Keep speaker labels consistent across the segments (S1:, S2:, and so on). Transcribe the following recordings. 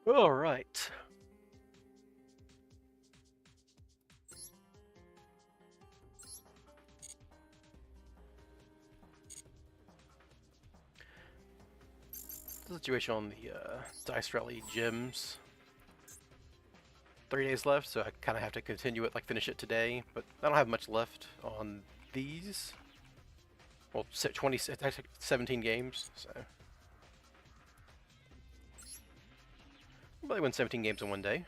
S1: All right. The situation on the Dice Rally gyms. 3 days left, so I kind of have to continue it, like finish it today. But I don't have much left on these. Well, 20, it's actually 17 games, so I'll probably win 17 games in one day.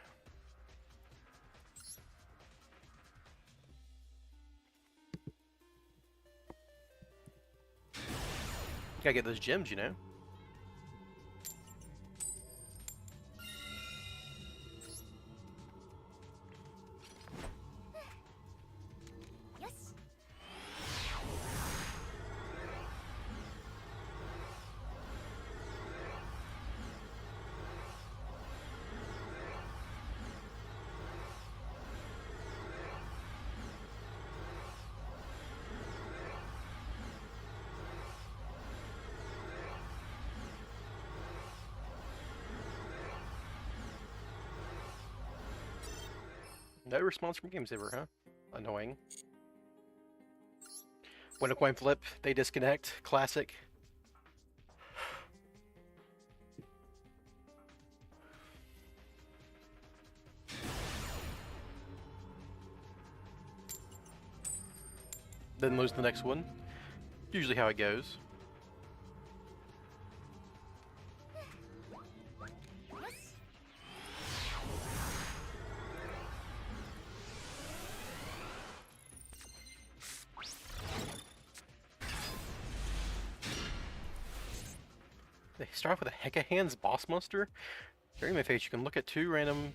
S1: Gotta get those gems, you know. No response from Game Saver, huh? Annoying. Win a coin flip, they disconnect. Classic. Then lose the next one. Usually how it goes. They start off with a Heck of Hands Boss Monster. During my phase, you can look at 2 random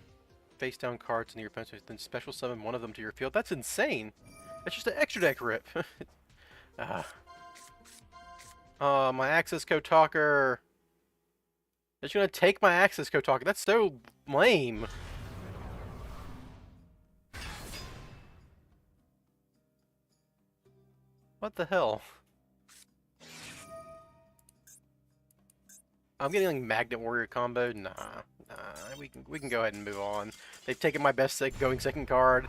S1: face-down cards in your opponent's, then special summon one of them to your field. That's insane! That's just an extra deck rip! My Access Code Talker! It's gonna take my Access Code Talker. That's so lame! What the hell? I'm getting like Magnet Warrior combo. Nah, we can go ahead and move on. They've taken my best going second card.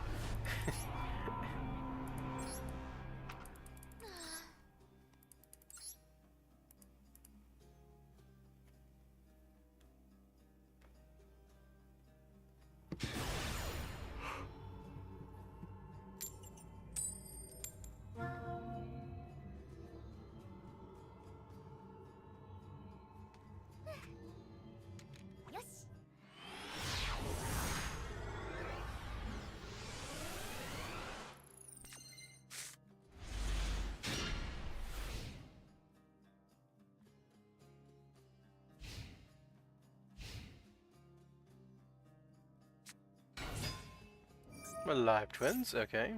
S1: Live twins, okay.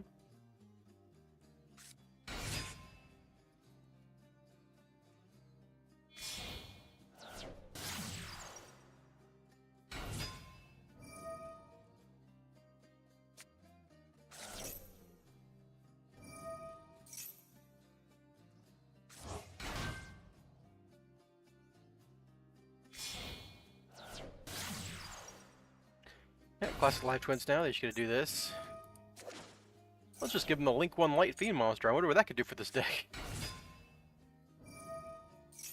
S1: Yeah, classic live twins now. They're just gonna do this. Let's just give them the Link 1 Light Fiend monster. I wonder what that could do for this deck.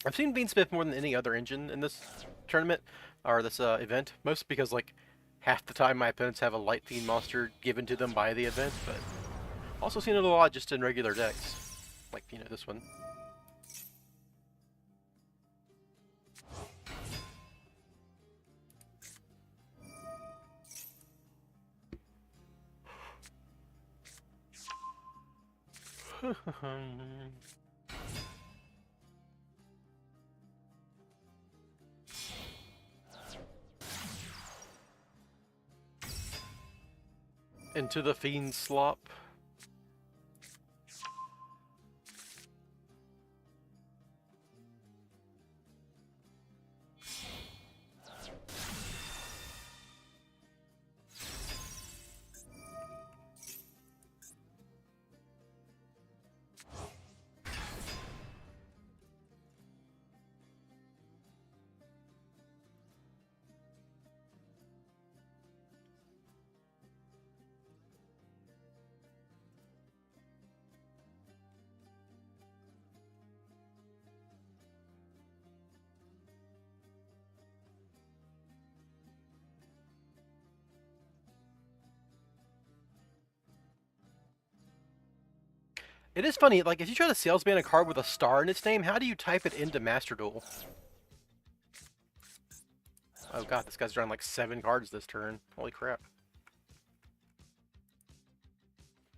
S1: I've seen Bean Smith more than any other engine in this tournament, or this event. Most because, like, half the time my opponents have a Light Fiend monster given to them by the event, but also seen it a lot just in regular decks. Like, you know, this one. Into the Fiend slop. It is funny, like, if you try to salesman a card with a star in its name, how do you type it into Master Duel? Oh god, this guy's drawing like 7 cards this turn. Holy crap.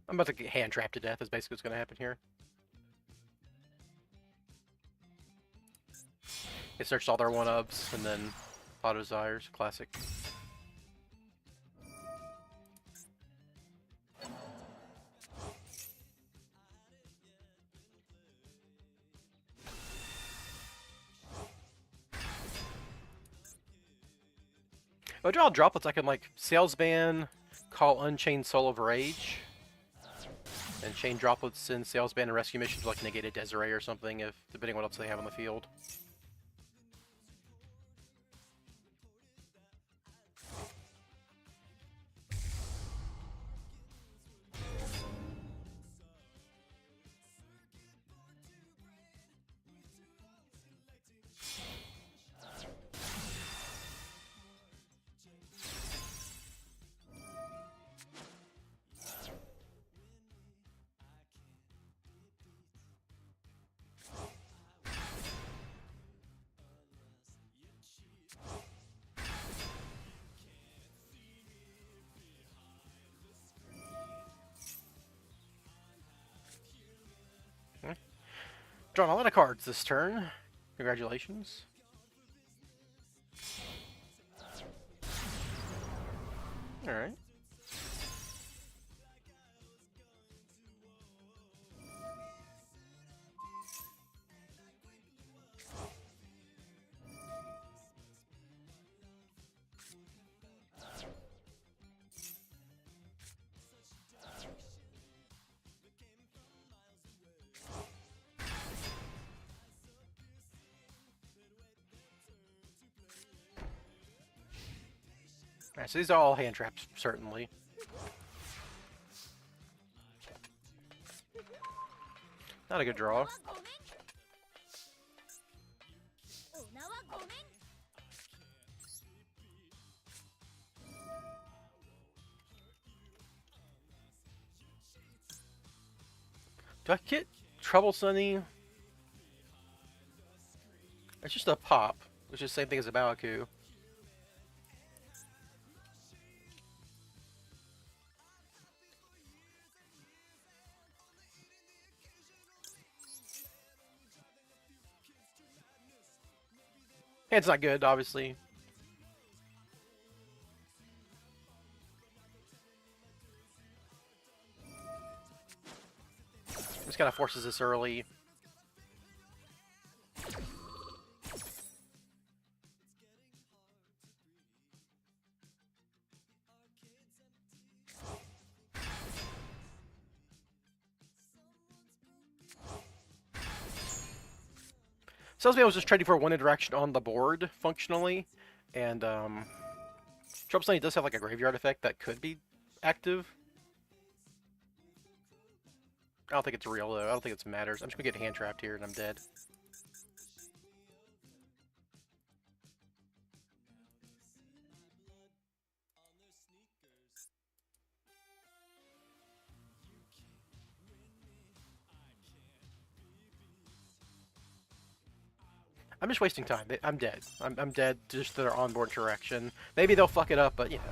S1: I'm about to get hand trapped to death, is basically what's going to happen here. They searched all their 1-ups, and then Auto Desires. Classic. If I draw droplets, I can, like, Salesman, call Unchained Soul of Rage, and chain droplets in Salesman and Rescue Missions, like, negate a Desiree or something, if depending on what else they have on the field. Drawn a lot of cards this turn. Congratulations. Alright. Alright, so these are all hand traps, certainly. Not a good draw. Do I get Trouble Sunny? It's just a pop, which is the same thing as a Baoku. It's not good, obviously. Just kind of forces this early. Salesman was just trading for 1 interaction on the board, functionally, and Trouble Sunny does have like a graveyard effect that could be active. I don't think it's real though. I don't think it matters. I'm just gonna get hand trapped here and I'm dead. I'm just wasting time. I'm dead. I'm dead just to their onboard interaction. Maybe they'll fuck it up, but you know.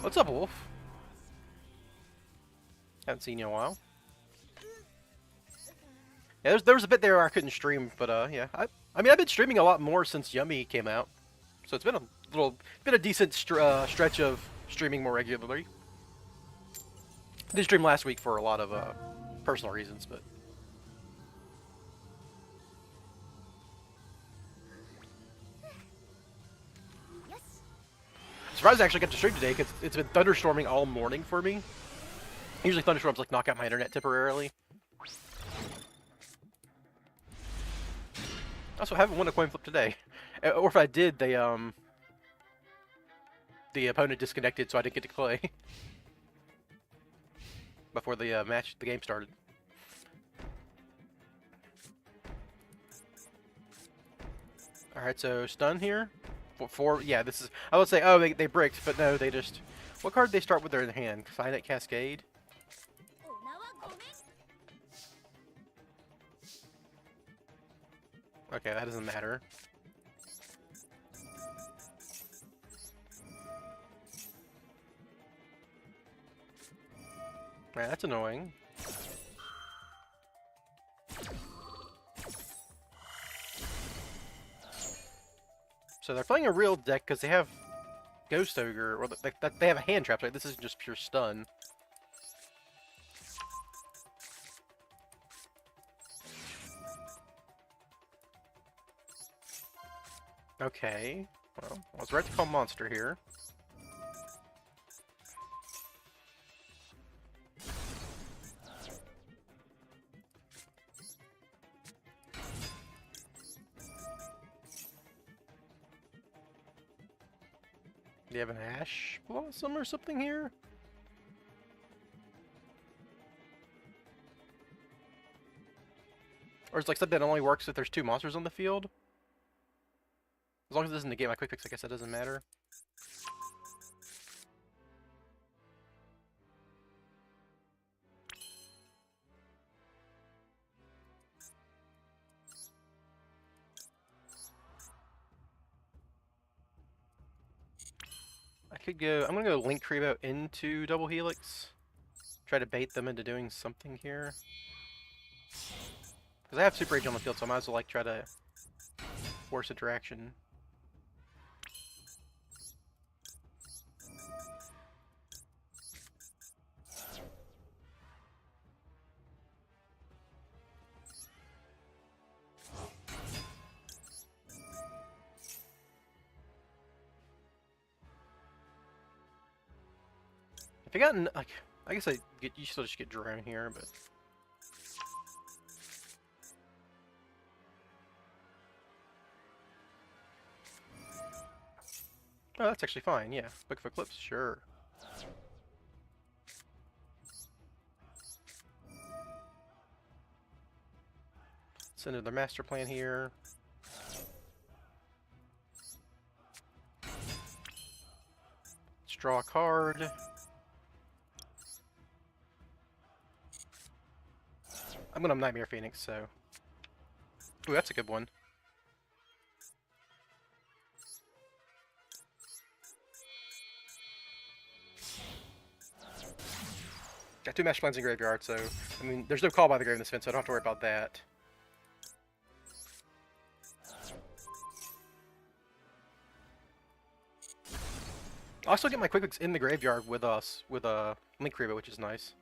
S1: What's up, Wolf? Haven't seen you in a while. Yeah, there was a bit there where I couldn't stream, but yeah. I mean, I've been streaming a lot more since Yummy came out, so it's been a decent stretch of streaming more regularly. I did stream last week for a lot of personal reasons, but. Surprised I actually got to stream today because it's been thunderstorming all morning for me. Usually thunderstorms like knock out my internet temporarily. Also, I haven't won a coin flip today. Or if I did, the opponent disconnected, so I didn't get to play before the game started. All right, so stun here. Yeah, this is. I would say, oh, they bricked, but no, they just. What card did they start with their hand? Signet Cascade. Okay, that doesn't matter. Right, that's annoying. So they're playing a real deck because they have Ghost Ogre, or they have a hand trap. Right? This isn't just pure stun. Okay. Well, I was right to call monster here. Do you have an Ash Blossom or something here? Or it's like something that only works if there's 2 monsters on the field? As long as it doesn't negate my quick fix, I guess that doesn't matter. I could go... I'm gonna go Link Creebo into Double Helix. Try to bait them into doing something here. Because I have Super Rage on the field, so I might as well like try to force interaction. If I got, like, I guess you still just get Drone here, but oh, that's actually fine. Yeah, Book of Eclipse, sure. Send in their master plan here. Let's draw a card. I'm gonna Nightmare Phoenix, so. Ooh, that's a good one. Got 2 master plans in graveyard, so I mean, there's no call by the grave in this event, so I don't have to worry about that. I'll also get my quick fix in the graveyard with us with Link Creebo, which is nice.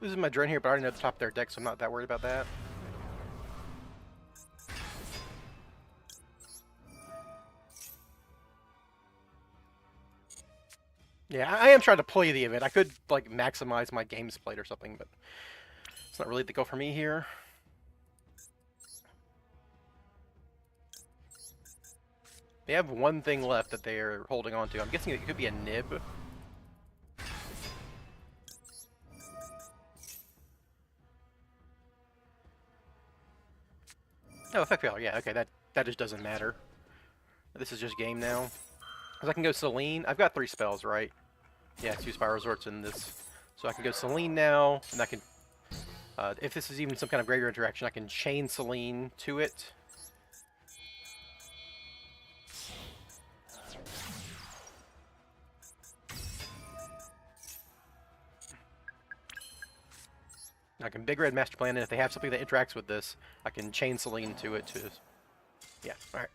S1: Losing my drone here, but I already know the top of their deck, so I'm not that worried about that. Yeah, I am trying to play the event. I could, like, maximize my games played or something, but it's not really the goal for me here. They have one thing left that they are holding on to. I'm guessing it could be a nib. Oh, effect failure. Yeah, okay, that just doesn't matter. This is just game now. Because I can go Celine. I've got 3 spells, right? Yeah, 2 Spyral Resorts in this. So I can go Celine now, and I can... if this is even some kind of graveyard interaction, I can chain Celine to it. I can Big Red Master Plan, and if they have something that interacts with this, I can chain Celine to it to... Yeah, alright.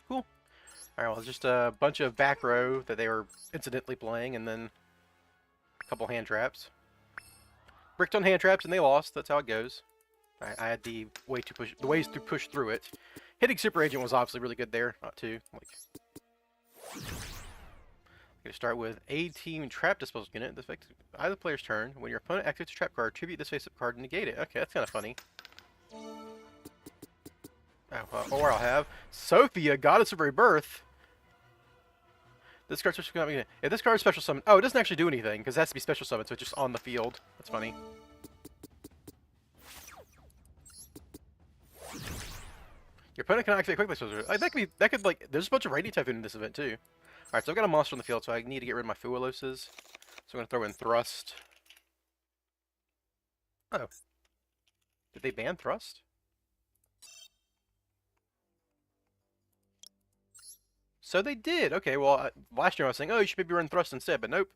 S1: Cool. Alright, well, just a bunch of back row that they were incidentally playing, and then a couple hand traps. Bricked on hand traps, and they lost. That's how it goes. I had the ways to push through it. Hitting Super Agent was obviously really good there, too. Like, I'm going to start with a team trap disposal unit. This affects either player's turn. When your opponent activates a trap card, tribute this face-up card and negate it. Okay, that's kind of funny. Or I'll have Sophia, Goddess of Rebirth. This card's special summon. If this card's special summon, oh, it doesn't actually do anything because it has to be special summon, so it's just on the field. That's funny. Your opponent can activate quickly. That could like. There's a bunch of Radiant Typhoon in this event too. All right, so I've got a monster on the field, so I need to get rid of my Fualoses. So I'm gonna throw in Thrust. Oh, did they ban Thrust? So they did. Okay, well, last year I was saying, oh, you should maybe run Thrust instead, but nope,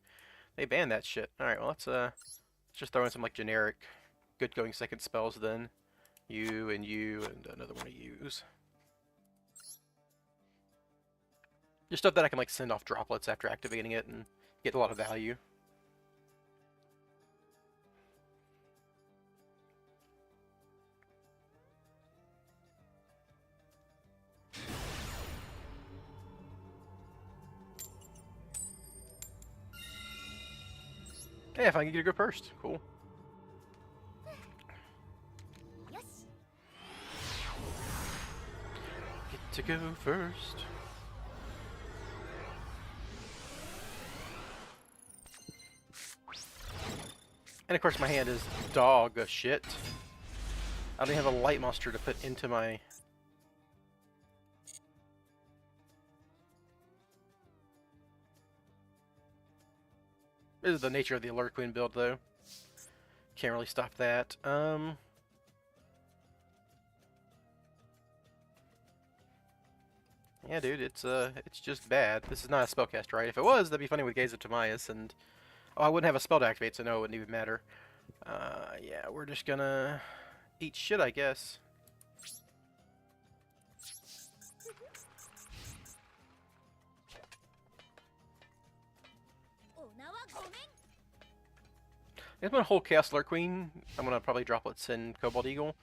S1: they banned that shit. All right, well, let's just throw in some like generic, good going second spells then. You and another one of yous. Just stuff that I can like send off droplets after activating it and get a lot of value. Hey, if I can get a good first, cool. Get to go first. And of course my hand is dog shit. I don't even have a light monster to put into my... This is the nature of the Alert Queen build though. Can't really stop that. Yeah, dude, it's just bad. This is not a spellcast, right? If it was, that'd be funny with Gaze of Timaeus, and oh, I wouldn't have a spell to activate, so no, it wouldn't even matter. Yeah, we're just gonna eat shit, I guess. I'm gonna hold Chaos Alert Queen. I'm gonna probably Droplets and Cobalt Eagle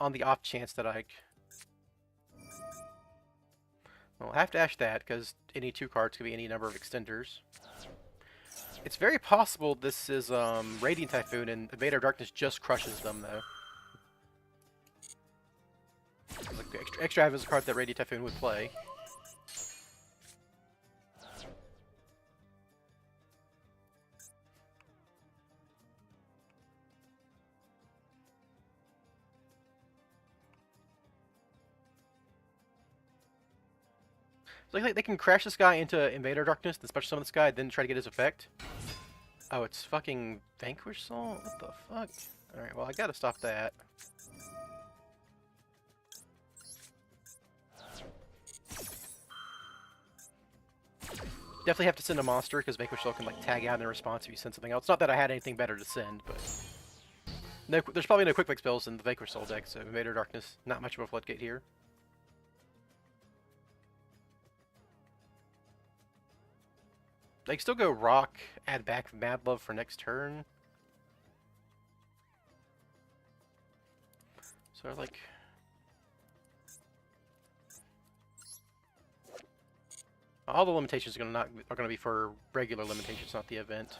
S1: on the off chance that I. Well, I have to ash that because any two cards could be any number of extenders. It's very possible this is Radiant Typhoon and Invader of Darkness just crushes them though. Like, extra Have is a card that Radiant Typhoon would play. So like they can crash this guy into Invader Darkness, then special summon this guy, then try to get his effect. Oh, it's fucking Vanquish Soul? What the fuck? Alright, well I gotta stop that. Definitely have to send a monster, because Vanquish Soul can like tag out in response if you send something else. Not that I had anything better to send, but... No, there's probably no quick fix spells in the Vanquish Soul deck, so Invader Darkness, not much of a floodgate here. They can still go Rock, add back Mad Love for next turn. So like... All the limitations are gonna be for regular limitations, not the event.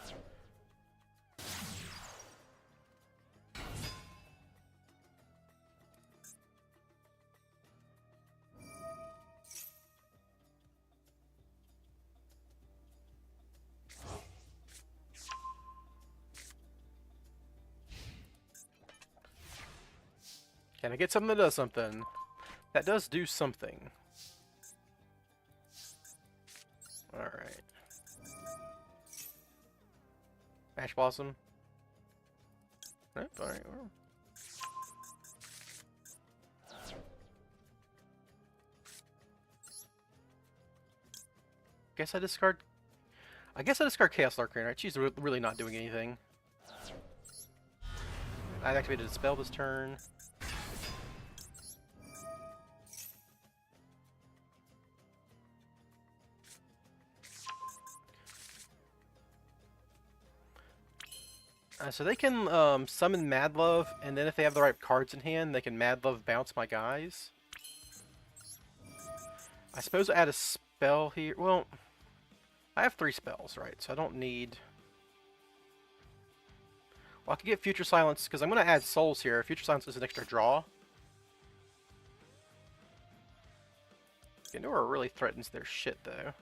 S1: Can I get something that does something? That does do something. Alright. Ash Blossom. Nope, alright. Well. Guess I discard Chaos Lark, right? She's really not doing anything. I activated a spell this turn. So they can summon Mad Love, and then if they have the right cards in hand, they can Mad Love bounce my guys. I suppose I add a spell here. Well, I have 3 spells, right? So I don't need... Well, I could get Future Silence, because I'm going to add Souls here. Future Silence is an extra draw. Gendora really threatens their shit, though.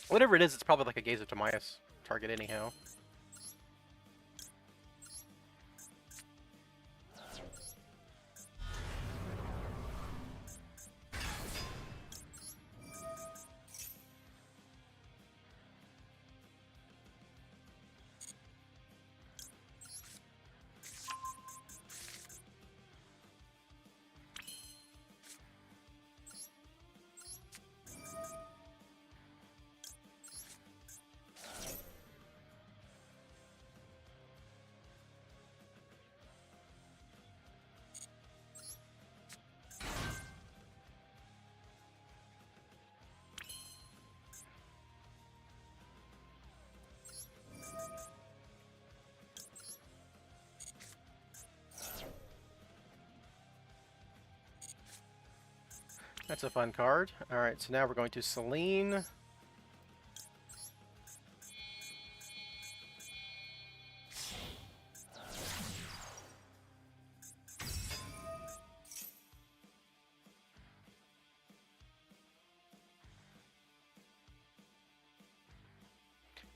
S1: Whatever it is, it's probably like a Gaze of Timaeus target anyhow. That's a fun card. Alright, so now we're going to Selene.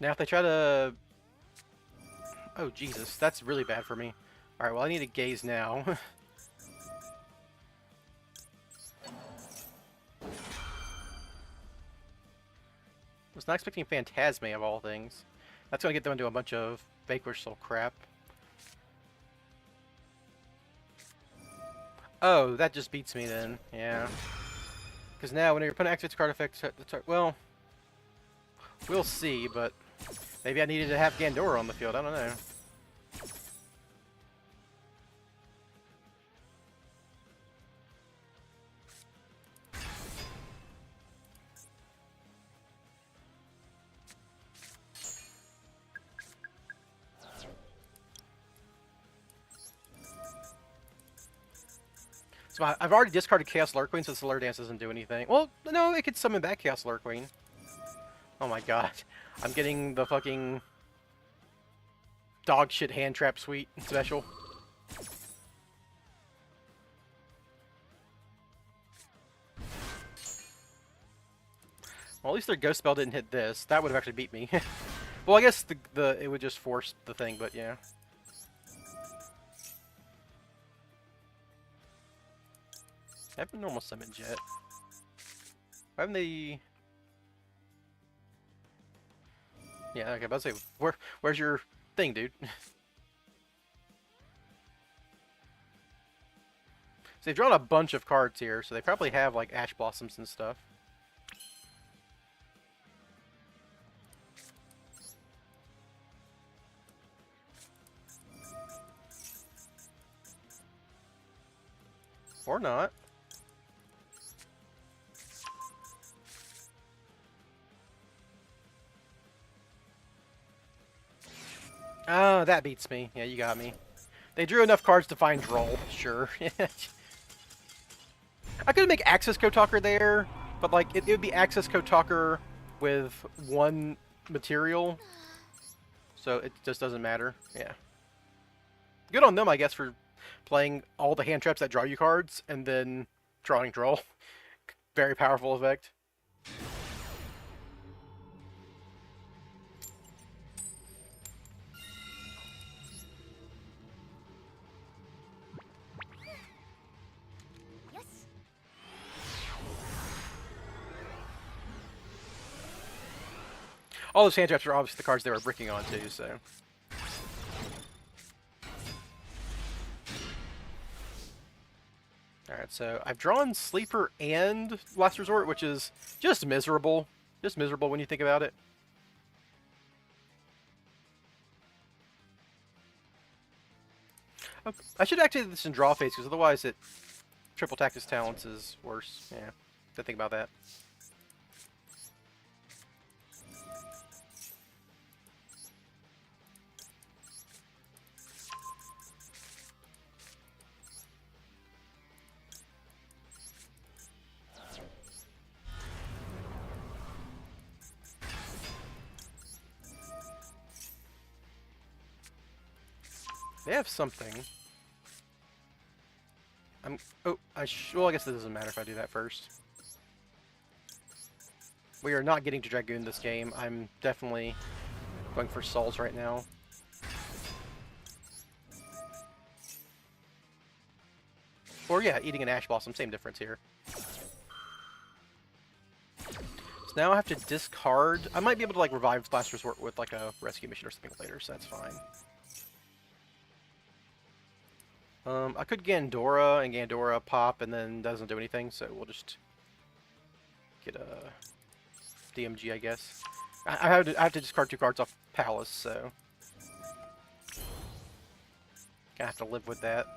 S1: Now if they try to... Oh, Jesus. That's really bad for me. Alright, well I need to Gaze now. Was not expecting Phantasme of all things. That's gonna get them into a bunch of Vanquish Soul crap. Oh, that just beats me then. Yeah. Because now when your opponent activates card effects, well, we'll see, but maybe I needed to have Gendora on the field. I don't know. So I've already discarded Chaos Lurkwing, so Solar Dance doesn't do anything. Well, no, it could summon back Chaos Lurkwing. Oh my god. I'm getting the fucking dog shit hand trap suite special. Well, at least their Ghost Spell didn't hit this. That would have actually beat me. Well, I guess it would just force the thing, but yeah. I haven't normal summoned yet. Why haven't they... Yeah, okay, I was about to say, where's your thing, dude? So they've drawn a bunch of cards here, so they probably have, like, Ash Blossoms and stuff. Or not. Oh, that beats me. Yeah, you got me. They drew enough cards to find Droll, sure. I could make Access Kotalker there, but like it would be Access Kotalker with one material, so it just doesn't matter. Yeah. Good on them, I guess, for playing all the hand traps that draw you cards and then drawing Droll. Very powerful effect. All those hand traps are obviously the cards they were bricking on too, so. Alright, so I've drawn Sleeper and Last Resort, which is just miserable. Just miserable when you think about it. Oh, I should activate this in draw phase, because otherwise it triple attack his talents is worse. Yeah, to think about that. They have something. Oh, well, I guess it doesn't matter if I do that first. We are not getting to Dragoon this game. I'm definitely going for Souls right now. Or yeah, eating an Ash Blossom, same difference here. So now I have to discard. I might be able to like revive Last Resort with like a rescue mission or something later, so that's fine. I could Gandora, and Gandora pop and then doesn't do anything, so we'll just get a DMG, I guess. I have to discard 2 cards off Palace, so gonna have to live with that.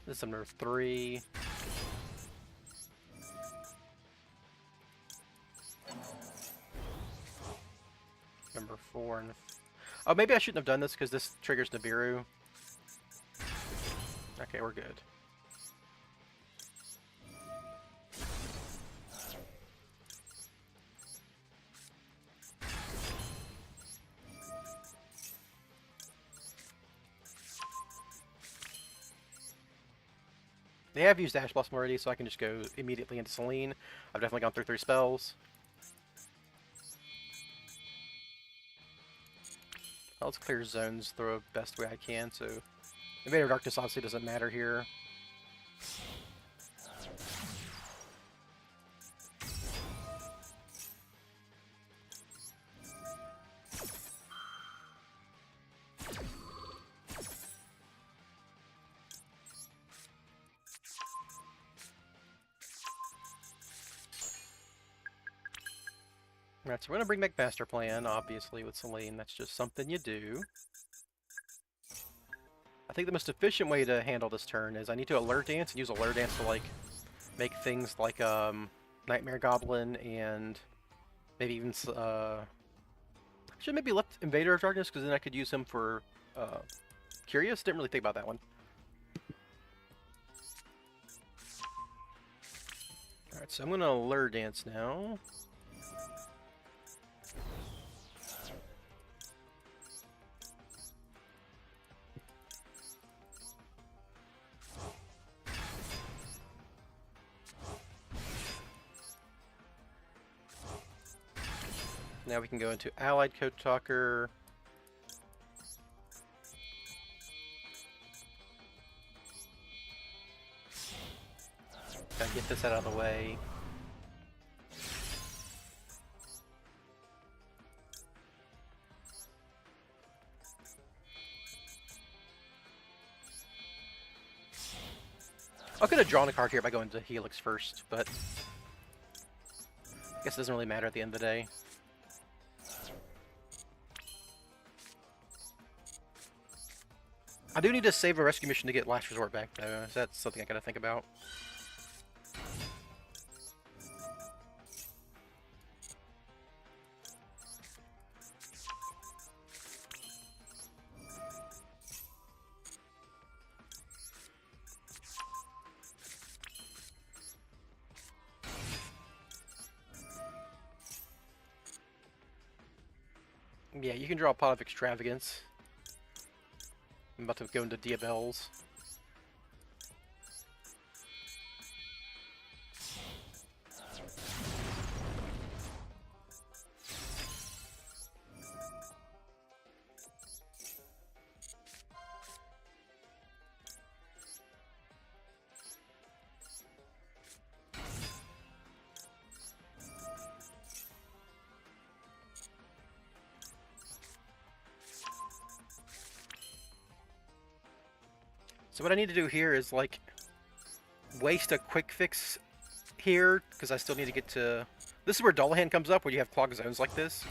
S1: This is number 3. Number 4 and... Oh, maybe I shouldn't have done this because this triggers Nibiru. Okay, we're good. They have used Ash Blossom already, so I can just go immediately into Selene. I've definitely gone through 3 spells. Let's clear zones the best way I can, so... Invader of Darkness obviously doesn't matter here. Alright, so we're gonna bring back Master Plan, obviously, with Selene. That's just something you do. I think the most efficient way to handle this turn is I need to Alert Dance and use Alert Dance to, like, make things like, Nightmare Goblin and maybe even, should maybe left Invader of Darkness, because then I could use him for, Curious? Didn't really think about that one. Alright, so I'm gonna Alert Dance now. Now we can go into Allied Code Talker. Gotta get this out of the way. I could have drawn a card here by going to Helix first, but I guess it doesn't really matter at the end of the day. I do need to save a rescue mission to get Last Resort back, though. So that's something I gotta think about. Yeah, you can draw a Pot of Extravagance. I'm about to go into Diabells. So what I need to do here is, like, waste a quick fix here, because I still need to get to... This is where Dullahan comes up, where you have clog zones like this.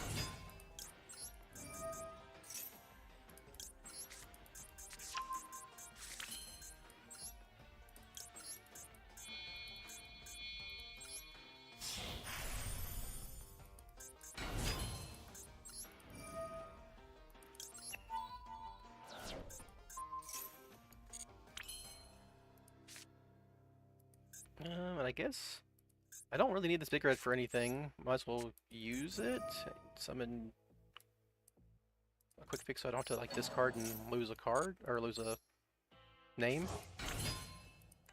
S1: guess I don't really need this big red for anything. Might as well use it. Summon a quick fix so I don't have to like discard and lose a card or lose a name.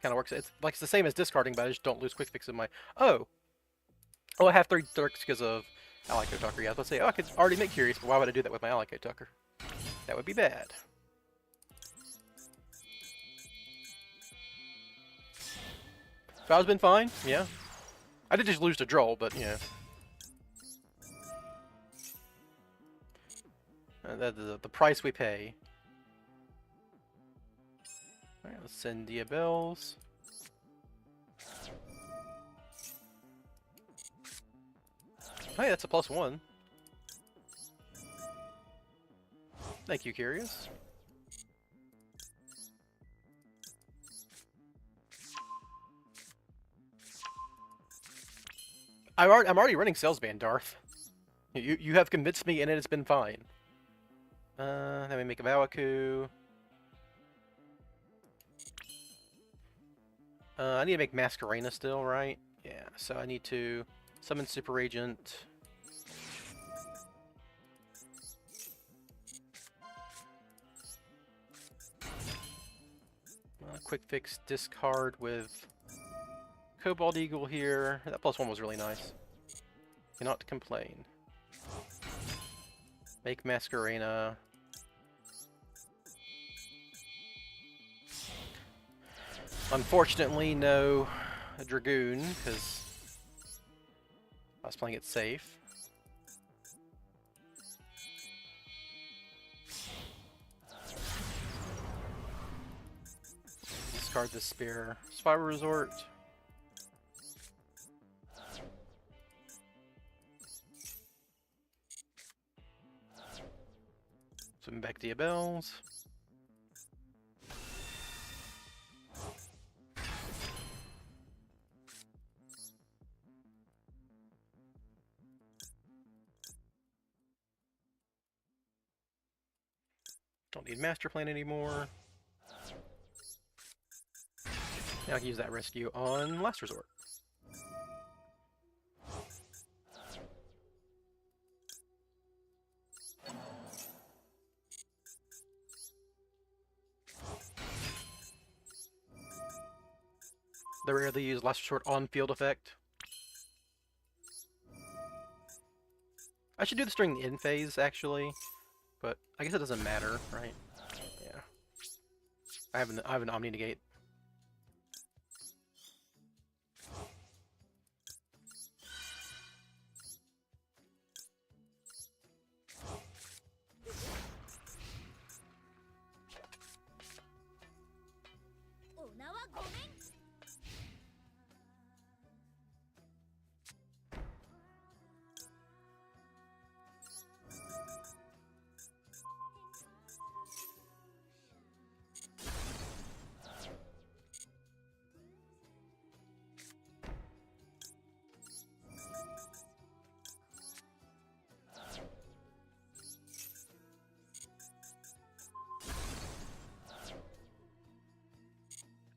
S1: Kind of works. It's like it's the same as discarding, but I just don't lose quick fix in my. Oh, I have 3 Darks because of Ally Code Tucker. Yeah, I was about to say, oh, I could already make Curious, but why would I do that with my Ally Code Tucker? That would be bad. Val's been fine, yeah. I did just lose to Droll, but yeah. The price we pay. Alright, let's send Diabells. Hey, that's a +1. Thank you, Curious. I'm already running Salesman, Darth. You have convinced me, and it has been fine. Then we make a Valaku. I need to make Masquerena still, right? Yeah, so I need to summon Super Agent. Quick fix discard with Cobalt Eagle here. That +1 was really nice. Cannot complain. Make Masquerena. Unfortunately, no Dragoon, because I was playing it safe. Discard the Spear. Spyral Resort. Swim back Diabells. Don't need Master Plan anymore. Now I can use that rescue on Last Resort. They rarely use Last Resort on field effect. I should do this during the end phase, actually, but I guess it doesn't matter, right? Yeah. I have an Omni Negate.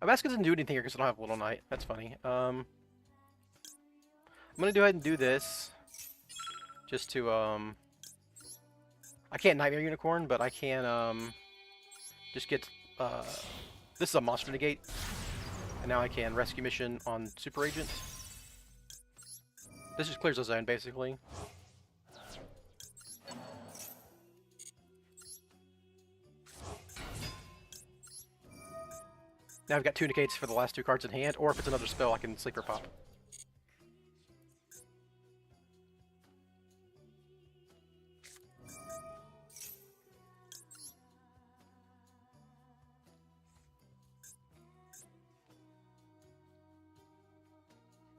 S1: Amaska doesn't do anything here because I don't have Little Knight. That's funny. I'm gonna go ahead and do this. Just to, I can't Nightmare Unicorn, but I can, just get, this is a Monster Negate. And now I can Rescue Mission on Super Agent. This just clears the zone, basically. Now I've got 2 negates for the last 2 cards in hand, or if it's another spell, I can Sleeper Pop.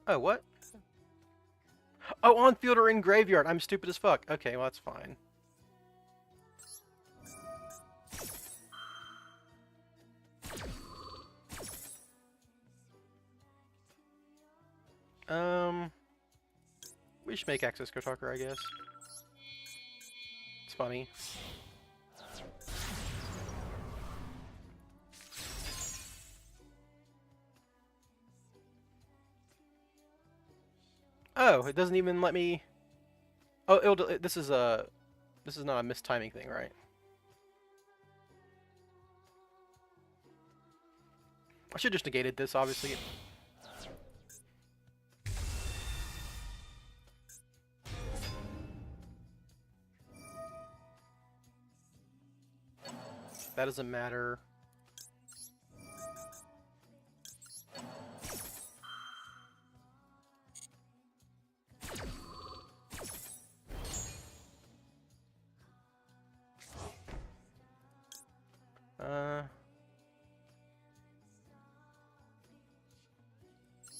S1: Oh, what? Oh, on field or in graveyard. I'm stupid as fuck. Okay, well, that's fine. We should make Access Go Talker, I guess. It's funny. Oh, it doesn't even let me... Oh, this is a... This is not a mistiming thing, right? I should just negated this, obviously. That doesn't matter.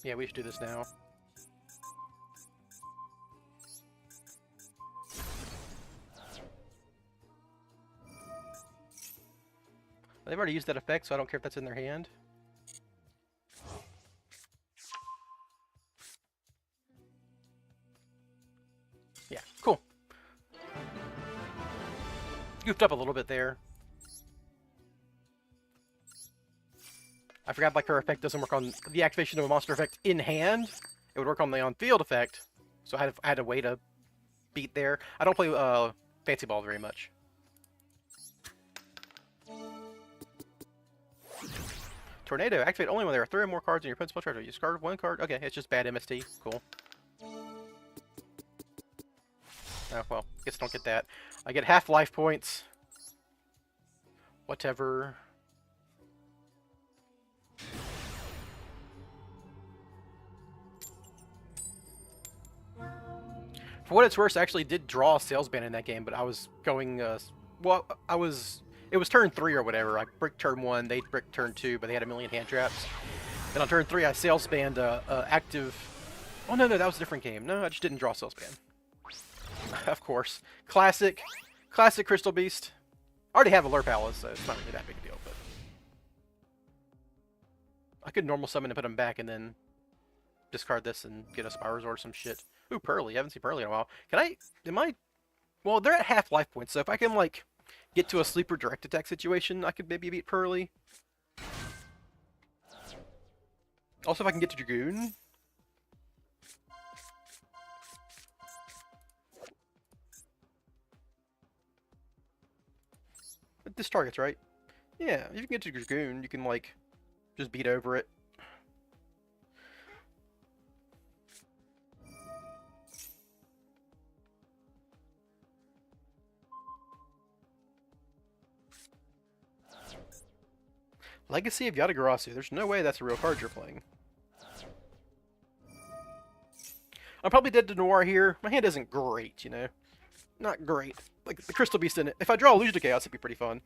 S1: Yeah, we should do this now. They've already used that effect, so I don't care if that's in their hand. Yeah, cool. Goofed up a little bit there. I forgot, like, her effect doesn't work on the activation of a monster effect in hand. It would work on the on-field effect, so I had a way to beat there. I don't play Fancy Ball very much. Tornado, activate only when there are 3 or more cards in your opponent's spell chart. You discard 1 card. Okay, it's just bad MST. Cool. Oh, well, guess I don't get that. I get half life points. Whatever. For what it's worth, I actually did draw a sales ban in that game, but I was going, well, it was turn 3 or whatever. I bricked turn 1, they bricked turn 2, but they had a million hand traps. Then on turn 3, I sales banned active... Oh, no, that was a different game. No, I just didn't draw sales ban. Of course. Classic Crystal Beast. I already have a Lure Palace, so it's not really that big a deal, but... I could normal summon and put them back and then discard this and get a Spyral or some shit. Ooh, Pearly. I haven't seen Pearly in a while. Well, they're at half life points, so if I can, like, get to a sleeper direct attack situation, I could maybe beat Pearly. Also, if I can get to Dragoon. This target's right. Yeah, if you can get to Dragoon, you can, like, just beat over it. Legacy of Yatagarasu. There's no way that's a real card you're playing. I'm probably dead to Noir here. My hand isn't great, you know. Not great. Like, the Crystal Beast in it. If I draw Illusion to Chaos, it'd be pretty fun.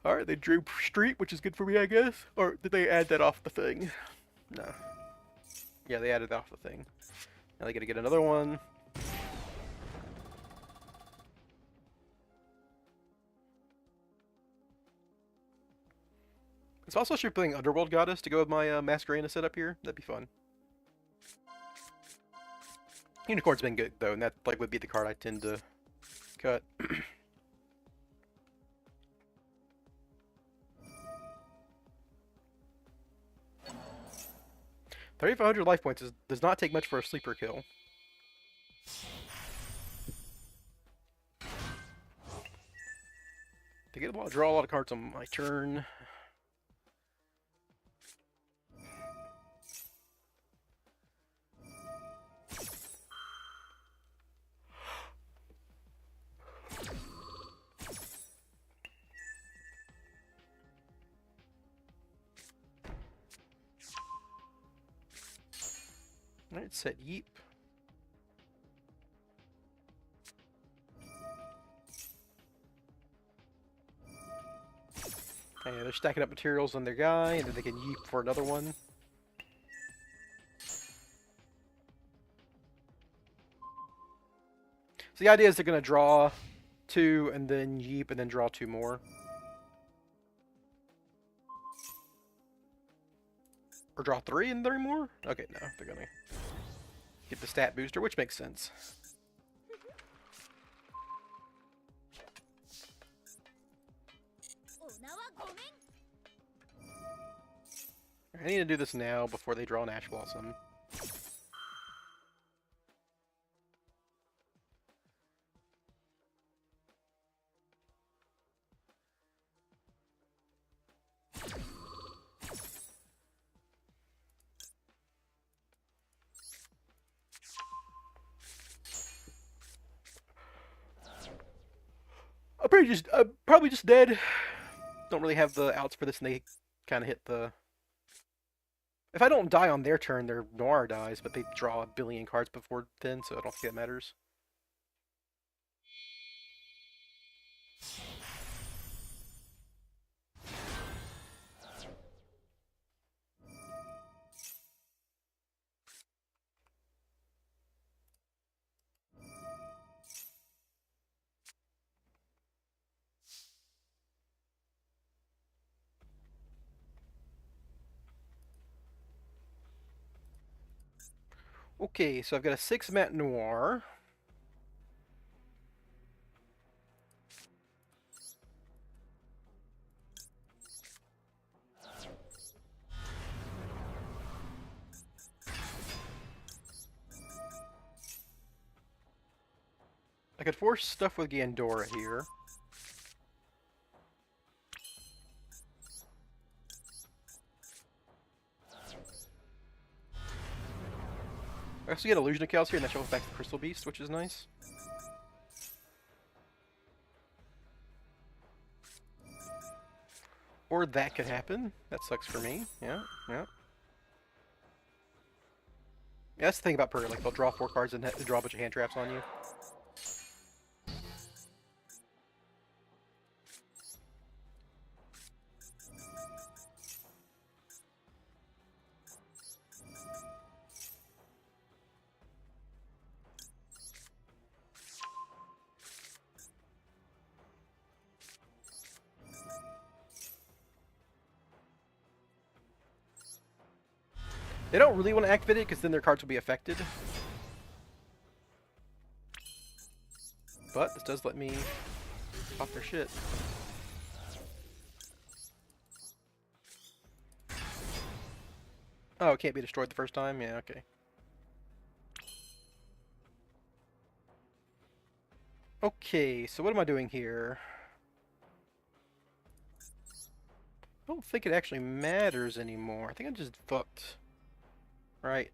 S1: Alright, they drew Street, which is good for me, I guess. Or did they add that off the thing? No. Yeah, they added that off the thing. Now they gotta get another one. It's also should playing Underworld Goddess to go with my Masquerena setup here. That'd be fun. Unicorn's been good though, and that like would be the card I tend to cut. 3,500 life points does not take much for a sleeper kill. To get draw a lot of cards on my turn. Alright, set Yeep. Okay, they're stacking up materials on their guy, and then they can Yeep for another one. So the idea is they're going to draw 2, and then Yeep, and then draw 2 more. Or draw 3 and 3 more? Okay, no, they're going to get the stat booster, which makes sense. I need to do this now before they draw an Ash Blossom. I'm probably just dead. Don't really have the outs for this, and they kind of hit the... If I don't die on their turn, their Noir dies, but they draw a billion cards before then, so I don't think that matters. Okay, so I've got a 6-mat Noir. I could force stuff with Gandora here. I also get Illusion of Chaos here, and that shuffles back to Crystal Beast, which is nice. Or that could happen. That sucks for me. Yeah, yeah. Yeah, that's the thing about Purr. Like, they'll draw 4 cards and draw a bunch of hand traps on you. They don't really want to activate it, because then their cards will be affected. But this does let me pop their shit. Oh, it can't be destroyed the first time? Yeah, okay. Okay, so what am I doing here? I don't think it actually matters anymore. I think I'm just fucked. Right.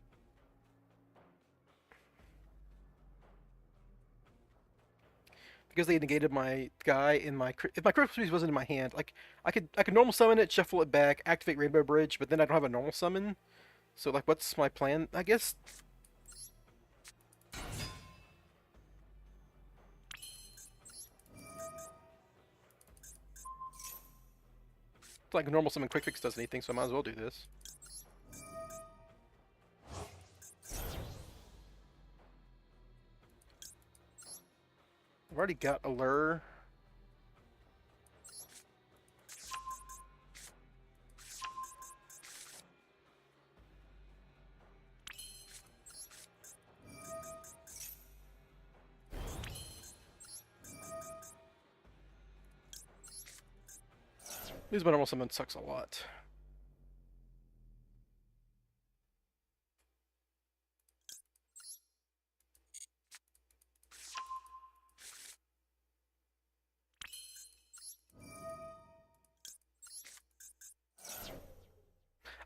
S1: Because they negated my guy in my... If my Crystal Beast wasn't in my hand, like, I could normal summon it, shuffle it back, activate Rainbow Bridge, but then I don't have a normal summon. So, like, what's my plan? I guess... like, normal summon Quick Fix does anything, so I might as well do this. I've already got a lure. Lose my normal summon sucks a lot.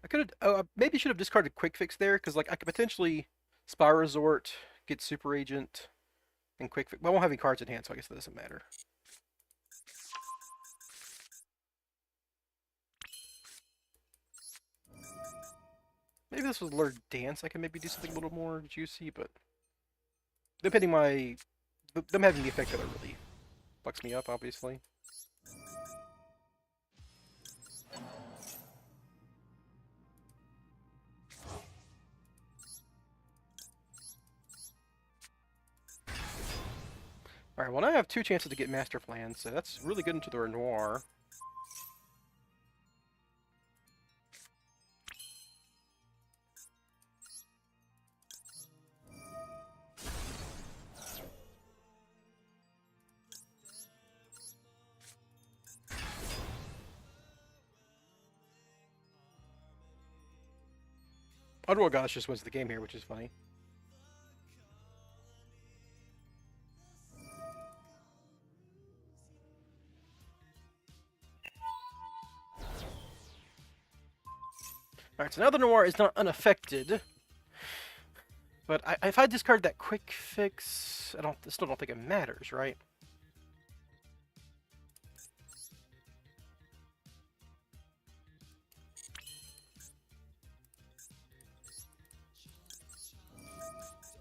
S1: I could have... Oh, I maybe should have discarded Quick Fix there, because, like, I could potentially Spy Resort, get Super Agent, and Quick Fix. But I won't have any cards in hand, so I guess that doesn't matter. Maybe this was Lure Dance. I can maybe do something a little more juicy, but depending my... them having the effect that really fucks me up, obviously. Alright, well now I have 2 chances to get Master Plan, so that's really good into the Noir. Underworld Goddess just wins the game here, which is funny. Alright, so now the Noir is not unaffected. But if I discard that quick fix, I still don't think it matters, right?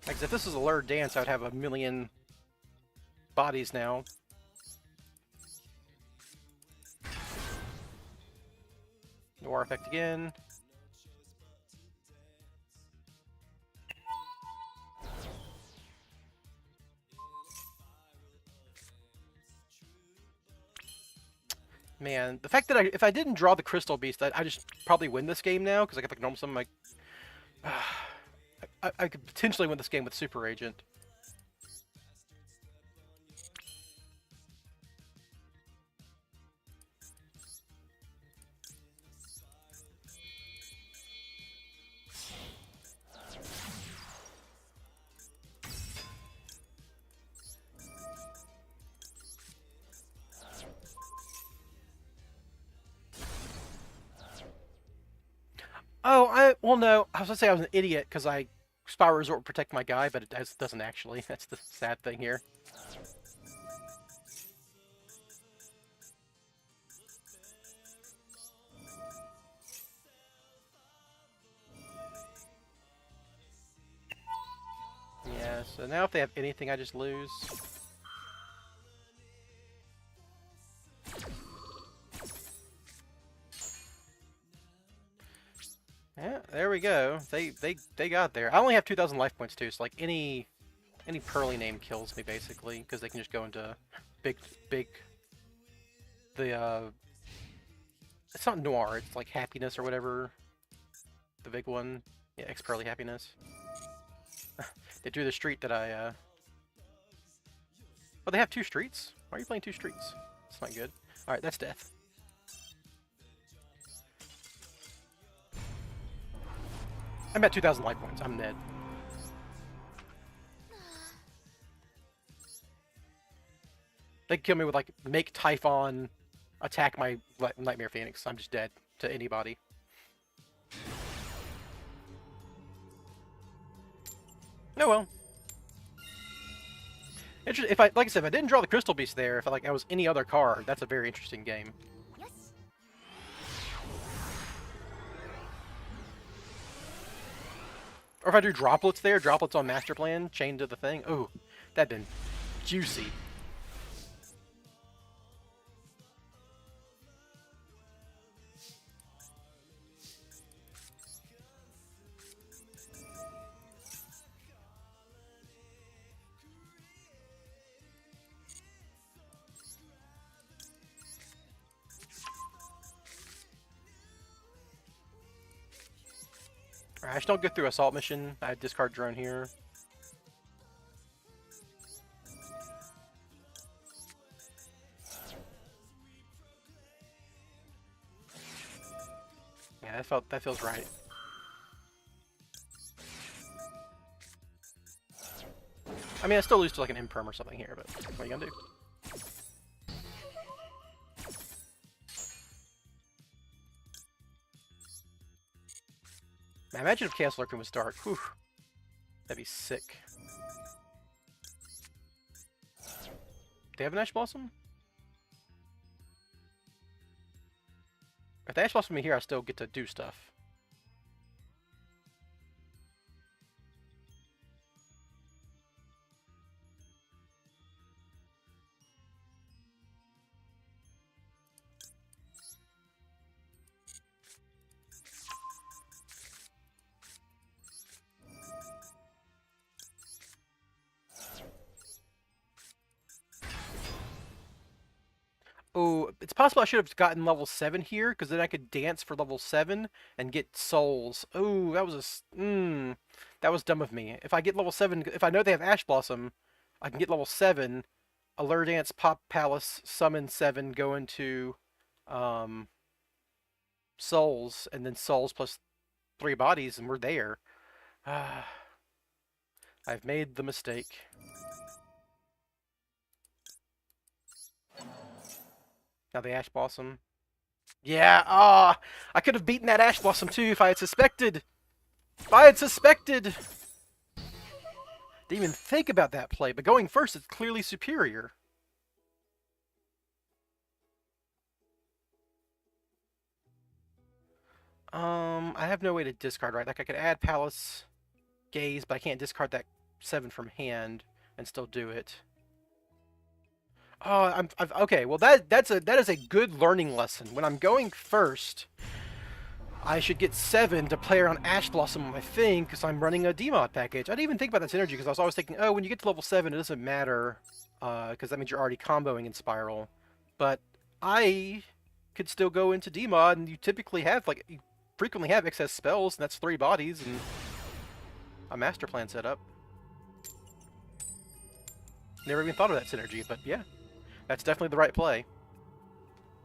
S1: Like, if this was a Lure Dance, I would have a million bodies now. Noir effect again. Man, the fact that if I didn't draw the Crystal Beast, I just probably win this game now, because I got like normal summon, like... I could potentially win this game with Super Agent. Oh, well, no, I was gonna say I was an idiot because Spyral Resort would protect my guy, but it doesn't actually. That's the sad thing here. Yeah, so now if they have anything, I just lose. Yeah, there we go. They got there. I only have 2,000 life points too, so like any Pearly name kills me basically, because they can just go into big it's not Noir, it's like Happiness or whatever. The big one. Yeah, X Pearly Happiness. They drew the street that I Oh, they have 2 streets? Why are you playing 2 streets? That's not good. Alright, that's death. I'm at 2,000 life points. I'm dead. They can kill me with, like, make Typhon attack my Nightmare Phoenix. I'm just dead to anybody. Oh well. If like I said, if I didn't draw the Crystal Beast there, if I was any other card, that's a very interesting game.
S2: Yes.
S1: Or if I do droplets there, droplets on Master Plan, chained to the thing. Ooh, that'd been juicy. Alright, I just don't go through Assault Mission. I discard Drone here. Yeah, that feels right. I mean, I still lose to like an Imperm or something here, but what are you gonna do? Man, imagine if Chaos Lurking was dark. Whew. That'd be sick. Do they have an Ash Blossom? If the Ash Blossom is here, I still get to do stuff. Oh, it's possible I should have gotten level 7 here, because then I could dance for level 7 and get souls. Oh, that was that was dumb of me. If I get level 7, if I know they have Ash Blossom, I can get level 7, Allure Dance, Pop Palace, Summon 7, go into souls, and then souls plus 3 bodies and we're there. Ah, I've made the mistake. Now the Ash Blossom. Yeah, I could have beaten that Ash Blossom too if I had suspected. If I had suspected. Didn't even think about that play, but going first is clearly superior. I have no way to discard, right? Like I could add Palace Gaze, but I can't discard that 7 from hand and still do it. Oh, okay. Well, that is a good learning lesson. When I'm going first, I should get 7 to play around Ash Blossom on my thing because I'm running a DMod package. I didn't even think about that synergy because I was always thinking, oh, when you get to level 7, it doesn't matter because that means you're already comboing in Spyral. But I could still go into DMod, and you typically have you frequently have excess spells, and that's 3 bodies and a master plan set up. Never even thought of that synergy, but yeah, that's definitely the right play.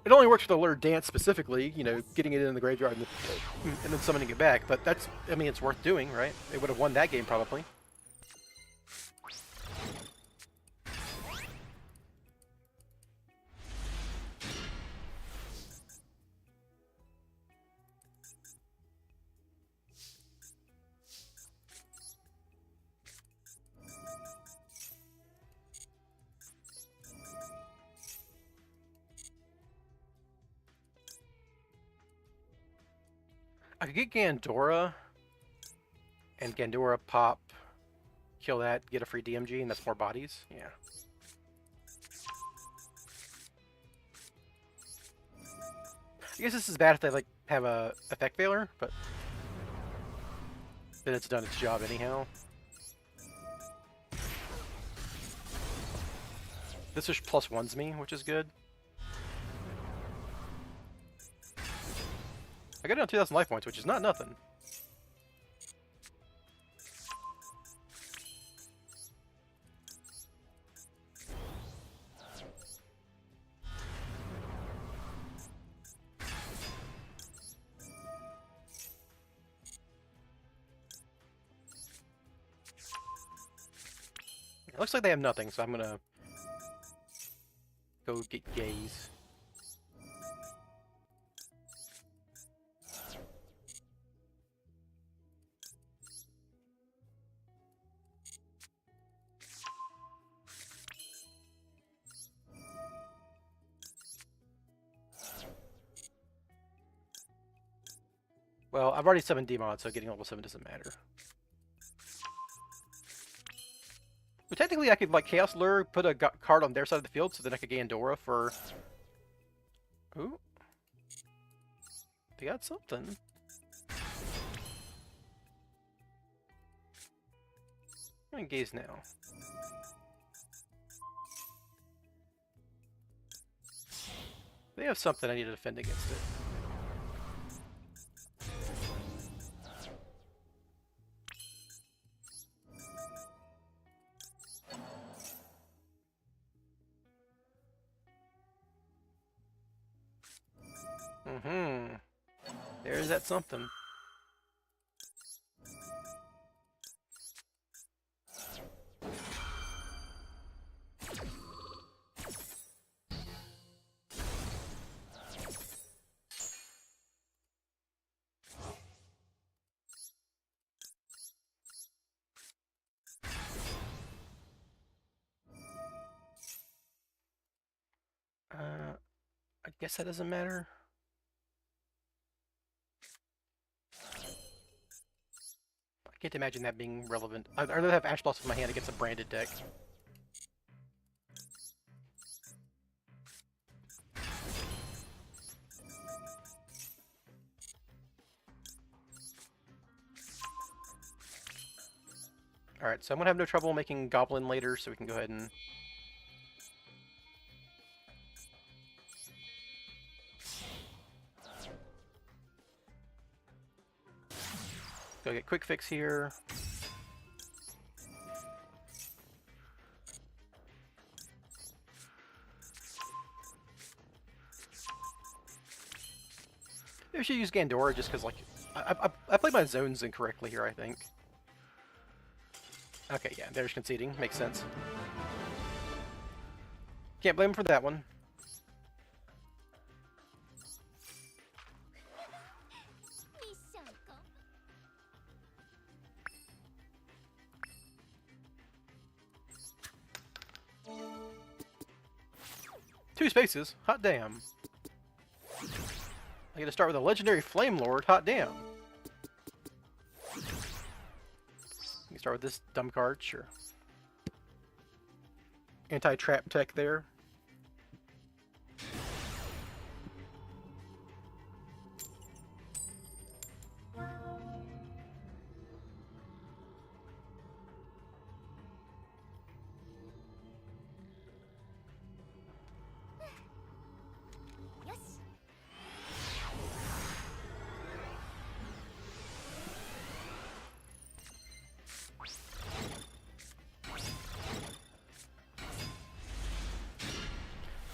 S1: It only works for the Lure Dance specifically, you know, getting it in the graveyard and then summoning it back, but that's, I mean, it's worth doing, right? It would have won that game, probably. I could get Gandora, and Gandora pop, kill that, get a free DMG, and that's more bodies. Yeah. I guess this is bad if they like have a effect failure, but then it's done its job anyhow. This is +1s me, which is good. I got it on 2,000 life points, which is not nothing. It looks like they have nothing, so I'm gonna go get Gaze. Well, I've already summoned Demon, so getting level 7 doesn't matter. But technically I could, like, Chaos Lure, put a card on their side of the field, so then I could Gandora for... Ooh. They got something. I'm gonna Gaze now. They have something I need to defend against it. Mm-hmm. There's that something. I guess that doesn't matter. I can't imagine that being relevant. I'd rather have Ash Blossom in my hand against a branded deck. Alright, so I'm gonna have no trouble making Goblin later, so we can go ahead and... Go get Quick Fix here. Maybe we should use Gandora just because, like, I played my zones incorrectly here, I think. Okay, yeah, there's conceding. Makes sense. Can't blame him for that one. Two spaces. Hot damn. I get to start with a legendary Flame Lord. Hot damn. You can start with this dumb card, sure. Anti-trap tech there.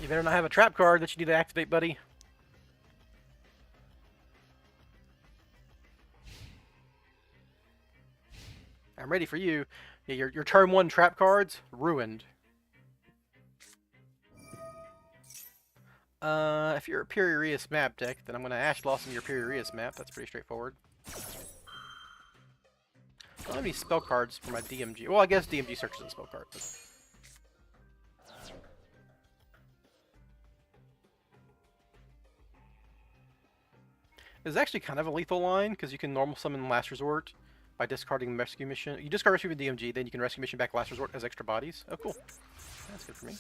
S1: You better not have a trap card that you need to activate, buddy. I'm ready for you. Yeah, your turn 1 trap cards, ruined. If you're a Purius map deck, then I'm going to Ash Blossom your Purius map. That's pretty straightforward. I don't have any spell cards for my DMG. Well, I guess DMG searches a spell card. But... It's actually kind of a lethal line, because you can normal summon Last Resort by discarding Rescue Mission. You discard Rescue with DMG, then you can Rescue Mission back Last Resort as extra bodies. Oh, cool. That's good for me.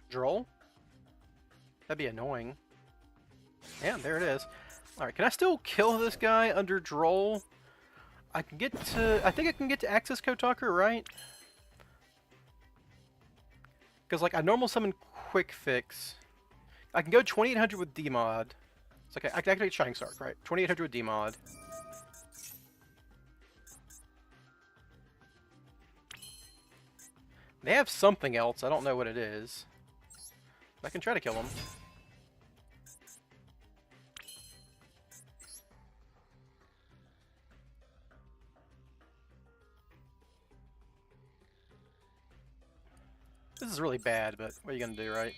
S1: Droll? That'd be annoying. Yeah, there it is. Alright, can I still kill this guy under Droll? I can get to... I think I can get to Access Code Talker, right? Because, like, I normal summon Quick Fix. I can go 2800 with D-Mod. It's okay, I can activate Shining Star, right? 2800 with D-Mod. They have something else, I don't know what it is. I can try to kill him. This is really bad, but what are you gonna do, right?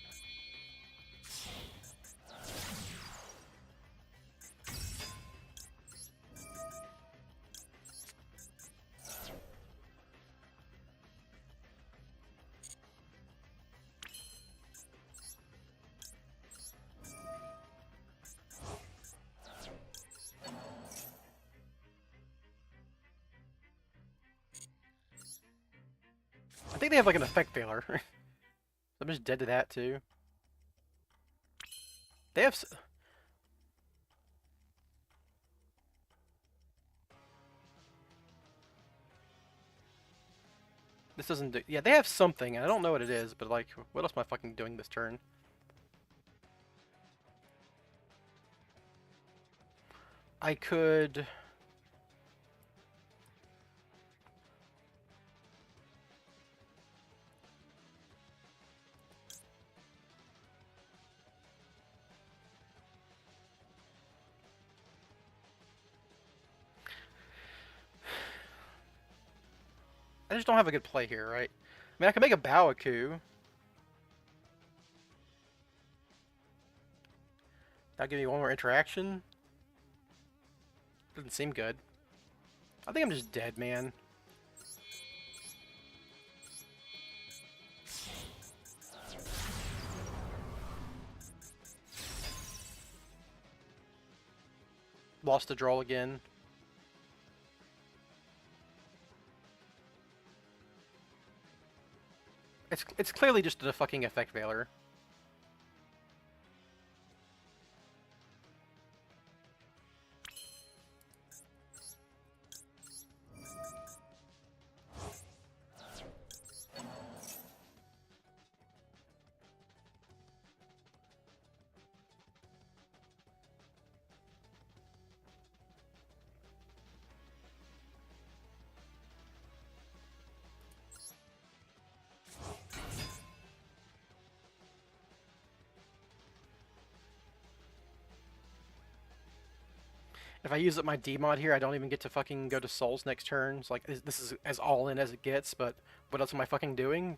S1: I think they have like an effect failure. I'm just dead to that too. They have... This doesn't do... Yeah, they have something. I don't know what it is, but like, what else am I fucking doing this turn? I could... I just don't have a good play here, right? I mean, I can make a Baoku. That'll give me one more interaction. Doesn't seem good. I think I'm just dead, man. Lost the draw again. It's clearly just a fucking effect failure. If I use up my D mod here, I don't even get to fucking go to Souls next turn. It's like, this is as all in as it gets, but what else am I fucking doing?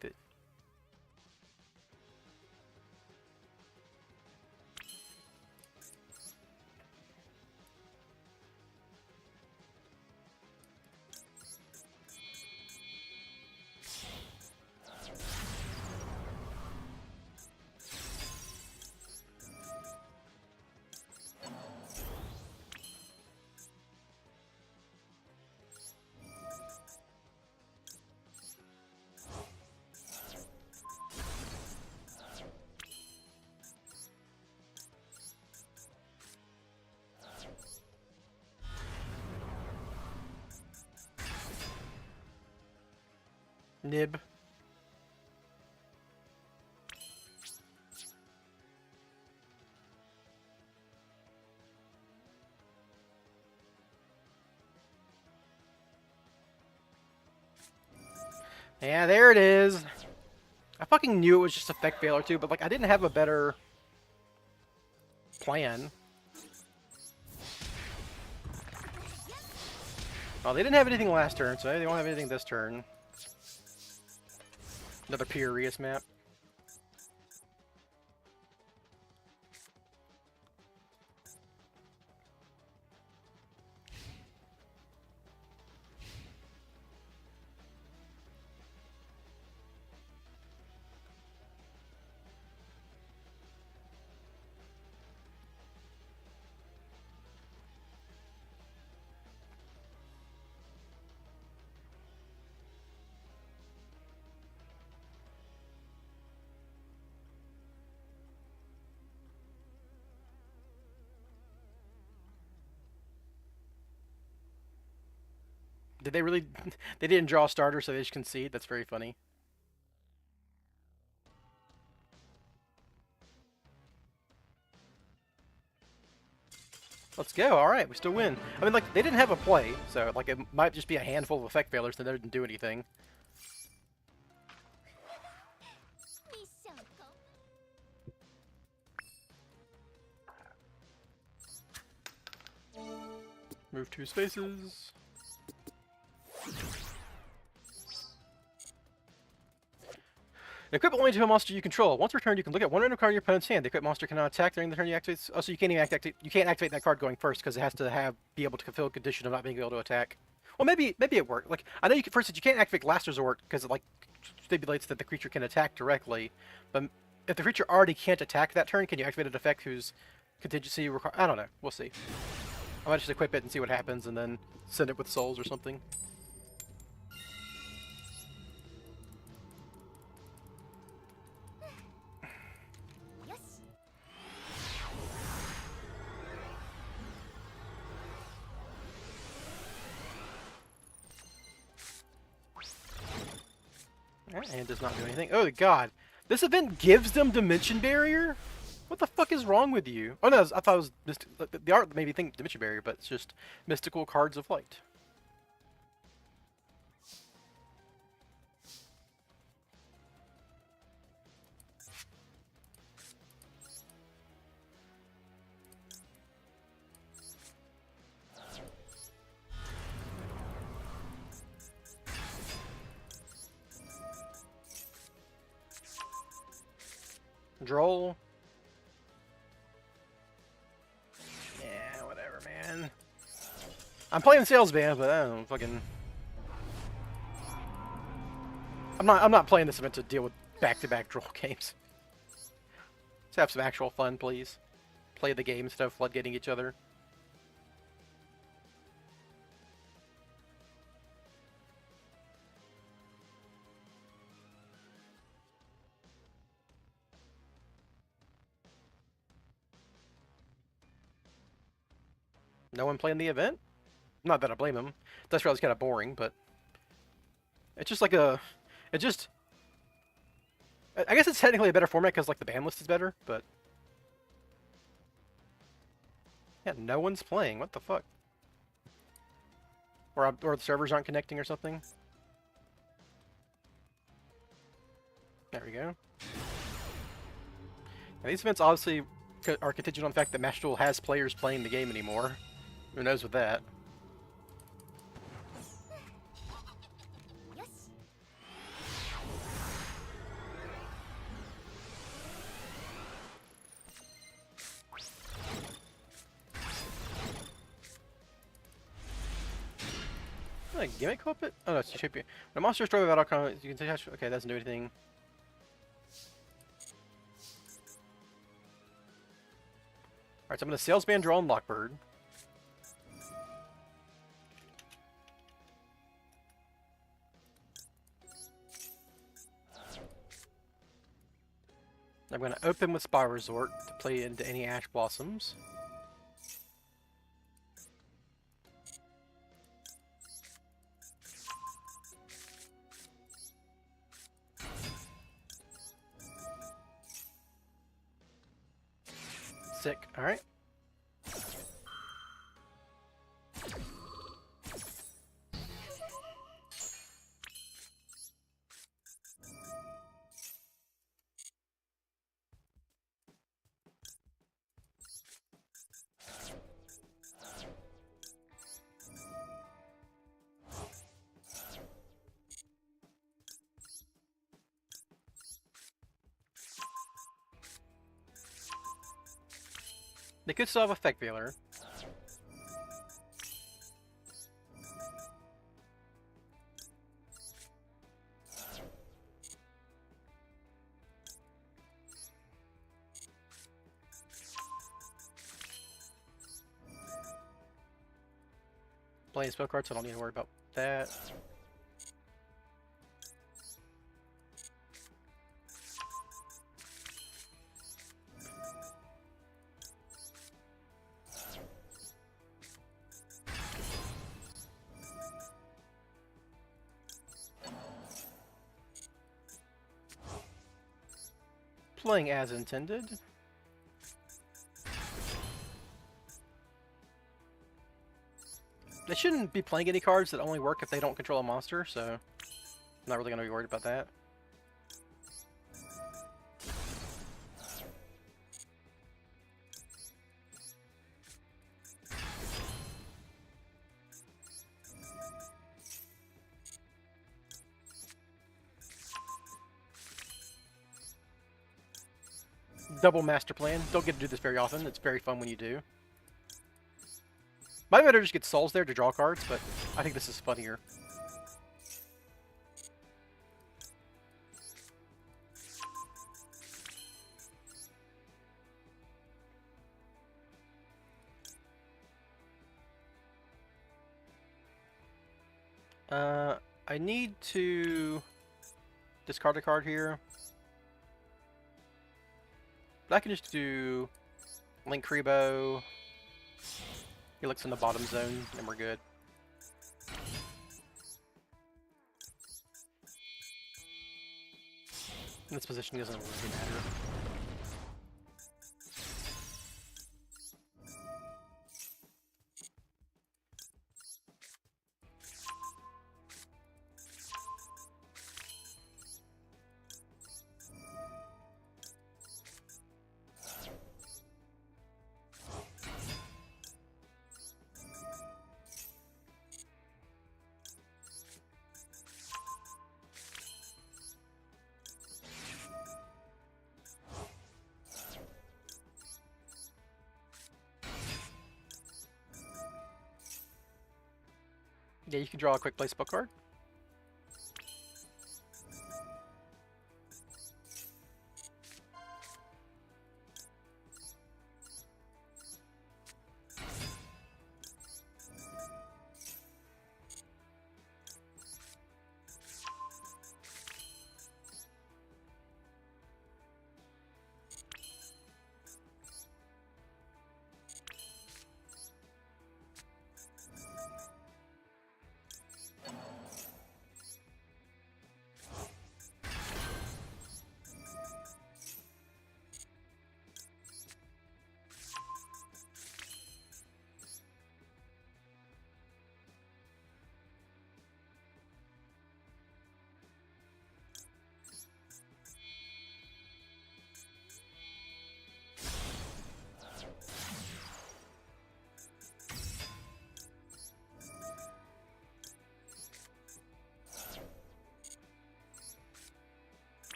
S1: Nib. Yeah, there it is. I fucking knew it was just effect failure too, but like I didn't have a better plan. Well, they didn't have anything last turn, so they won't have anything this turn. Another Purius map. Did they really? They didn't draw a starter, so they just concede? That's very funny. Let's go. All right, we still win. I mean, like, they didn't have a play, so, like, it might just be a handful of effect failures that didn't do anything. Move 2 spaces. Equip only to a monster you control. Once returned, you can look at one random card in your opponent's hand. The equipped monster cannot attack during the turn you activate. Oh, so you can't even you can't activate that card going first because it has to be able to fulfill a condition of not being able to attack. Well, maybe it worked. Like I know first you can't activate Last Resort because it like stipulates that the creature can attack directly. But if the creature already can't attack that turn, can you activate an effect whose contingency require? I don't know. We'll see. I might just equip it and see what happens, and then send it with souls or something. And does not do anything. Oh god. This event gives them Dimension Barrier? What the fuck is wrong with you? Oh no, I thought it was the art made me think Dimension Barrier, but it's just mystical cards of light. Droll. Yeah, whatever, man. I'm playing Sales Band, but I don't know, fucking. I'm not playing this event to deal with back-to-back Droll games. Let's have some actual fun, please. Play the game instead of floodgating each other. No one playing the event? Not that I blame him. Dust Rally's kind of boring, but it's just like a, it just. I guess it's technically a better format because like the ban list is better, but yeah, no one's playing. What the fuck? Or the servers aren't connecting or something. There we go. Now, these events obviously are contingent on the fact that Match Duel has players playing the game anymore. Who knows with that? Like gimmick puppet? Oh no, it's champion. When a monster is destroyed without outcome, you can take action. Okay, that doesn't do anything. Alright, so I'm gonna salesman draw on Lockbird. I'm gonna open with Spy Resort to play into any Ash Blossoms. Sick. Alright. They could still have Effect Veiler. Playing spell cards, so I don't need to worry about that. Playing as intended. They shouldn't be playing any cards that only work if they don't control a monster, so I'm not really going to be worried about that. Double master plan. Don't get to do this very often. It's very fun when you do. Might better just get souls there to draw cards, but I think this is funnier. I need to discard a card here. But I can just do Link Kribo. He looks in the bottom zone, and we're good. In this position doesn't really matter. Yeah, you can draw a quick play spell card.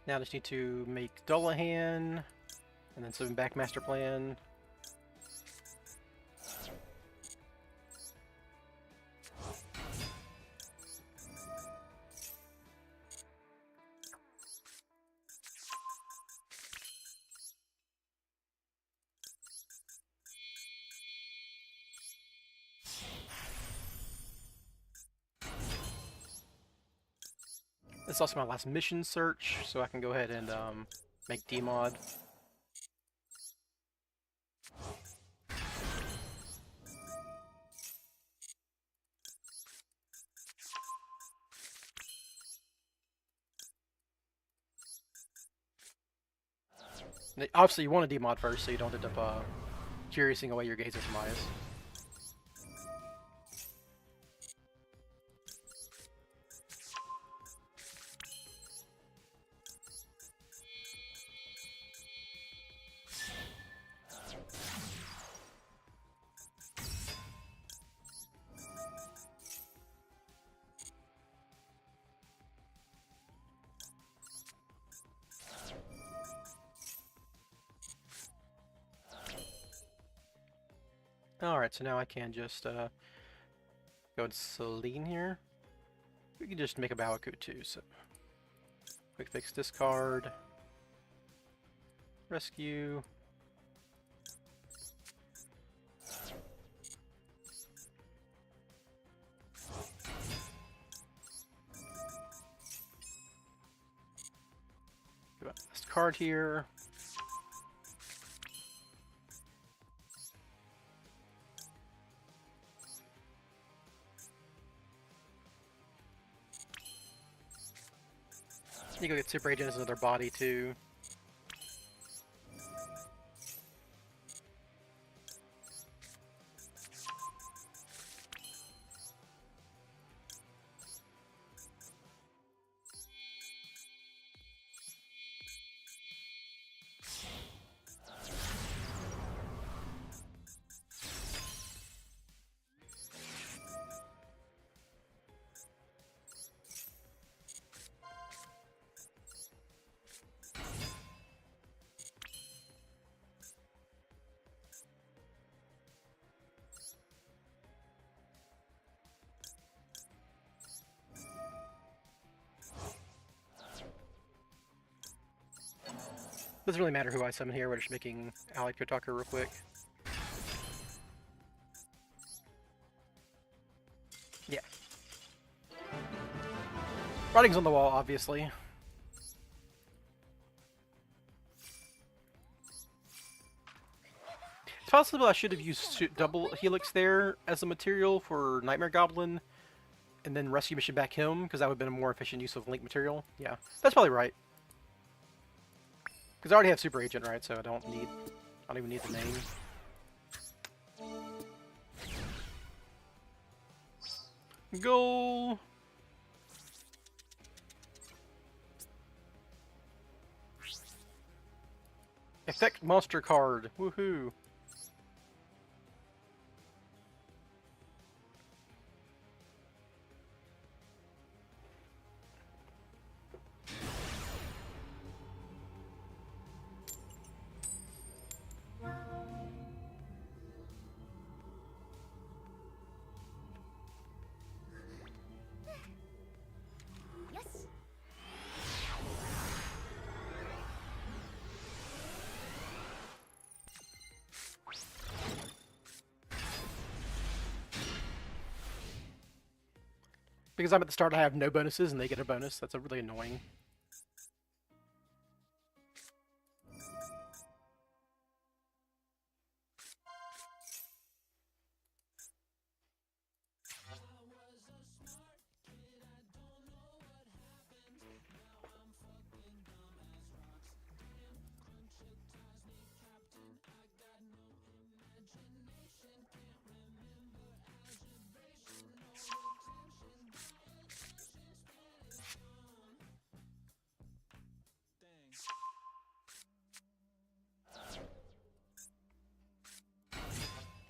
S1: Now I just need to make Dullahan, and then summon back Master Plan. This is also my last mission search, so I can go ahead and make Dmod. Obviously, you want to demod first, so you don't end up curiousing away your Gazer from eyes. Alright, so now I can just go to Celine here. We can just make a Bawaku too, so quick fix discard. Rescue. Got this card here. You go get Super Agent as another body too. Doesn't really matter who I summon here, we're just making Alec Kotaka real quick. Yeah. Writing's on the wall, obviously. It's possible I should have used double Helix there as a material for Nightmare Goblin, and then Rescue Mission back him, because that would have been a more efficient use of Link material. Yeah, that's probably right. Because I already have Super Agent, right? So I don't even need the name. Goal. Effect monster card. Woohoo. Because I'm at the start, I have no bonuses, and they get a bonus. That's really annoying.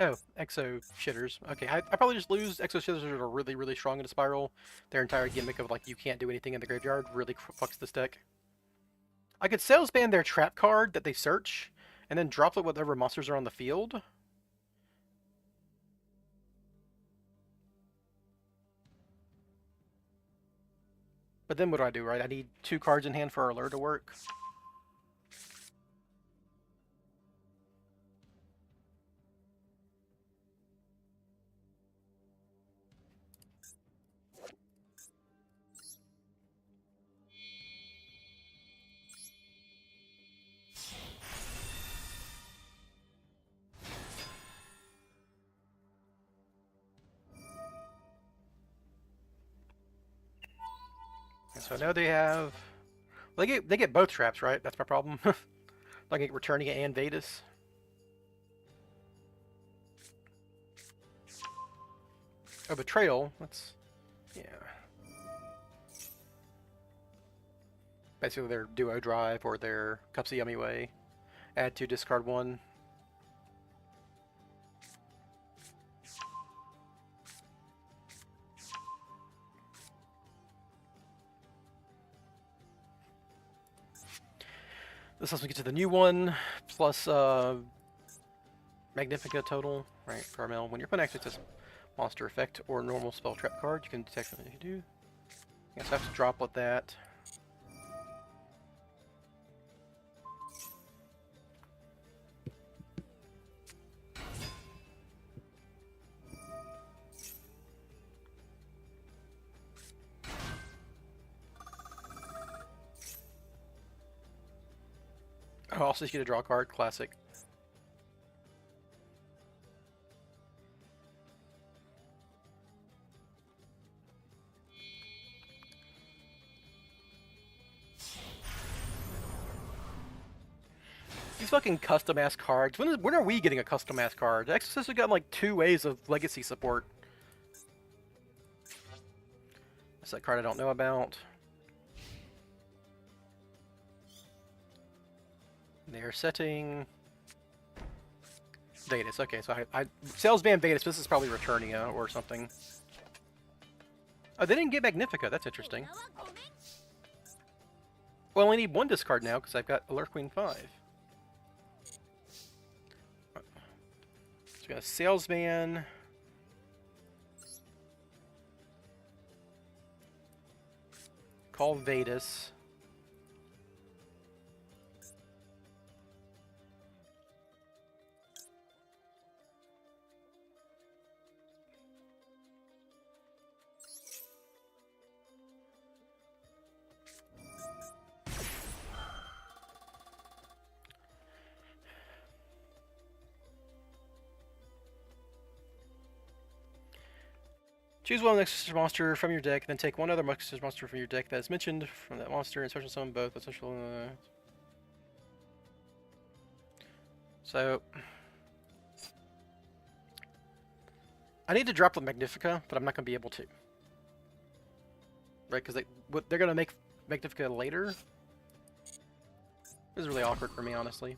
S1: Oh, Exo Shitters. Okay, I probably just lose. Exo Shitters are really, really strong in a Spyral. Their entire gimmick of, like, you can't do anything in the graveyard really fucks this deck. I could sales ban their trap card that they search, and then drop it whatever monsters are on the field. But then what do I do, right? I need 2 cards in hand for our lure to work. And so I know they have... Well, they get both traps, right? That's my problem. Like Returning It and Vadis. Oh, Betrayal. That's... Yeah. Basically their Duo Drive or their Cups of Yummy Way. Add 2, discard 1. This lets me get to the new one, plus Magnifica total, right, Carmel. When your opponent activates this monster effect or normal spell trap card, you can detect what you do. Yes, I have to drop with that. Oh, also you get a draw card, classic. These fucking custom-ass cards. When are we getting a custom-ass card? Exorcist has gotten like 2 ways of legacy support. That's that card I don't know about. They're setting... Vadis. Okay, so I sales ban Vadis, but this is probably Returnia or something. Oh, they didn't get Magnifica. That's interesting. Well, I only need 1 discard now because I've got Alert Queen 5. So we got a sales ban. Call Vadis. Choose one Exorcist monster from your deck, then take one other Exorcist monster from your deck that is mentioned from that monster and special summon both. Essential. So I need to drop the Magnifica, but I'm not going to be able to. Right? Because they're going to make Magnifica later. This is really awkward for me, honestly.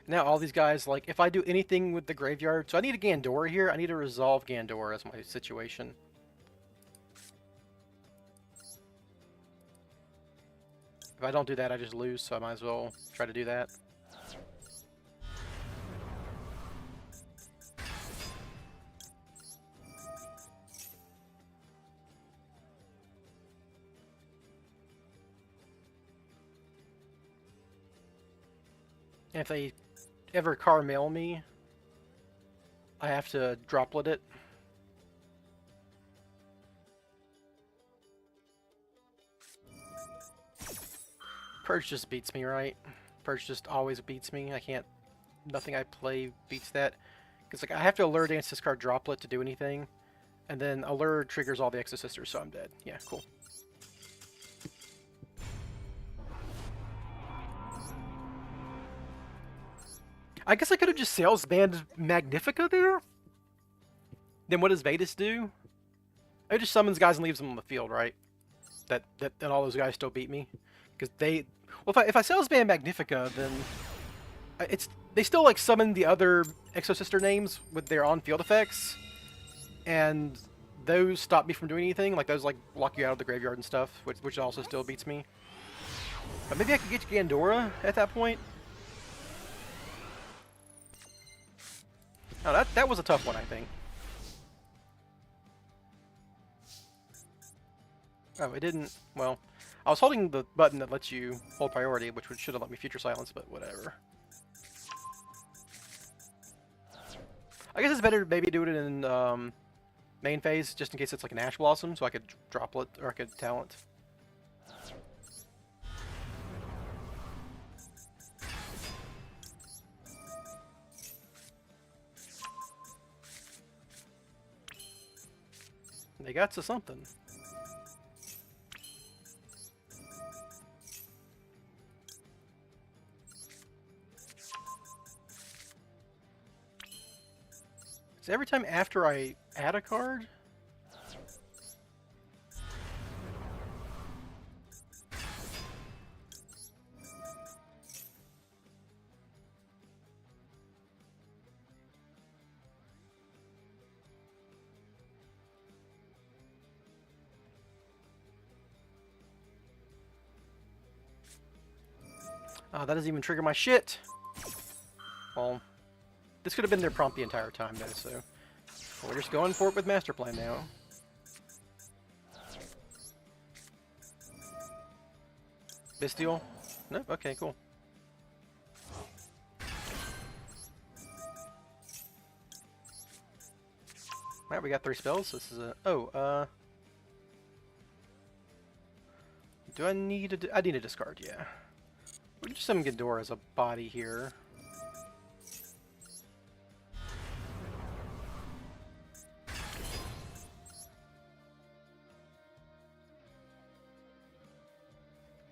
S1: Now all these guys, like, if I do anything with the graveyard... So I need a Gandora here. I need to resolve Gandora as my situation. If I don't do that, I just lose, so I might as well try to do that. And if they ever Carmel me, I have to droplet it. Purge just beats me, right? Purge just always beats me. I can't... Nothing I play beats that. Because like I have to Allure Dance discard Droplet to do anything. And then Allure triggers all the Exorcisters, so I'm dead. Yeah, cool. I guess I could have just sales banned Magnifica there? Then what does Vadis do? It just summons guys and leaves them on the field, right? That all those guys still beat me? Because they... Well, if I sales ban Magnifica, then... It's they still like summon the other Exosister names with their on-field effects, and those stop me from doing anything. Like those like block you out of the graveyard and stuff, which also still beats me. But maybe I could get to Gandora at that point. Oh, that was a tough one, I think. Oh, it didn't. Well, I was holding the button that lets you hold priority, which should have let me Future Silence, but whatever. I guess it's better to maybe do it in main phase, just in case it's like an Ash Blossom, so I could Droplet, or I could Talent. They got to something. So every time after I add a card? That doesn't even trigger my shit. Well, this could have been their prompt the entire time, though, so... We're just going for it with Master Plan now. Bestial? No? Okay, cool. Alright, we got 3 spells. This is a... Oh, do I need a... I need a discard, yeah. We'll just summon Ghidorah as a body here.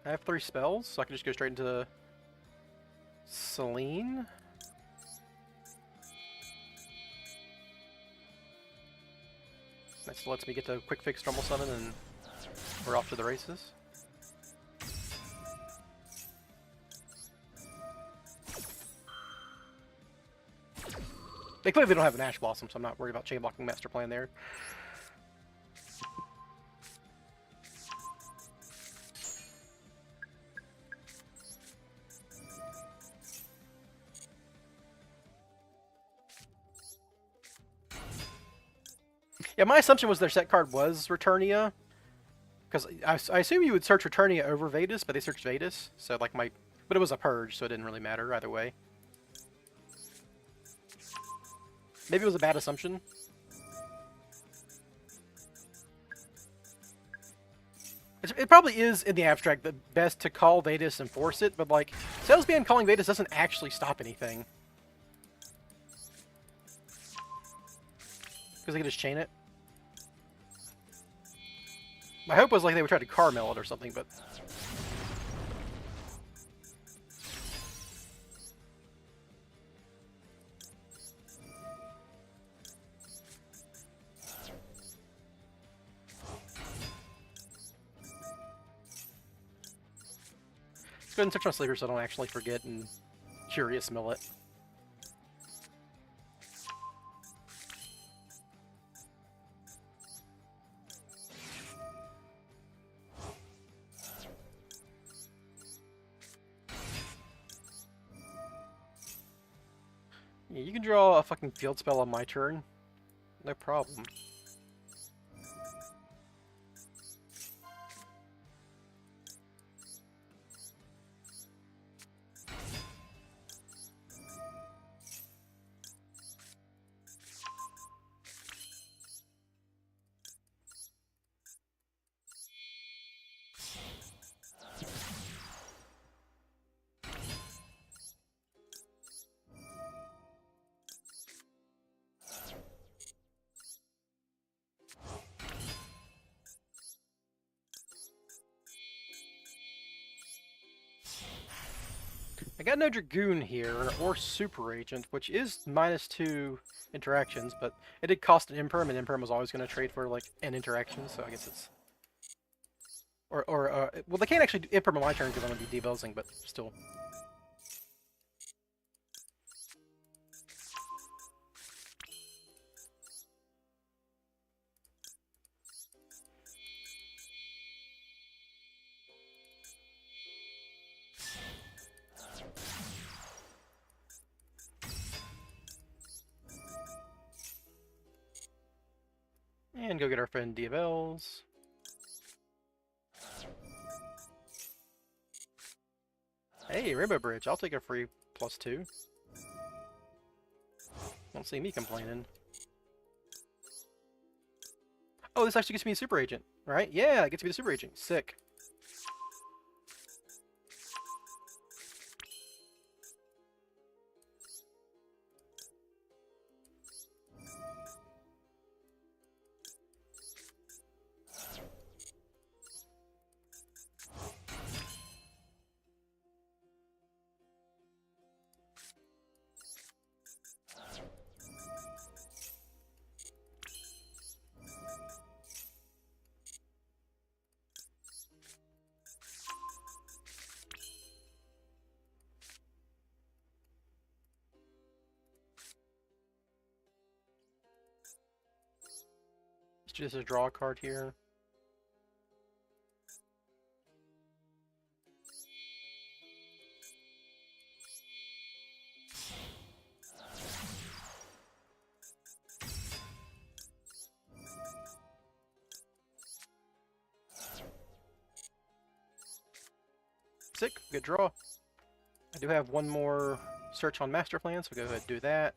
S1: I have 3 spells, so I can just go straight into Celine. That still lets me get to Quick Fix Normal Summon, and we're off to the races. They clearly don't have an Ash Blossom, so I'm not worried about chain blocking Master Plan there. Yeah, my assumption was their set card was Returnia, because I assume you would search Returnia over Vadis, but they searched Vadis, so like but it was a purge, so it didn't really matter either way. Maybe it was a bad assumption. It probably is, in the abstract, the best to call Vadis and force it, but like, Salesman calling Vadis doesn't actually stop anything. Because they can just chain it. My hope was like they would try to Carmel it or something, but... Let's go ahead and touch my sleeper so I don't actually forget and Curious Mill it. Yeah, you can draw a fucking field spell on my turn. No problem. I got no Dragoon here, or Super Agent, which is -2 interactions, but it did cost an Imperm, and Imperm was always going to trade for, like, an interaction, so I guess it's... well, they can't actually Imperm on my turn because I'm going to be debuzzing, but still. And go get our friend Diabelle's. Hey, Rainbow Bridge. I'll take a free +2. Don't see me complaining. Oh, this actually gets me a super agent, right? Yeah, it gets me the super agent. Sick. Let's just draw a card here. Sick, good draw. I do have one more search on master plan, so go ahead and do that.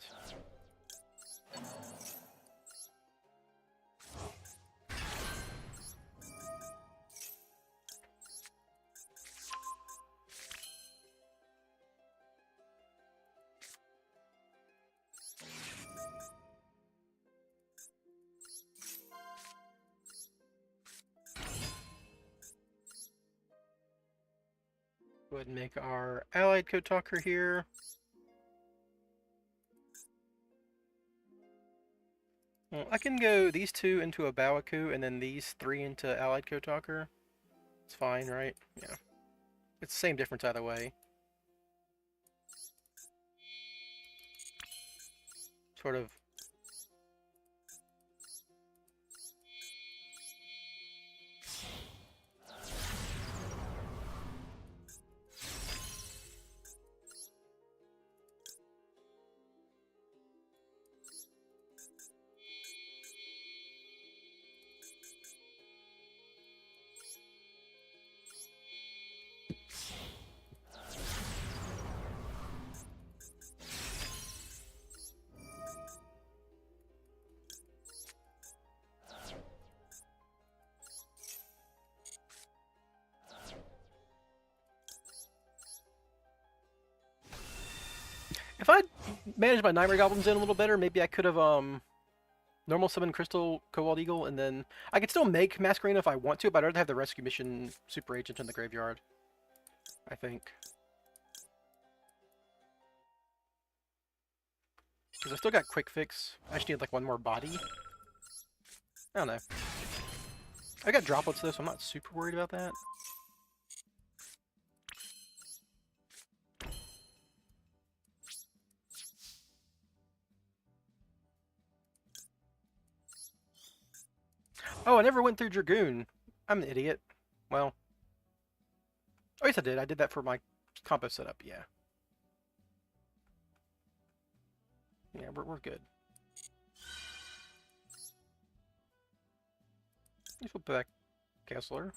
S1: Go ahead and make our allied code talker here. Well, I can go these two into a Bawaku and then these three into allied code talker. It's fine, right? Yeah. It's the same difference either way. Sort of. If I'd managed my Nightmare Goblins in a little better, maybe I could have normal summon Crystal Cobalt Eagle, and then I could still make Masquerade if I want to, but I'd rather have the Rescue Mission Super Agent in the graveyard, I think. Because I still got Quick Fix. I just need like one more body. I don't know. I got droplets though, so I'm not super worried about that. Oh, I never went through Dragoon. I'm an idiot. Well, oh yes I did. I did that for my combo setup, yeah. Yeah, we're good. Let's put back Kessler.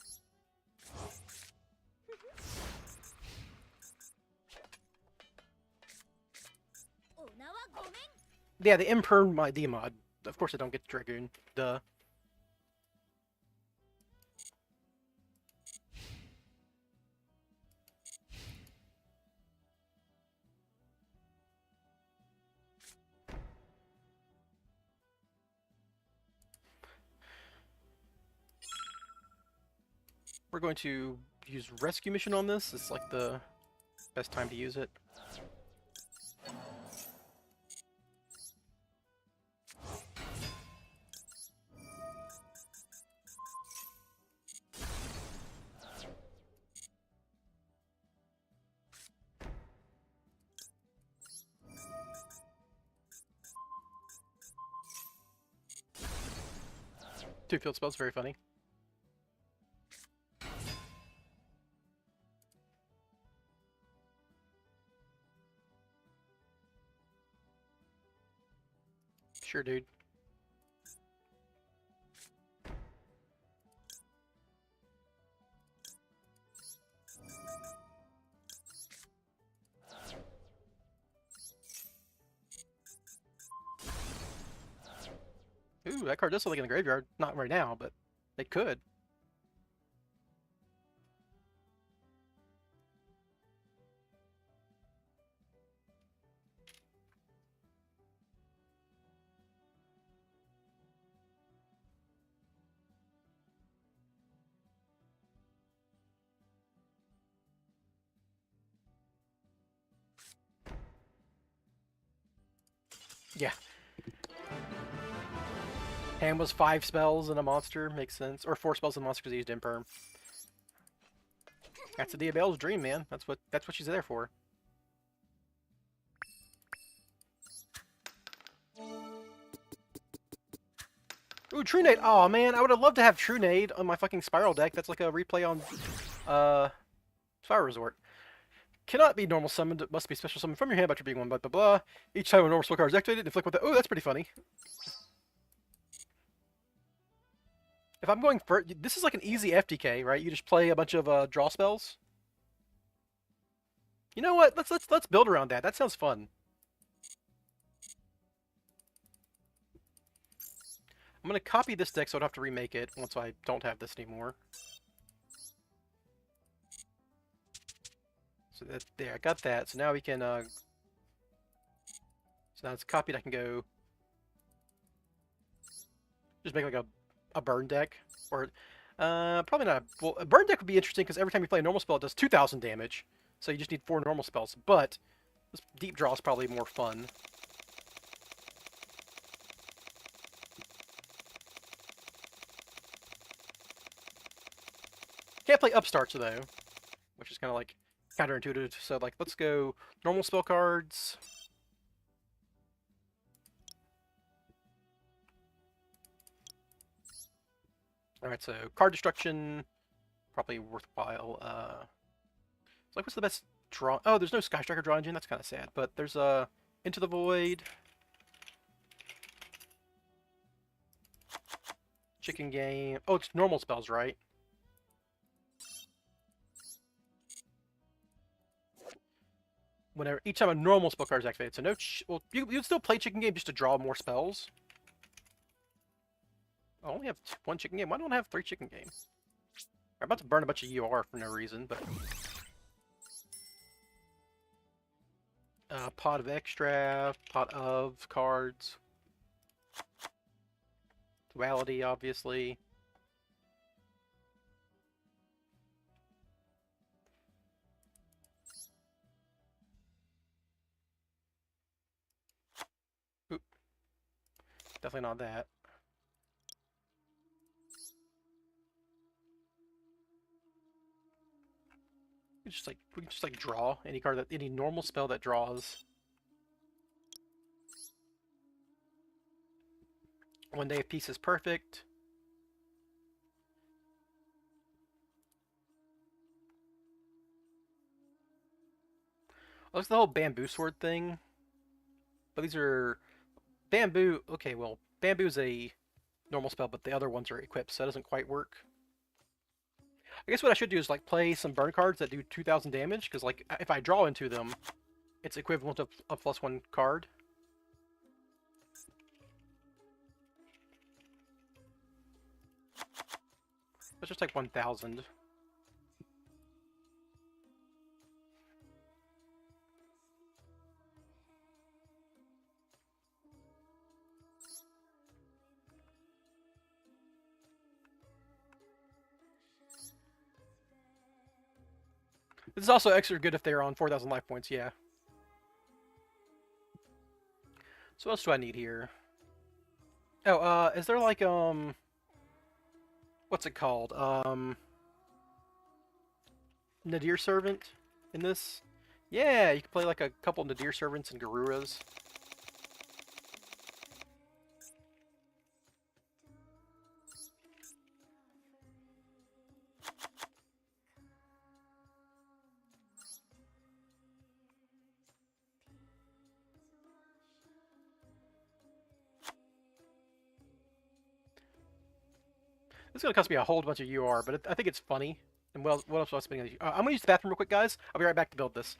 S1: Yeah, the imperm my D-mod. Of course I don't get the Dragoon. Duh. We're going to use Rescue Mission on this. It's like the best time to use it. Two field spells, very funny. Sure, dude. Ooh, that card does something in the graveyard. Not right now, but it could. Yeah. Hand was 5 spells and a monster. Makes sense. Or 4 spells and a monster because he used Imperm. That's a Diabelle's dream, man. That's what she's there for. Ooh, Trunade. Oh man, I would have loved to have Trunade on my fucking Spyral deck. That's like a replay on Spyral Resort. Cannot be normal summoned. It must be special summoned from your hand after being one. Blah blah blah. Each time a normal spell card is activated, inflict with it. Oh, that's pretty funny. If I'm going for this is like an easy FTK, right? You just play a bunch of draw spells. You know what? Let's build around that. That sounds fun. I'm gonna copy this deck so I don't have to remake it once I don't have this anymore. So that there, I got that. So now we can. So now it's copied. I can go. Just make like a burn deck, or probably not. Well, a burn deck would be interesting because every time you play a normal spell, it does 2,000 damage. So you just need 4 normal spells. But this deep draw is probably more fun. Can't play upstarts though, which is kind of like counterintuitive. So like, let's go normal spell cards. All right, so card destruction, probably worthwhile. It's like, what's the best draw? Oh, there's no Sky Striker draw engine. That's kind of sad. But there's Into the Void, Chicken Game. Oh, it's normal spells, right? Whenever each time a normal spell card is activated, so no. Well, you'd still play Chicken Game just to draw more spells. I only have 1 Chicken Game. Why don't I have 3 Chicken Games? I'm about to burn a bunch of UR for no reason, but pot of extra, pot of cards, duality, obviously. Oop. Definitely not that. We can just like draw any card that any normal spell that draws. One Day of Peace is perfect. Looks the whole bamboo sword thing. But these are bamboo. Okay, well, bamboo is a normal spell, but the other ones are equipped, so that doesn't quite work. I guess what I should do is like play some burn cards that do 2,000 damage, because like if I draw into them, it's equivalent of a +1 card. Let's just like 1,000. This is also extra good if they're on 4,000 life points, yeah. So what else do I need here? Oh, is there like, what's it called? Nadir Servant in this? Yeah, you can play like a couple Nadir Servants and Garuras. It's gonna cost me a whole bunch of UR, but I think it's funny. And well, what else was I spending? I'm gonna use the bathroom real quick, guys. I'll be right back to build this.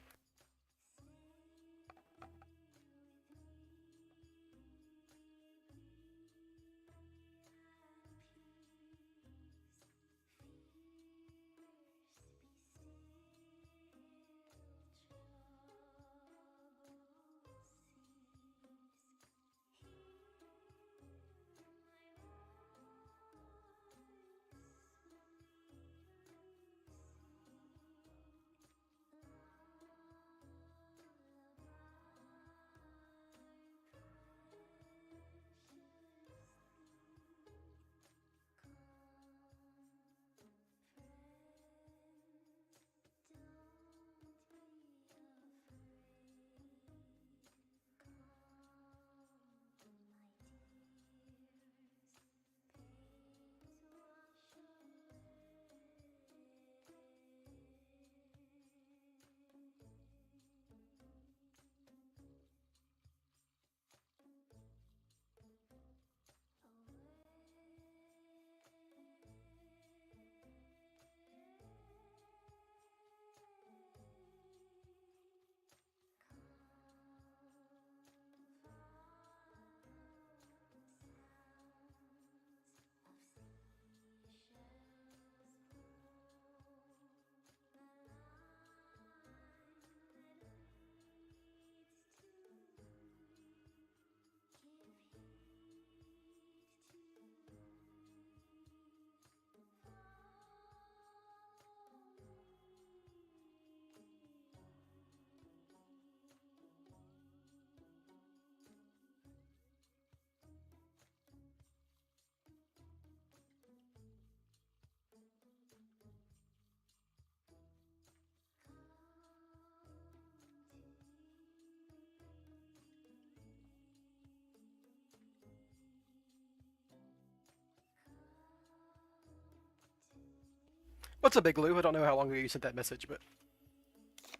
S1: What's up, Big Lou? I don't know how long ago you sent that message, but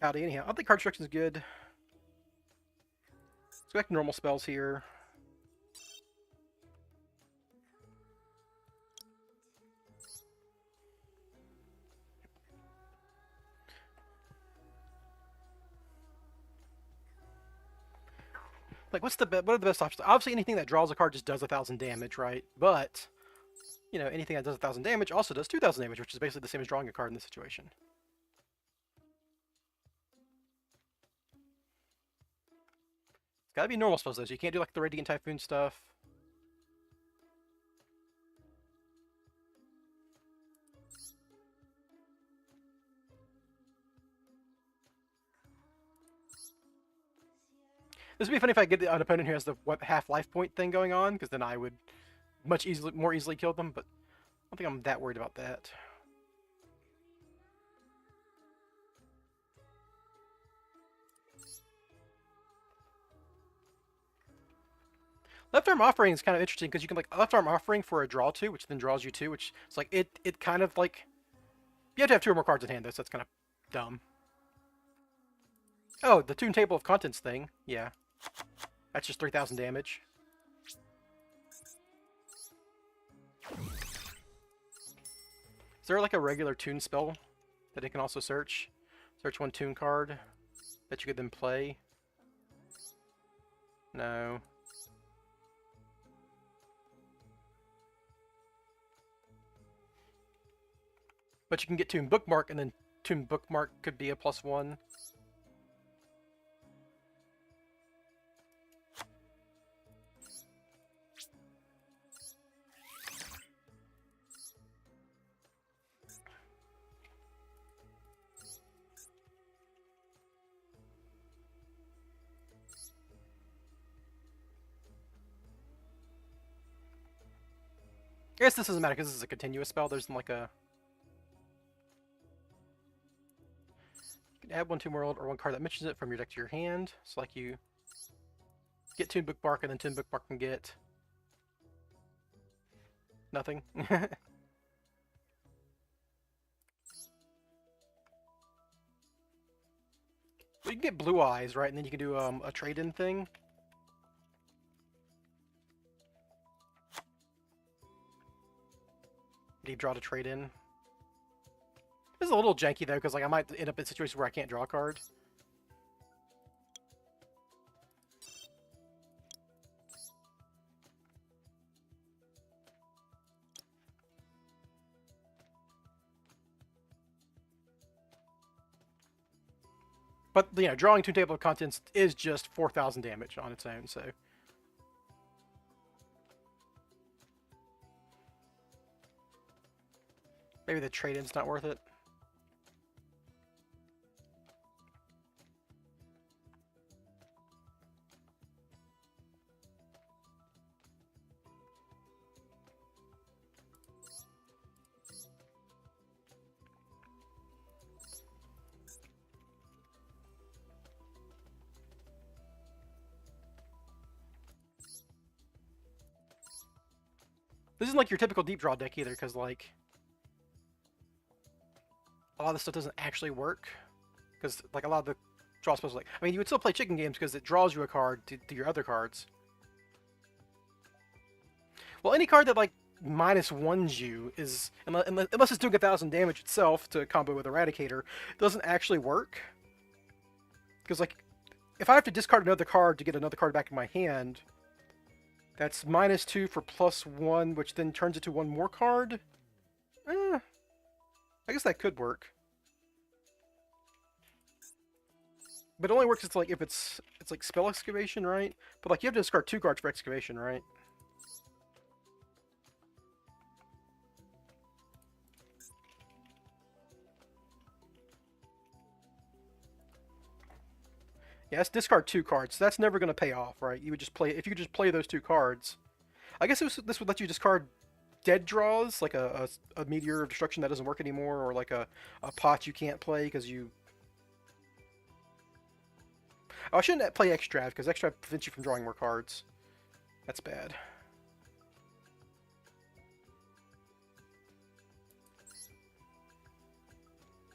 S1: howdy anyhow. I think card destruction is good. Let's go back to normal spells here. Like, what are the best options? Obviously, anything that draws a card just does 1,000 damage, right? But, you know, anything that does 1,000 damage also does 2,000 damage, which is basically the same as drawing a card in this situation. It's gotta be normal spells, though, so you can't do, like, the Radiant Typhoon stuff. This would be funny if I get an opponent who has the half life point thing going on, because then I would more easily kill them, but I don't think I'm that worried about that. Left arm offering is kind of interesting because you can like left arm offering for a draw 2, which then draws you 2, which is like it kind of like you have to have 2 or more cards in hand though, so that's kind of dumb. Oh, the Toon Table of Contents thing, yeah. That's just 3,000 damage. Is there like a regular Toon spell that it can also search? Search one Toon card that you could then play? No. But you can get Toon Bookmark, and then Toon Bookmark could be a +1. I guess this doesn't matter because this is a continuous spell. There's like a... You can add 1 Tomb World or 1 card that mentions it from your deck to your hand. So like you get Toon Bookmark and then Toon Bookmark can get... nothing. Well, you can get Blue Eyes, right? And then you can do a trade-in thing. Deep draw to trade in. This is a little janky though, because like I might end up in situations where I can't draw a card. But you know, drawing Toon Table of Contents is just 4,000 damage on its own, so. Maybe the trade-in's not worth it. This isn't like your typical deep draw deck either, because like a lot of this stuff doesn't actually work. Because like a lot of the draw spells, like I mean, you would still play chicken games because it draws you a card to your other cards. Well, any card that like -1s you is unless it's doing 1,000 damage itself to combo with Eradicator, doesn't actually work. Because like if I have to discard another card to get another card back in my hand, that's -2 for +1, which then turns into 1 more card. I guess that could work. But it only works if it's like Spell Excavation, right? But like you have to discard 2 cards for Excavation, right? Yeah, let's discard 2 cards. So that's never going to pay off, right? You would just play if you could just play those 2 cards. I guess this would let you discard dead draws, like a Meteor of Destruction that doesn't work anymore, or like a pot you can't play because you... Oh, I shouldn't play Extrav, because Extrav prevents you from drawing more cards. That's bad.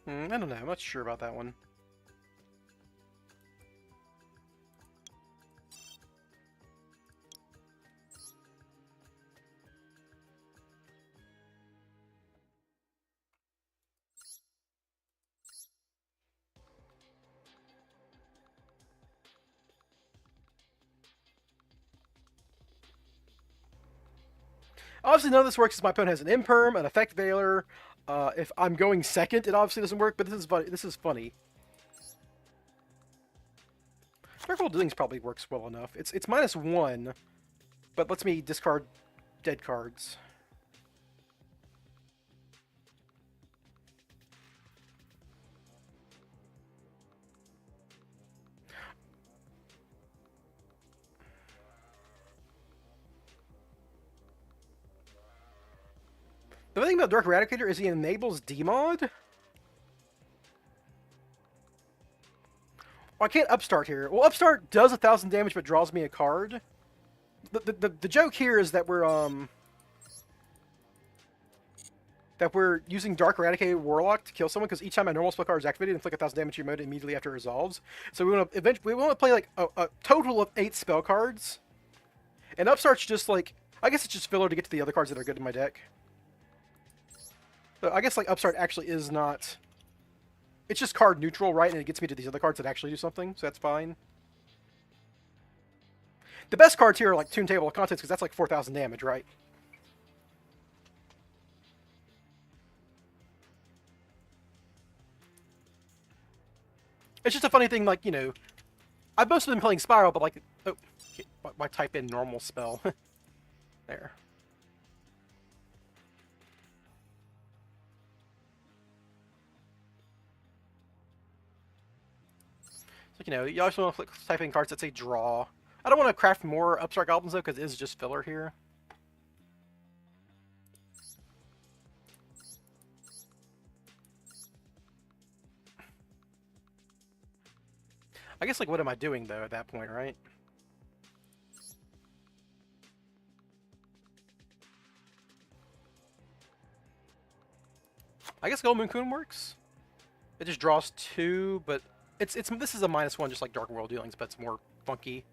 S1: I don't know. I'm not sure about that one. Obviously, none of this works because my opponent has an imperm, an effect veiler. If I'm going second, it obviously doesn't work. But this is funny. This is funny. Spectral Dealings probably works well enough. It's -1, but lets me discard dead cards. The other thing about Dark Eradicator is he enables Demod. Well, I can't Upstart here. Well, Upstart does 1,000 damage but draws me a card. The joke here is that we're using Dark Eradicated Warlock to kill someone because each time a normal spell card is activated, inflict 1,000 damage to your mode immediately after it resolves. So we want to play like a total of 8 spell cards, and Upstart's just like, I guess it's just filler to get to the other cards that are good in my deck. So I guess like Upstart actually is not. It's just card neutral, right? And it gets me to these other cards that actually do something, so that's fine. The best cards here are like Toon Table of Contents because that's like 4,000 damage, right? It's just a funny thing, like, you know, I've mostly been playing Spyral, but like, oh, why type in normal spell? There. So, you know, you also want to type in cards that say draw. I don't want to craft more Upstart Goblins, though, because it is just filler here. I guess, like, what am I doing, though, at that point, right? I guess Gold Moon Coon works. It just draws 2, but this is a -1, just like Dark World Dealings, but it's more funky.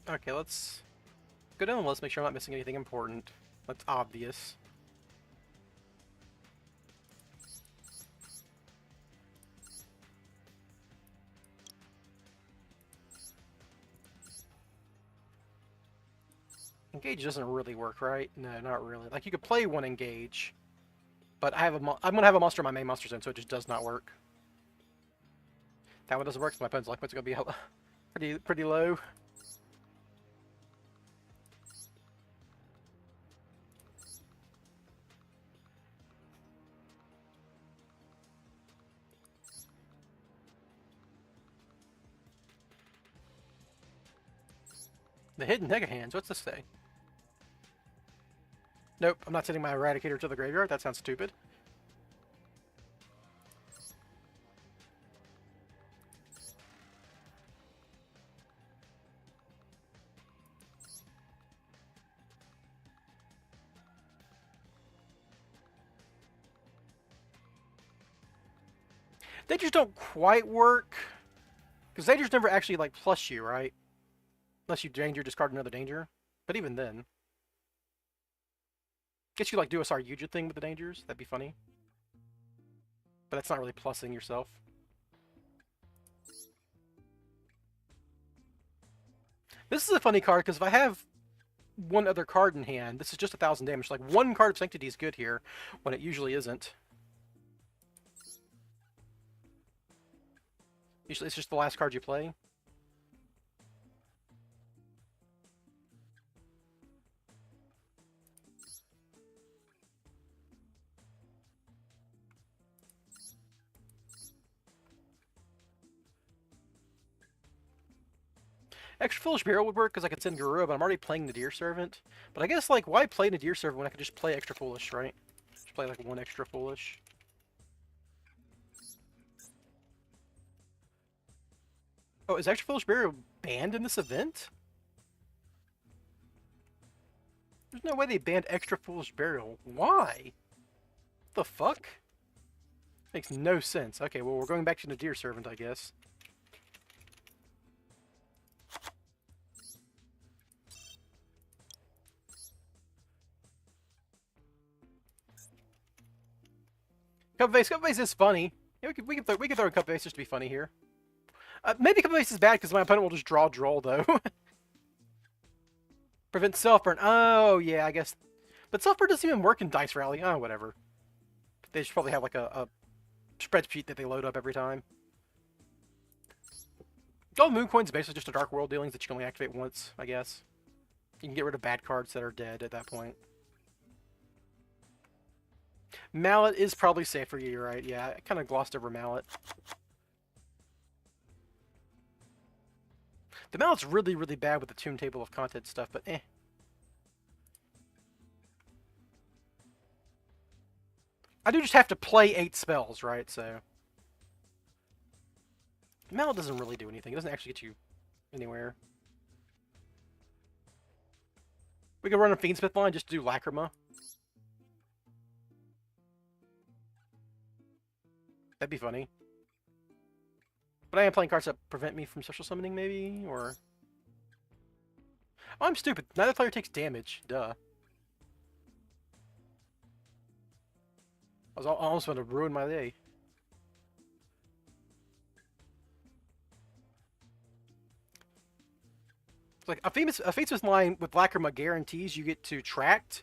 S1: Okay, let's go down the list, make sure I'm not missing anything important. That's obvious. Engage doesn't really work, right? No, not really. Like, you could play one Engage, but I'm gonna have a monster in my main monster zone, so it just does not work. That one doesn't work, so my opponent's life points are gonna be pretty low. The Hidden Nega Hands, what's this say? Nope, I'm not sending my Eradicator to the graveyard, that sounds stupid. Dangers don't quite work, because Dangers never actually, like, plus you, right? Unless you danger, discard another danger. But even then. Guess you, like, do a Saryuja thing with the Dangers, that'd be funny. But that's not really plussing yourself. This is a funny card, because if I have one other card in hand, this is just 1,000 damage. Like, one card of Sanctity is good here, when it usually isn't. Usually it's just the last card you play. Extra Foolish Burial would work because I could send Garua, but I'm already playing the Deer Servant. But I guess, like, why play the Deer Servant when I could just play Extra Foolish, right? Just play, like, one Extra Foolish. Oh, is Extra Foolish Burial banned in this event? There's no way they banned Extra Foolish Burial. Why? What the fuck? Makes no sense. Okay, well, we're going back to the Deer Servant, I guess. Cup Vase is funny. Yeah, we can throw a Cup Vase just to be funny here. Maybe Cup Vase is bad because my opponent will just draw though. Prevent self-burn. Oh, yeah, I guess. But self-burn doesn't even work in Dice Rally. Oh, whatever. They should probably have like a spreadsheet that they load up every time. Gold Moon Coin is basically just a Dark World dealings that you can only activate once, I guess. You can get rid of bad cards that are dead at that point. Mallet is probably safer, you're right. Yeah, I kind of glossed over Mallet. The Mallet's really, really bad with the Tune Table of Content stuff, but eh. I do just have to play 8 spells, right? So Mallet doesn't really do anything. It doesn't actually get you anywhere. We could run a Fiendsmith line just to do Lacrima. That'd be funny. But I am playing cards that prevent me from special summoning, maybe? Or... Oh, I'm stupid. Neither player takes damage. Duh. I was almost going to ruin my day. It's like, a Fiendsmith line with Lacrima guarantees you get to Tract.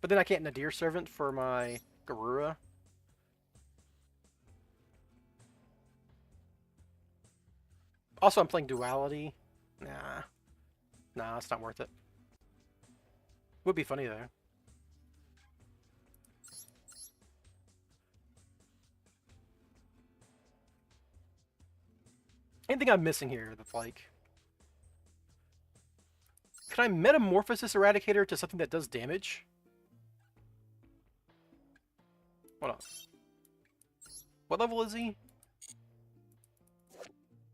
S1: But then I can't Nadir Servant for my Garura. Also, I'm playing Duality. Nah. Nah, it's not worth it. Would be funny, though. Anything I'm missing here that's like... Can I metamorphose this Eradicator to something that does damage? Hold on. What level is he?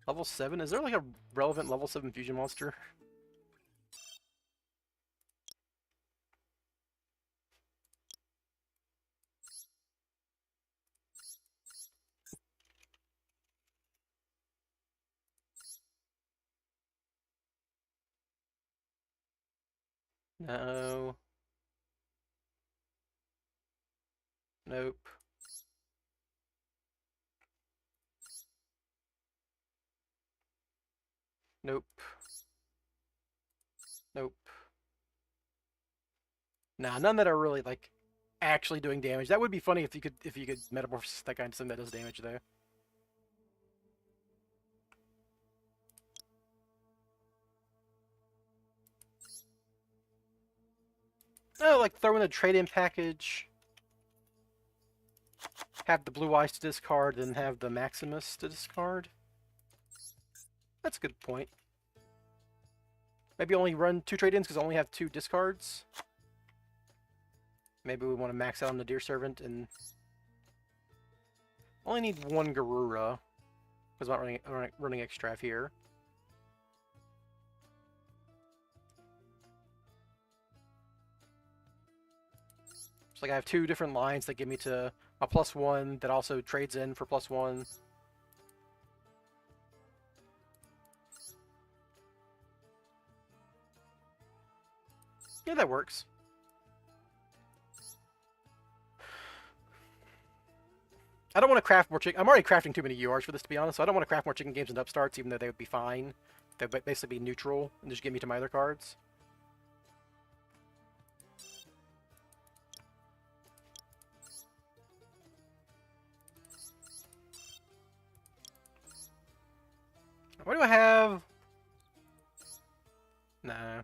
S1: Level 7? Is there like a relevant level 7 fusion monster? No. Nope. Nope. Nope. Nah, none that are really like actually doing damage. That would be funny if you could metamorphose that guy into something that does damage though. Oh, like throw in a trade-in package. Have the Blue Eyes to discard, then have the Maximus to discard. That's a good point. Maybe only run 2 trade-ins because I only have 2 discards. Maybe we want to max out on the Deer Servant and... Only need 1 Garura. Because I'm not running Extrav here. So like I have 2 different lines that give me to a +1 that also trades in for +1. Yeah, that works. I don't want to craft more chicken. I'm already crafting too many URs for this, to be honest, so I don't want to craft more chicken games and upstarts, even though they would be fine. They would basically be neutral and just get me to my other cards. What do I have? Nah.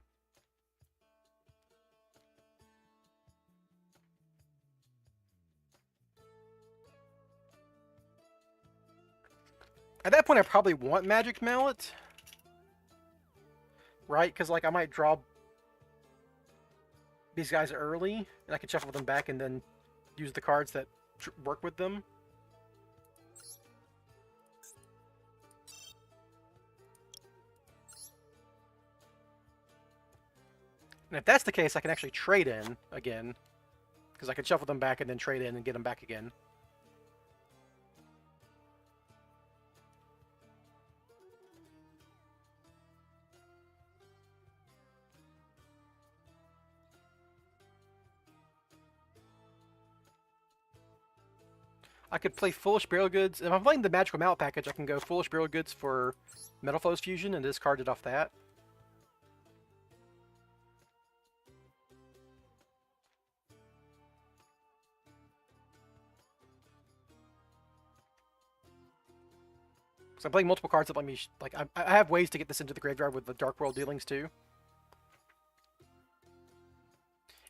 S1: At that point, I probably want Magic Mallet, right? Because like I might draw these guys early, and I can shuffle them back and then use the cards that work with them. And if that's the case, I can actually trade in again, because I can shuffle them back and then trade in and get them back again. I could play Foolish Burial Goods. If I'm playing the Magical Mallet package, I can go Foolish Burial Goods for Metal Foes Fusion and discard it off that. So I'm playing multiple cards that let me, like, I have ways to get this into the graveyard with the Dark World dealings too.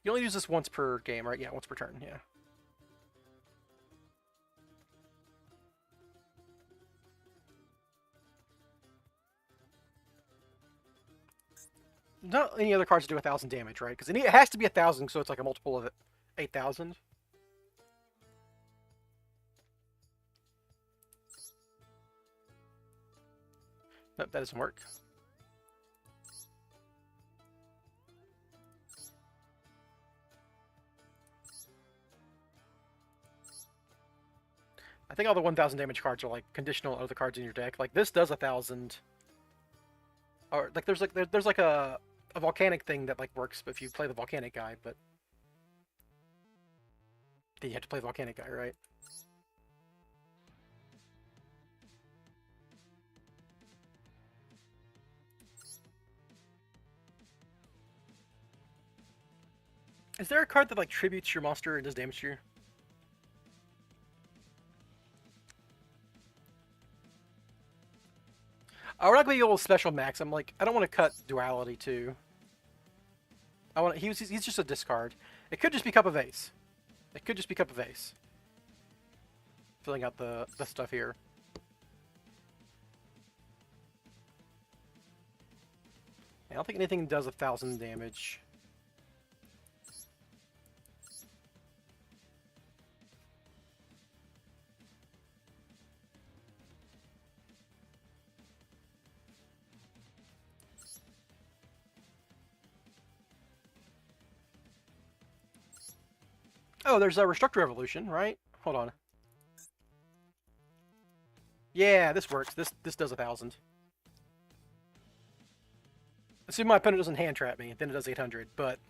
S1: You only use this once per game, right? Yeah, once per turn, yeah. Not any other cards to do 1,000 damage, right? Because it has to be 1,000, so it's like a multiple of 8,000. Nope, that doesn't work. I think all the 1,000 damage cards are like conditional other cards in your deck. Like this does 1,000, or like there's like a volcanic thing that like works if you play the volcanic guy, but then you have to play the volcanic guy, right? Is there a card that like tributes your monster and does damage to you? We're not gonna be able to special max. I'm like, I don't want to cut duality too. I want he's just a discard. It could just be Cup of Ace. It could just be Cup of Ace. Filling out the stuff here. I don't think anything does 1,000 damage. Oh, there's a Restructure Revolution, right? Hold on. Yeah, this works. This does 1,000. Assume my opponent doesn't hand trap me, then it does 800, but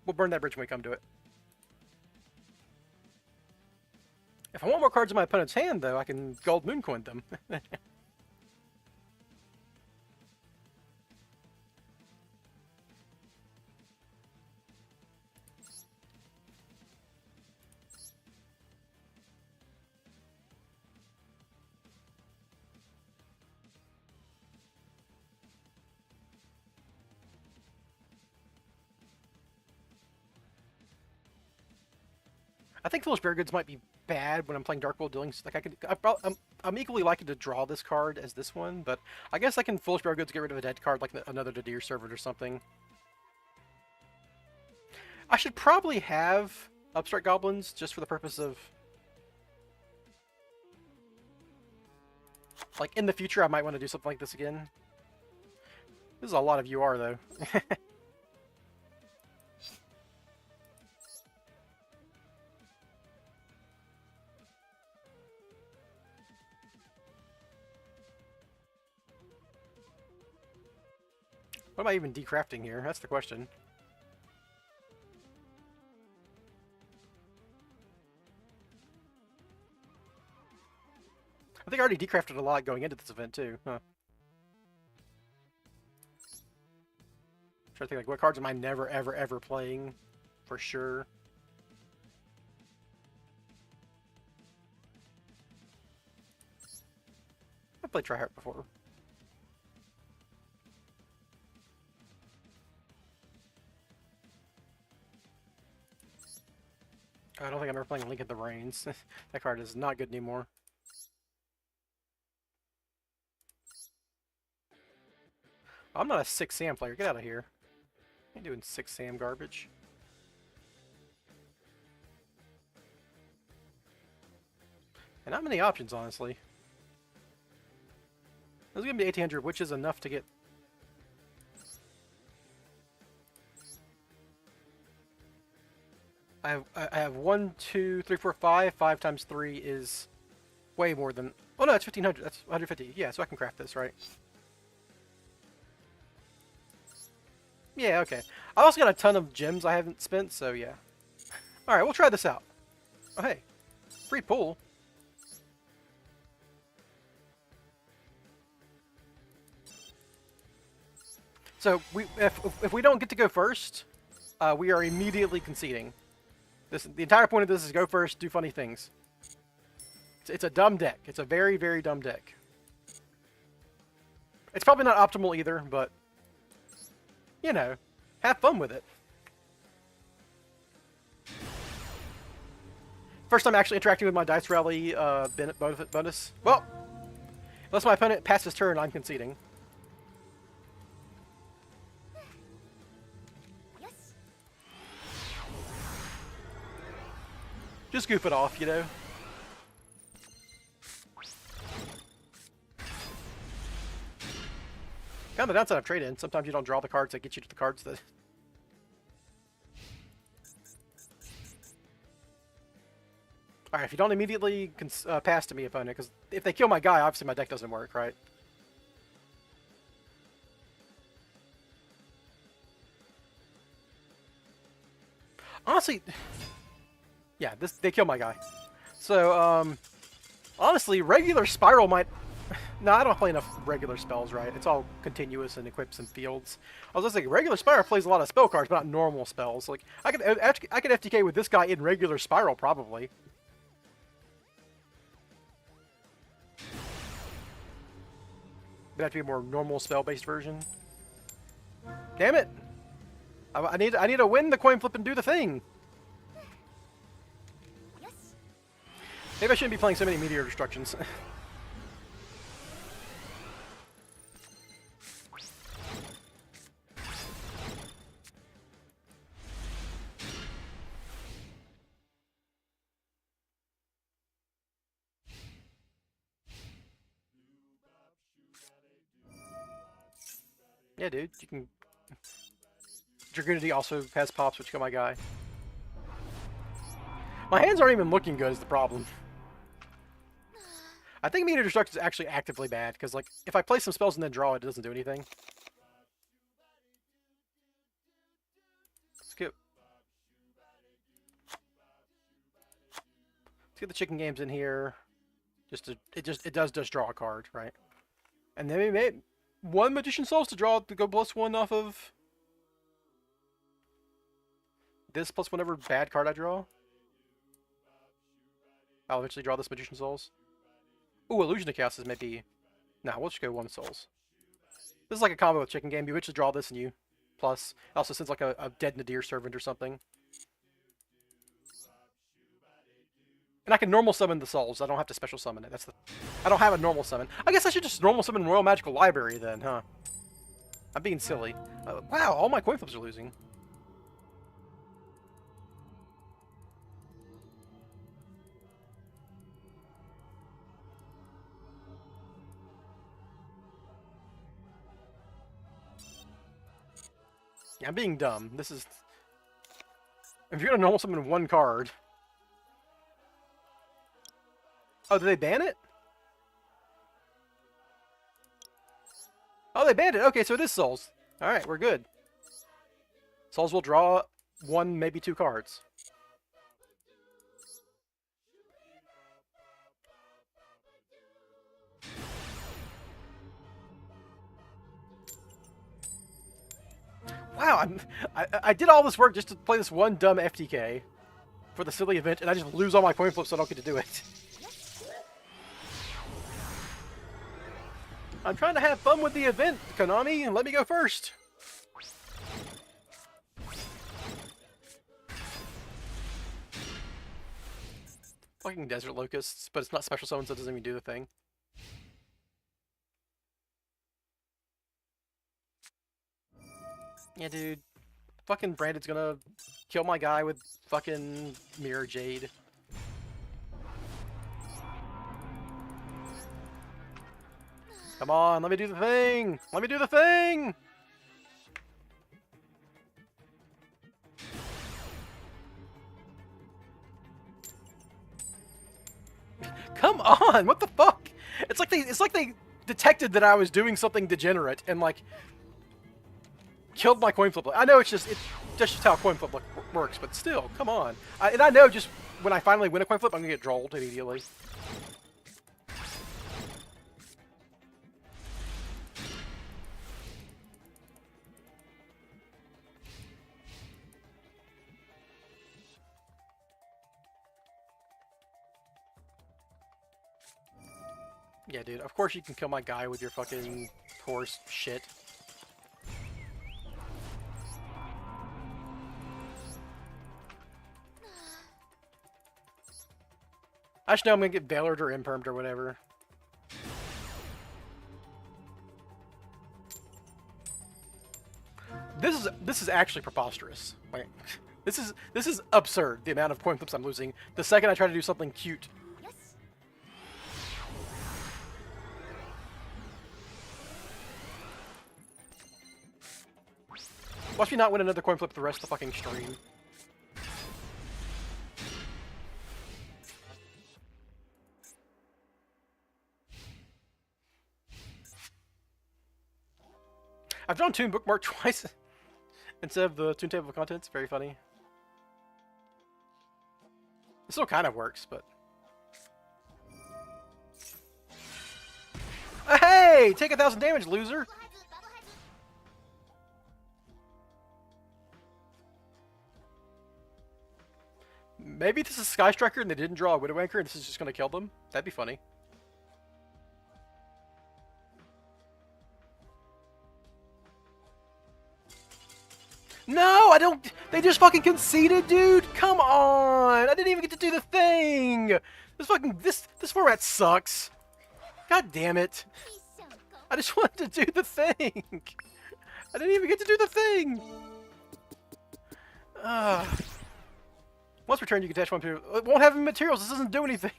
S1: we'll burn that bridge when we come to it. If I want more cards in my opponent's hand, though, I can Gold Mooncoin them. I think Foolish Bear Goods might be bad when I'm playing Dark World Dealings. Like I'm equally likely to draw this card as this one, but I guess I can Foolish Bear Goods get rid of a dead card like another Dedir Servant or something. I should probably have Upstart Goblins just for the purpose of, like, in the future I might want to do something like this again. This is a lot of UR though. What am I even decrafting here? That's the question. I think I already decrafted a lot going into this event too. Huh. Trying to think, like, what cards am I never, ever, ever playing for sure? I've played Tryhard before. I don't think I'm ever playing Link of the Rains. That card is not good anymore. I'm not a 6 Sam player. Get out of here. I ain't doing 6 Sam garbage. And not many options, honestly. This is going to be 1800, which is enough to get... I have 1, 2, 3, 4, 5. 5 times 3 is way more than... Oh no, that's 1500. That's 150. Yeah, so I can craft this, right? Yeah, okay. I also got a ton of gems I haven't spent, so yeah. Alright, we'll try this out. Oh, hey. Free pool. So, if we don't get to go first, we are immediately conceding. The entire point of this is go first, do funny things. It's a dumb deck. It's a very, very dumb deck. It's probably not optimal either, but, you know, have fun with it. First time actually interacting with my Dice Rally bonus. Well, unless my opponent passes turn, I'm conceding. Just goof it off, you know? Kind of the downside of trade-in. Sometimes you don't draw the cards that get you to the cards that... Alright, if you don't immediately pass to me, opponent, because if they kill my guy, obviously my deck doesn't work, right? Honestly... Yeah, they kill my guy. So, honestly, regular Spyral might... No, I don't play enough regular spells, right? It's all continuous and equips and fields. I was just thinking, regular Spyral plays a lot of spell cards, but not normal spells. Like, I could FTK with this guy in regular Spyral, probably. But have to be a more normal spell-based version. Damn it! I need to win the coin flip and do the thing! Maybe I shouldn't be playing so many Meteor Destructions. Yeah, dude, you can... Dragoonity also has pops, which kill my guy. My hands aren't even looking good is the problem. I think Meteor Destruction is actually actively bad, because, like, if I play some spells and then draw it, it doesn't do anything. Let's get the chicken games in here. It does just draw a card, right? And then we made one Magician Souls to go +1 off of this plus whatever bad card I draw. I'll eventually draw this Magician Souls. Ooh, Illusion of Chaos is maybe... Nah, we'll just go 1 Souls. This is like a combo with Chicken Game. You eventually draw this and you plus. It also sends like a Dead Nadir Servant or something. And I can normal summon the souls. I don't have to special summon it. I don't have a normal summon. I guess I should just normal summon Royal Magical Library then, huh? I'm being silly. Wow, all my coin flips are losing. Yeah, I'm being dumb. This is... If you're gonna normal summon 1 card... Oh, did they ban it? Oh, they banned it. Okay, so it is Souls. Alright, we're good. Souls will draw 1, maybe 2 cards. Wow, I did all this work just to play this one dumb FTK for the silly event, and I just lose all my coin flips so I don't get to do it. I'm trying to have fun with the event, Konami, and let me go first. Fucking Desert Locusts, but it's not special summon, so it doesn't even do the thing. Yeah, dude. Fucking Brandon's gonna kill my guy with fucking Mirror Jade. Come on, let me do the thing! Let me do the thing! Come on, what the fuck? It's like they detected that I was doing something degenerate and like killed my coin flip. I know it's just how coin flip works, but still, come on. And I know just when I finally win a coin flip, I'm gonna get drolled immediately. Yeah, dude. Of course you can kill my guy with your fucking horse shit. I just know I'm gonna get Bailored or Impermed or whatever. This is actually preposterous. Like, this is absurd. The amount of coin flips I'm losing the second I try to do something cute.
S2: Yes.
S1: Watch me not win another coin flip the rest of the fucking stream. I've drawn Toon Bookmark twice instead of the Toon Table of Contents. Very funny. It still kind of works, but... Hey! Take 1,000 damage, loser! Maybe this is Sky Striker and they didn't draw a Widow Anchor and this is just gonna kill them? That'd be funny. No, I don't. They just fucking conceded, dude. Come on. I didn't even get to do the thing. This format sucks. God damn it. I just wanted to do the thing. I didn't even get to do the thing. Once returned, you can attach one to. It won't have any materials. This doesn't do anything.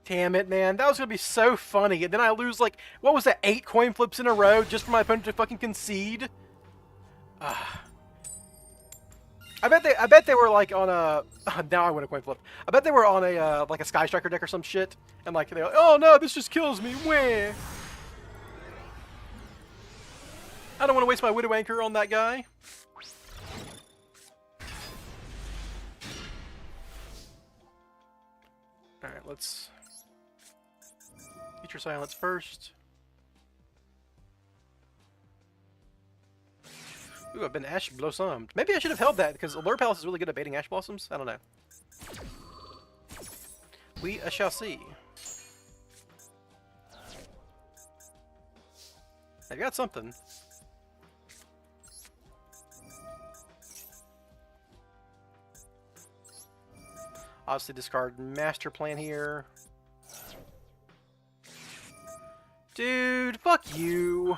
S1: Damn it, man. That was going to be so funny. And then I lose, like, what was that, 8 coin flips in a row just for my opponent to fucking concede? I bet they were, like, on a... now I win a coin flip. I bet they were on a, like, a Sky Striker deck or some shit. And, like, they're like, oh, no, this just kills me. Where? I don't want to waste my Widow Anchor on that guy. Alright, let's... Feature Silence first. Ooh, I've been Ash Blossomed. Maybe I should have held that, because Allure Palace is really good at baiting Ash Blossoms. I don't know. We shall see. I've got something. Obviously discard Master Plan here. Dude, fuck you.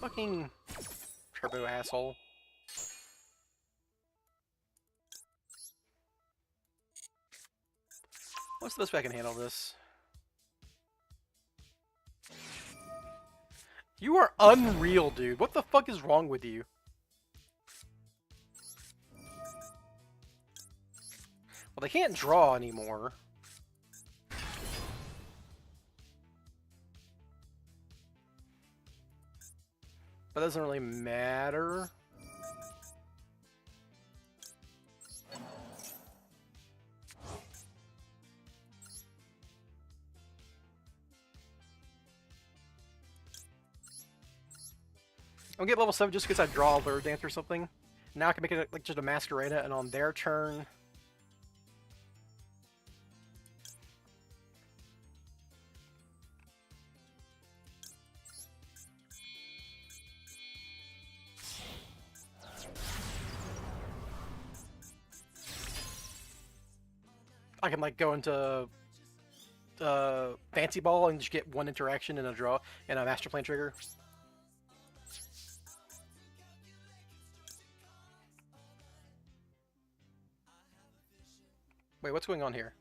S1: Fucking turbo asshole. What's the best way I can handle this? You are unreal, dude. What the fuck is wrong with you? Well, they can't draw anymore. But it doesn't really matter. I'll get level 7 just because I draw a Lure Dance or something. Now I can make it like just a Masquerada, and on their turn... I can like go into Fancy Ball and just get one interaction and a draw and a Master Plan trigger. Wait, what's going on here?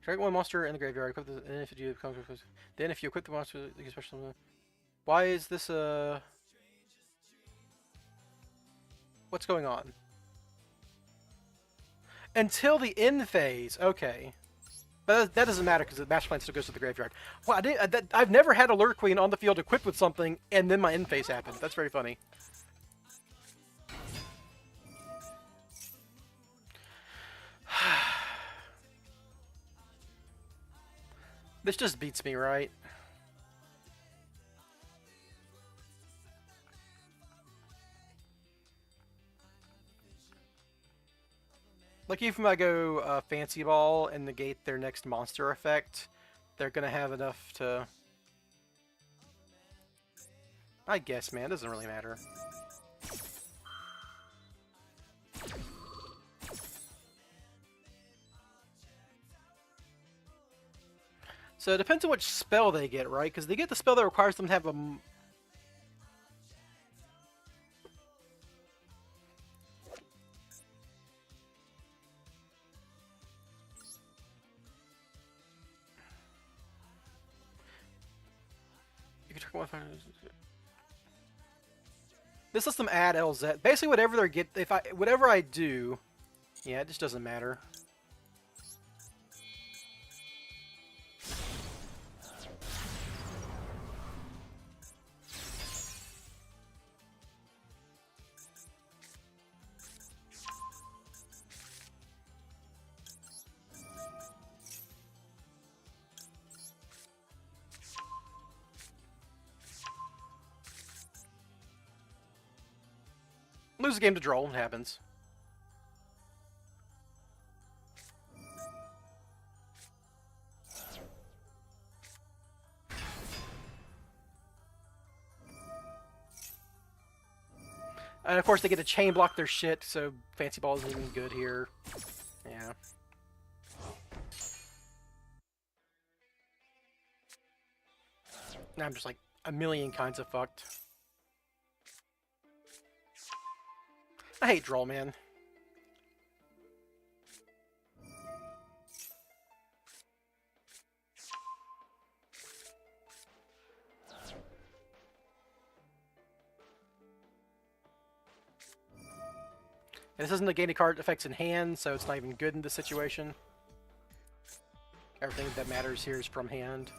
S1: Target one monster in the graveyard. Equip the, and then if you equip the monster, you get special. Why is this what's going on? Until the end phase. Okay. But that doesn't matter because the Master Plan still goes to the graveyard. Well, I've never had a Lure Queen on the field equipped with something and then my end phase happened. That's very funny. This just beats me, right? Like, even if I go Fancy Ball and negate their next monster effect, they're gonna have enough to... I guess, man, it doesn't really matter. So it depends on which spell they get, right? Because they get the spell that requires them to have a... This lets them add LZ. Basically, whatever they get, whatever I do, yeah, it just doesn't matter. Lose a game to Droll, it happens. And of course they get to chain block their shit, so Fancy Ball isn't even good here. Yeah. Now I'm just like a million kinds of fucked. I hate Droll, man. And this isn't a game card effects in hand, so it's not even good in this situation. Everything that matters here is from hand.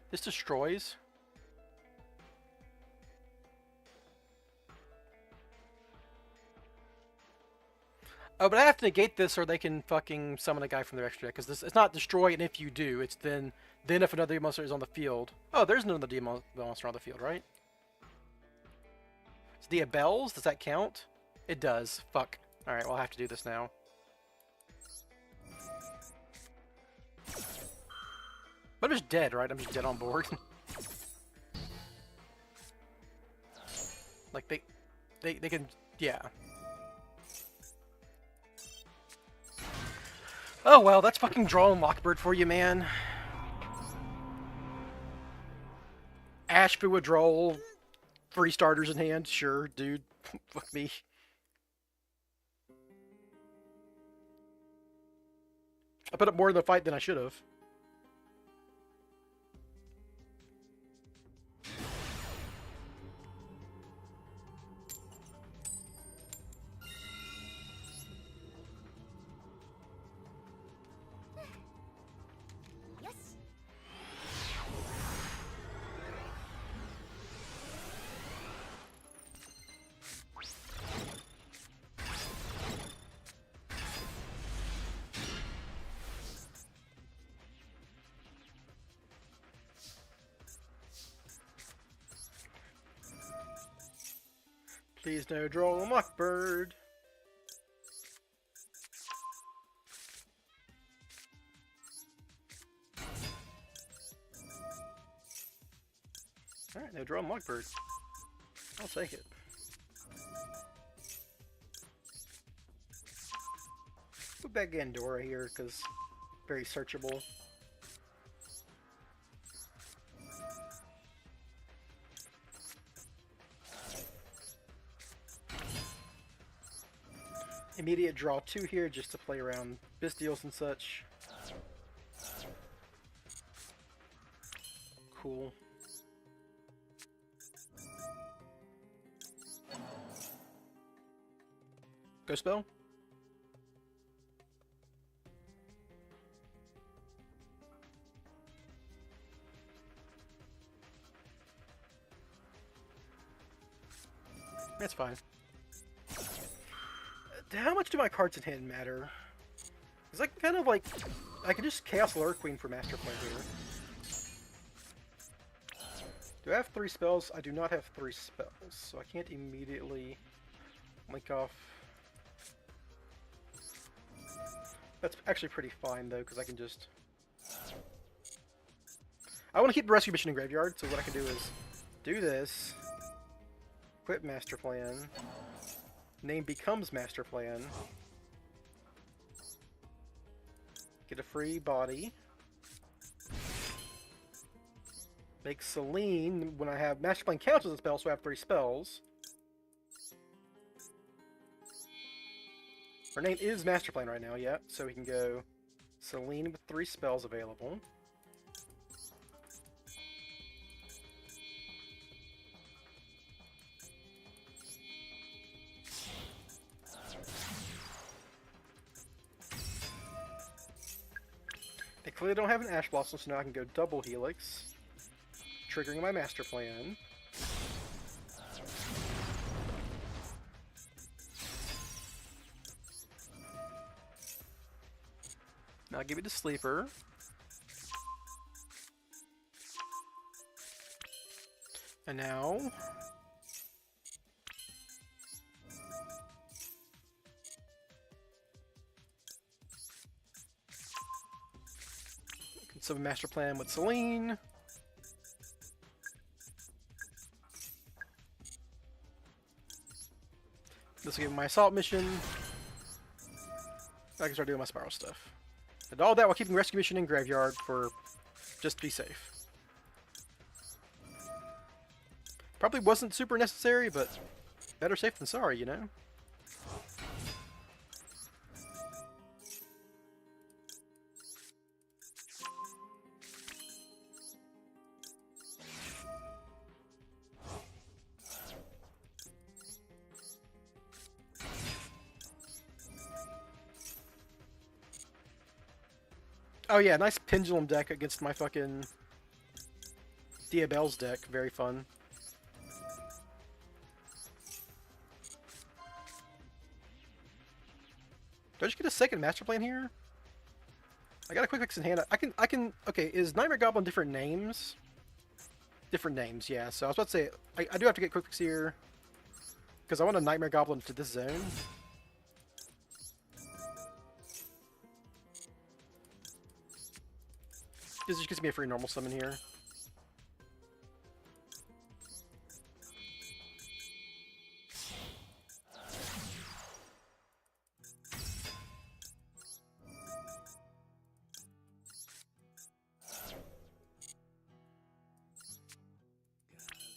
S1: This destroys. Oh, but I have to negate this or they can fucking summon a guy from their extra deck. Because this it's not destroy, and if you do, it's then if another monster is on the field. Oh, there's another monster on the field, right? Is Dia Bells? Does that count? It does. Fuck. Alright, well, I'll have to do this now. But I'm just dead, right? I'm just dead on board. Like, they can... Yeah. Oh, well, that's fucking Draw and Lockbird for you, man. Ashby with Droll. 3 starters in hand. Sure, dude. Fuck me. I put up more in the fight than I should have. Please no Droll and Lockbird. Alright, No draw Mockbird. I'll take it. Put back Gandora here, because very searchable. Immediate draw 2 here, just to play around Bystials and such. Cool. Go spell? That's fine. How much do my cards in hand matter? Because I can kind of like... I can just Chaos Lure Queen for Master Plan here. Do I have 3 spells? I do not have 3 spells, so I can't immediately link off. That's actually pretty fine though, because I can just... I want to keep the Rescue Mission in Graveyard, so what I can do is do this, equip Master Plan, name becomes Master Plan, get a free body, make Celine when I have Master Plan counts as a spell, so I have 3 spells. Her name is Master Plan right now, yeah, so we can go Celine with 3 spells available. I clearly don't have an Ash Blossom, so now I can go double Helix, triggering my Master Plan. Now I'll give it to Sleeper. And now... we can summon Master Plan with Celine. This will give me my Assault Mission. I can start doing my Spyral stuff. And all that while keeping Rescue Mission in Graveyard for just to be safe. Probably wasn't super necessary, but better safe than sorry, you know? Oh yeah, nice Pendulum deck against my fucking Diabelle's deck. Very fun. Do I just get a second Master Plan here? I got a Quick Fix in hand. I can... Okay, is Nightmare Goblin different names? Different names, yeah. So I was about to say, I do have to get Quick Fix here. Because I want a Nightmare Goblin to this zone. This just gives me a free normal summon here.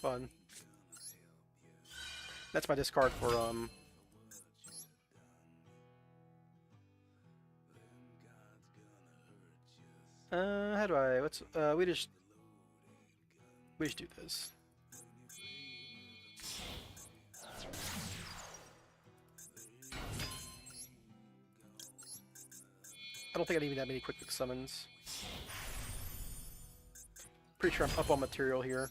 S1: Fun. That's my discard for how do I... What's... we just do this. I don't think I need that many Quick Fix summons. Pretty sure I'm up on material here.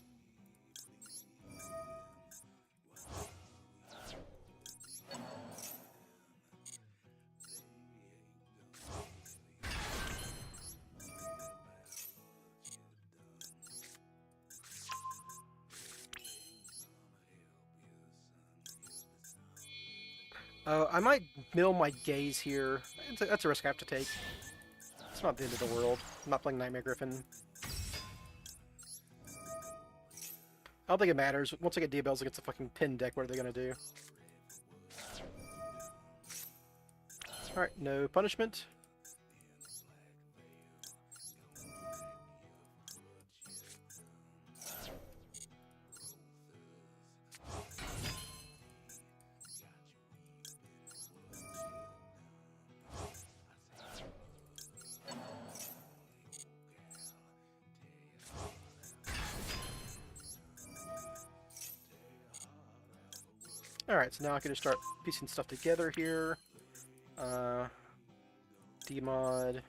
S1: I might mill my Gaze here. That's a risk I have to take. It's not the end of the world. I'm not playing Nightmare Griffin. I don't think it matters. Once I get Diabells against a fucking pin deck, what are they gonna do? Alright, no punishment. Alright, so now I can just start piecing stuff together here. Demod.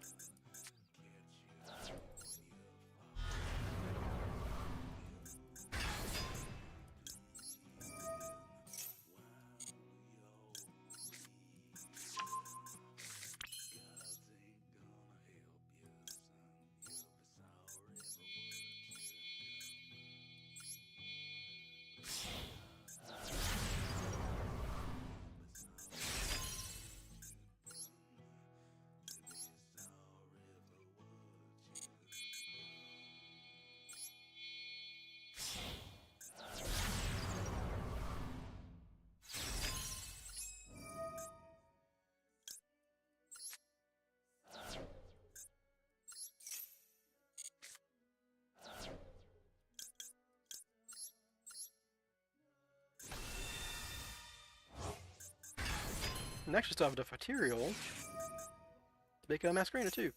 S1: And actually still have enough material to make a Masquerena too.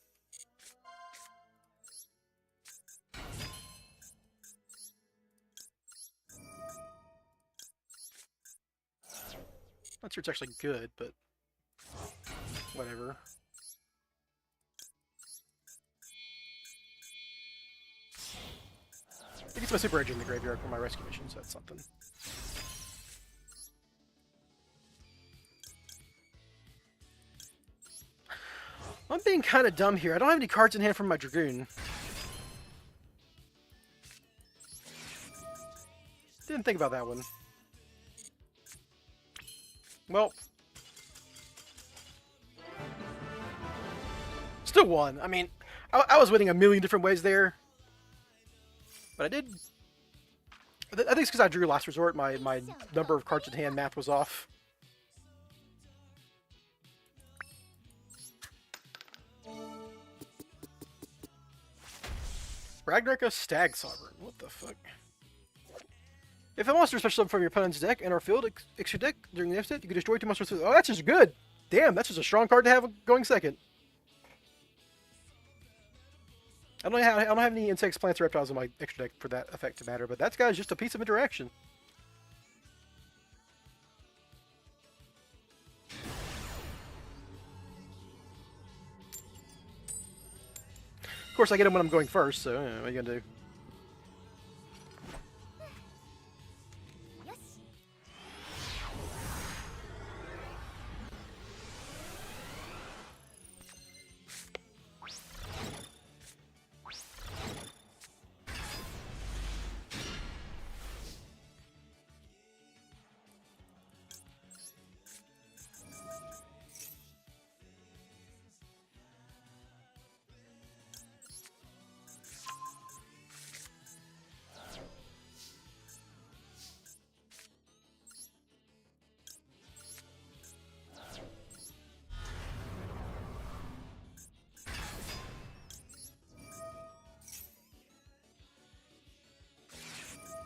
S1: Not sure it's actually good, but whatever. It gets my super edge in the graveyard for my rescue mission, so that's something. I'm being kind of dumb here. I don't have any cards in hand from my Dragoon. Didn't think about that one. Well, still won. I mean, I was winning a million different ways there. But I did... I think it's because I drew Last Resort. My number of cards in hand math was off. Ragnarok Stag Sovereign. What the fuck? If a monster is special from your opponent's deck and or field extra deck during the next step, you can destroy 2 monsters with... Oh, that's just good! Damn, that's just a strong card to have going second. I don't have any insects, plants, or reptiles in my extra deck for that effect to matter, but that guy's just a piece of interaction. Of course, I get him when I'm going first, so what are you gonna do?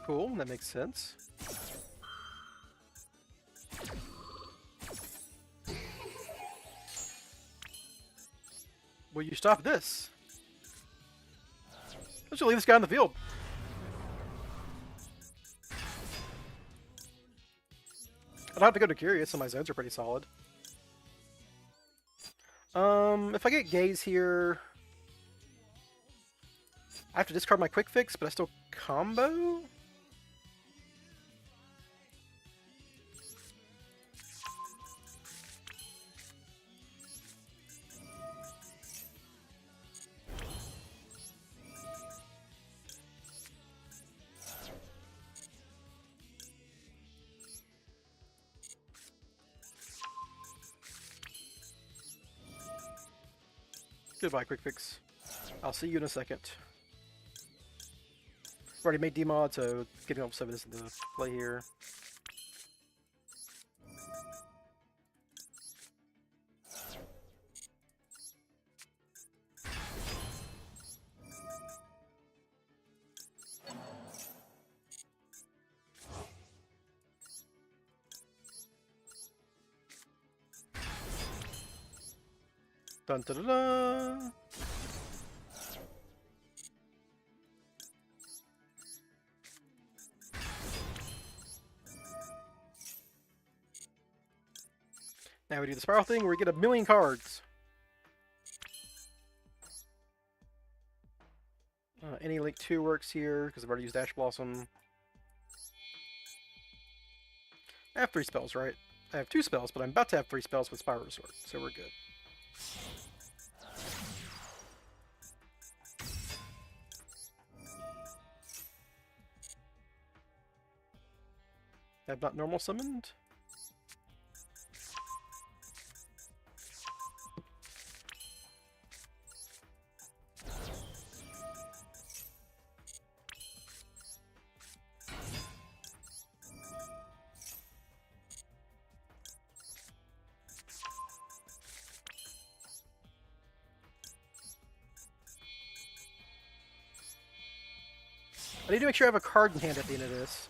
S1: Cool, that makes sense. Will you stop this? Let's just leave this guy on the field. I don't have to go to Curious, so my zones are pretty solid. If I get Gaze here... I have to discard my Quick Fix, but I still combo? Goodbye, Quick Fix. I'll see you in a second. already made demod, so getting level 7 is the play here. Dun dun dun dun! Now we do the Spyral thing where we get 1,000,000 cards. Any Link 2 works here, because I've already used Ash Blossom. I have 3 spells, right? I have 2 spells, but I'm about to have 3 spells with Spyral Resort, so we're good. I have not normal summoned. I need to make sure I have a card in hand at the end of this.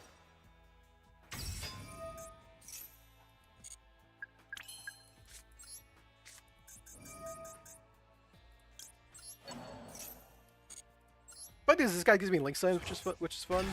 S1: But this guy gives me link signs, which is fun.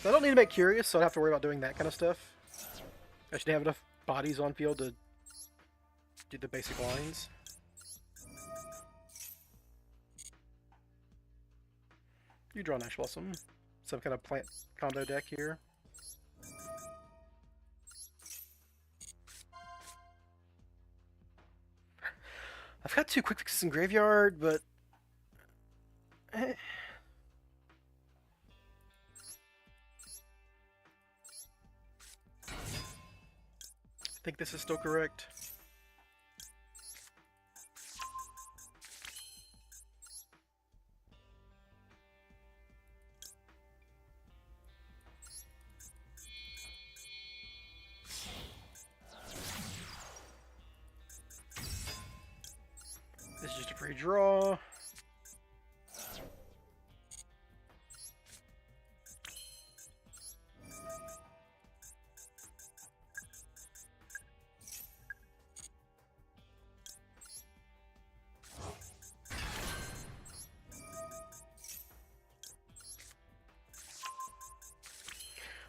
S1: So I don't need to make Curious, so I don't have to worry about doing that kind of stuff. I should have enough bodies on field to do the basic lines. You draw an Ash Blossom. Some kind of plant combo deck here. I've got 2 quick fixes in Graveyard, but... I think this is still correct. This is just a free draw.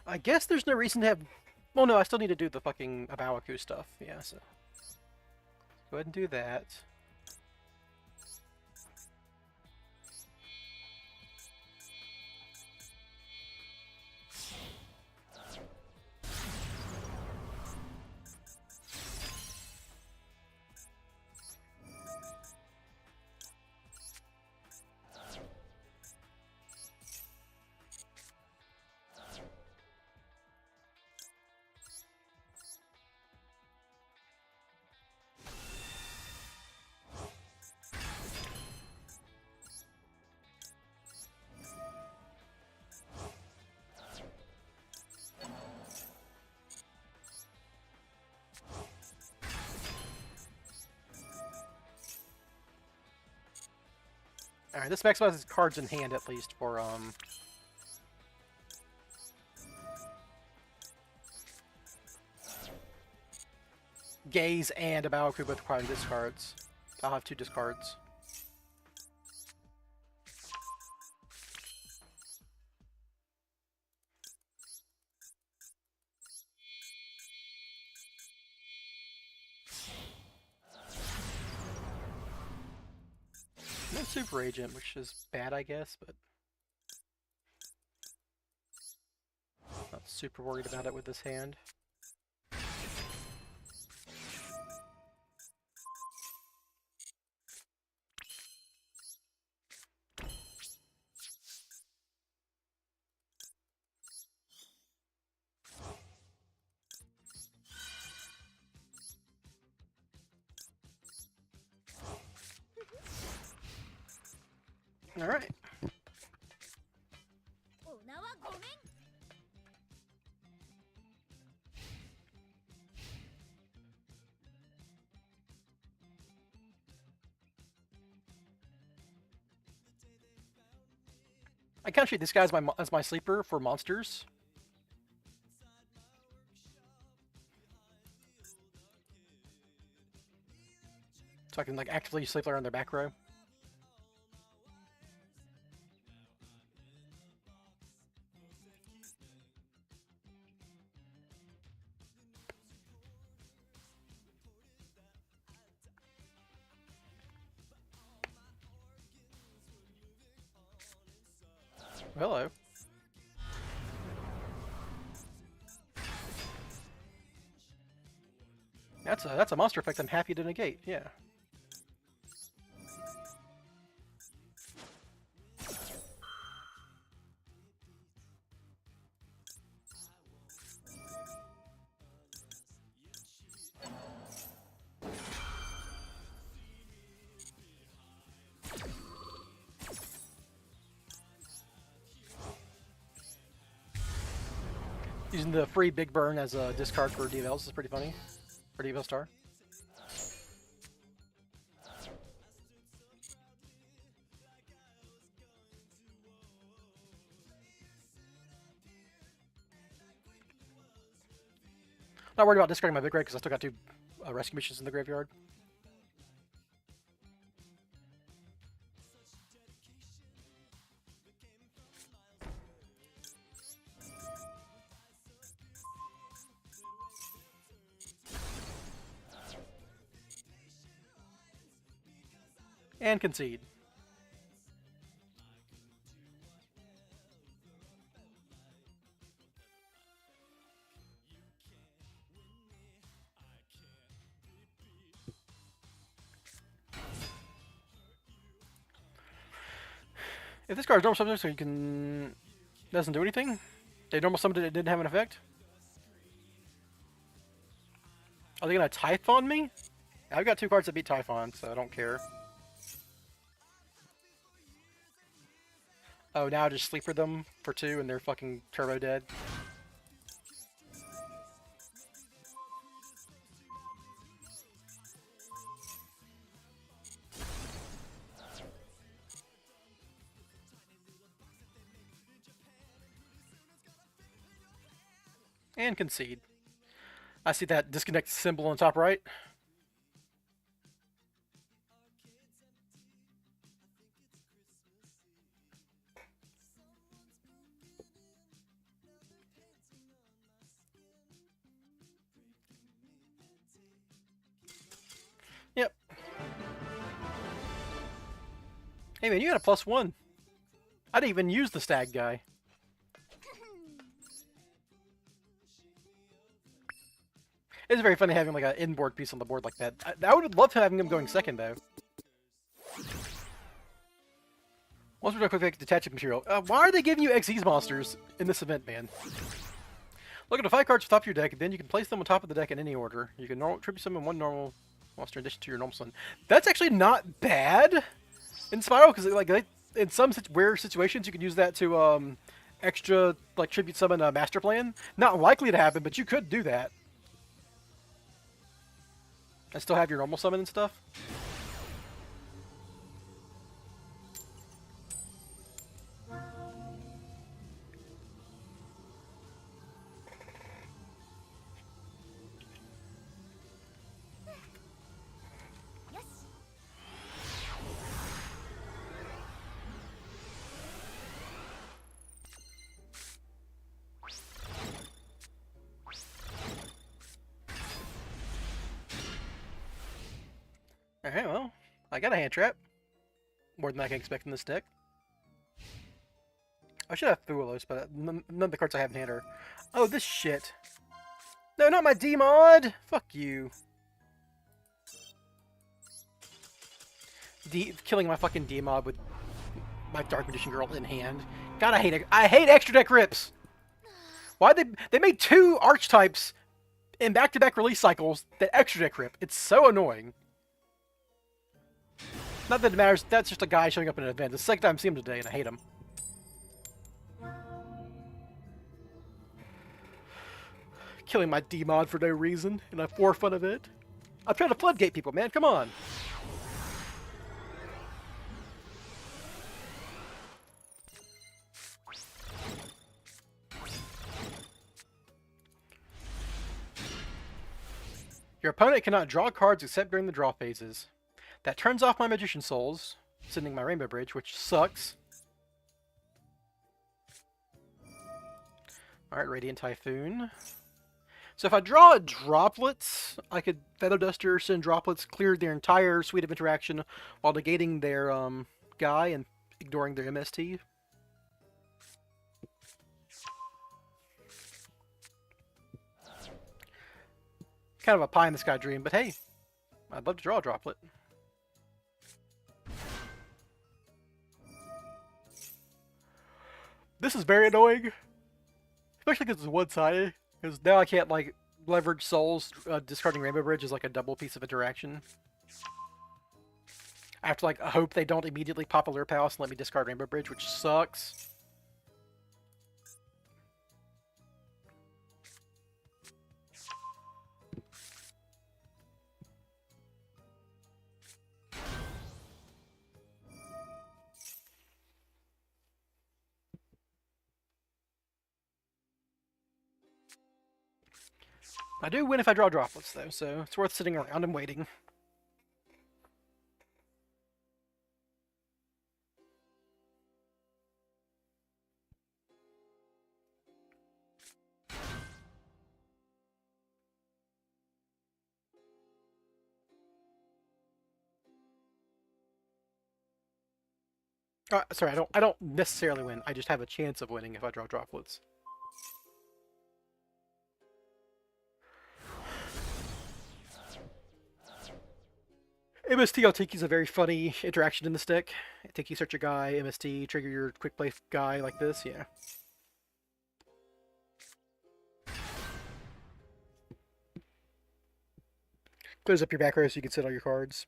S1: I guess there's no reason to have... Well, no, I still need to do the fucking Abawaku stuff. Yeah, so... Go ahead and do that. Alright, this maximizes cards in hand at least for, Gaze and Abawaku both requiring discards. I'll have 2 discards. No super agent, which is bad, I guess, but not super worried about it with this hand. All right. I kind of treat this guy as my sleeper for monsters. So I can like actively sleep around their back row. Hello. That's a monster effect I'm happy to negate, yeah. Using the free Big Burn as a discard for devels is pretty funny. For devel star. Not worried about discarding my Big Red because I still got 2 rescue missions in the graveyard. And concede. If this card is normal summon, so you can doesn't do anything. They normal summoned it, it didn't have an effect. Are they gonna Typhon me? I've got 2 cards that beat Typhon, so I don't care. Oh, now I just sleeper them for 2 and they're fucking turbo dead. And concede. I see that disconnect symbol on top right. Yep. Hey man, you got a +1. I didn't even use the stag guy. It's very funny having like an inboard piece on the board like that. I would love having him going second though. Once we're done quick detaching material. Why are they giving you XYZ monsters in this event, man? Look at the 5 cards at the top of your deck, and then you can place them on top of the deck in any order. You can tribute summon 1 normal monster in addition to your normal summon. That's actually not bad in Spyral, because like in some rare situations you can use that to extra like tribute summon a master plan. Not likely to happen, but you could do that. And still have your normal summon and stuff. Alright, well, I got a hand trap. More than I can expect in this deck. I should have Fuelos, but none of the cards I have in hand are... Oh, this shit. No, not my D-Mod! Fuck you. Killing my fucking D-Mod with my Dark Magician Girl in hand. God, I hate extra deck rips! Why they made 2 archetypes in back-to-back release cycles that extra deck rip. It's so annoying. Not that it matters, that's just a guy showing up in an event. It's the second time I see him today and I hate him. Killing my D-Mod for no reason, and I for fun of it. I'm trying to floodgate people, man, come on! Your opponent cannot draw cards except during the draw phases. That turns off my Magician Souls, sending my Rainbow Bridge, which sucks. Alright, Radiant Typhoon. So if I draw droplets, I could Feather Duster, send droplets, clear their entire suite of interaction while negating their guy and ignoring their MST. Kind of a pie in the sky dream, but hey, I'd love to draw a droplet. This is very annoying, especially because it's one-sided. Because now I can't like leverage souls. Discarding Rainbow Bridge is like a double piece of interaction. I have to like hope they don't immediately pop a Lure Palace and let me discard Rainbow Bridge, which sucks. I do win if I draw droplets, though, so it's worth sitting around and waiting. Sorry, I don't necessarily win. I just have a chance of winning if I draw droplets. MST on Tiki is a very funny interaction in this deck. Tiki, search a guy, MST, trigger your quick play guy like this, yeah. Clears up your back row so you can sit all your cards.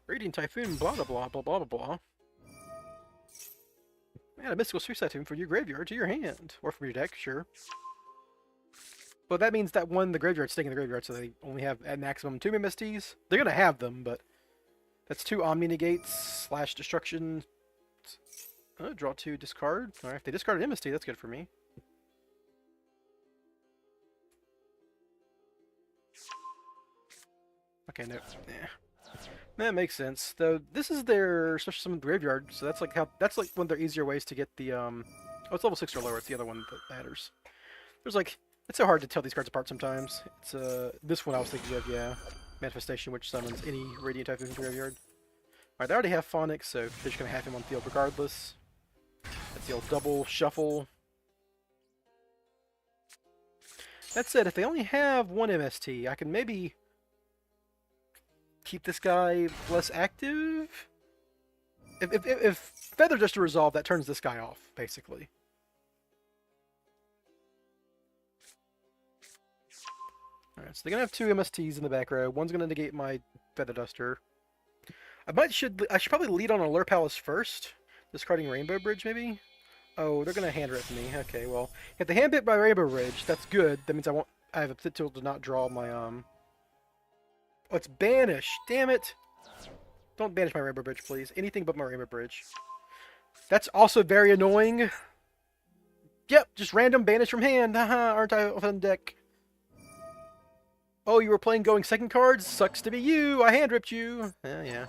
S1: Radiant Typhoon, blah blah blah blah blah blah. Add a Mystical Suicide Tomb from your graveyard to your hand. Or from your deck, sure. But that means that one, the graveyard's staying in the graveyard, so they only have at maximum 2 MSTs. They're gonna have them, but that's 2 Omni Negates / Destruction. Draw 2, discard. Alright, if they discard an MST, that's good for me. Okay, no. Yeah. That makes sense. Though this is their special summon graveyard, so that's like one of their easier ways to get the Oh, it's level 6 or lower, it's the other one that matters. There's like it's so hard to tell these cards apart sometimes. It's this one I was thinking of, yeah. Manifestation, which summons any Radiant Typhoon from graveyard. Alright, they already have Phonics, so they're just gonna have him on field regardless. That's the old double shuffle. That said, if they only have 1 MST, I can maybe keep this guy less active? If Feather just to resolve, that turns this guy off, basically. Alright, so they're gonna have 2 MSTs in the back row. One's gonna negate my Feather Duster. I should probably lead on a Lure Palace first. Discarding Rainbow Bridge, maybe? Oh, they're gonna hand rip me. Okay, well, if they hand bit my Rainbow Bridge, that's good. That means I have a potential to not draw my Oh, it's banish. Damn it. Don't banish my Rainbow Bridge, please. Anything but my Rainbow Bridge. That's also very annoying. Yep, just random banish from hand. Haha, aren't I on deck? Oh, you were playing going second cards? Sucks to be you. I hand ripped you. Yeah.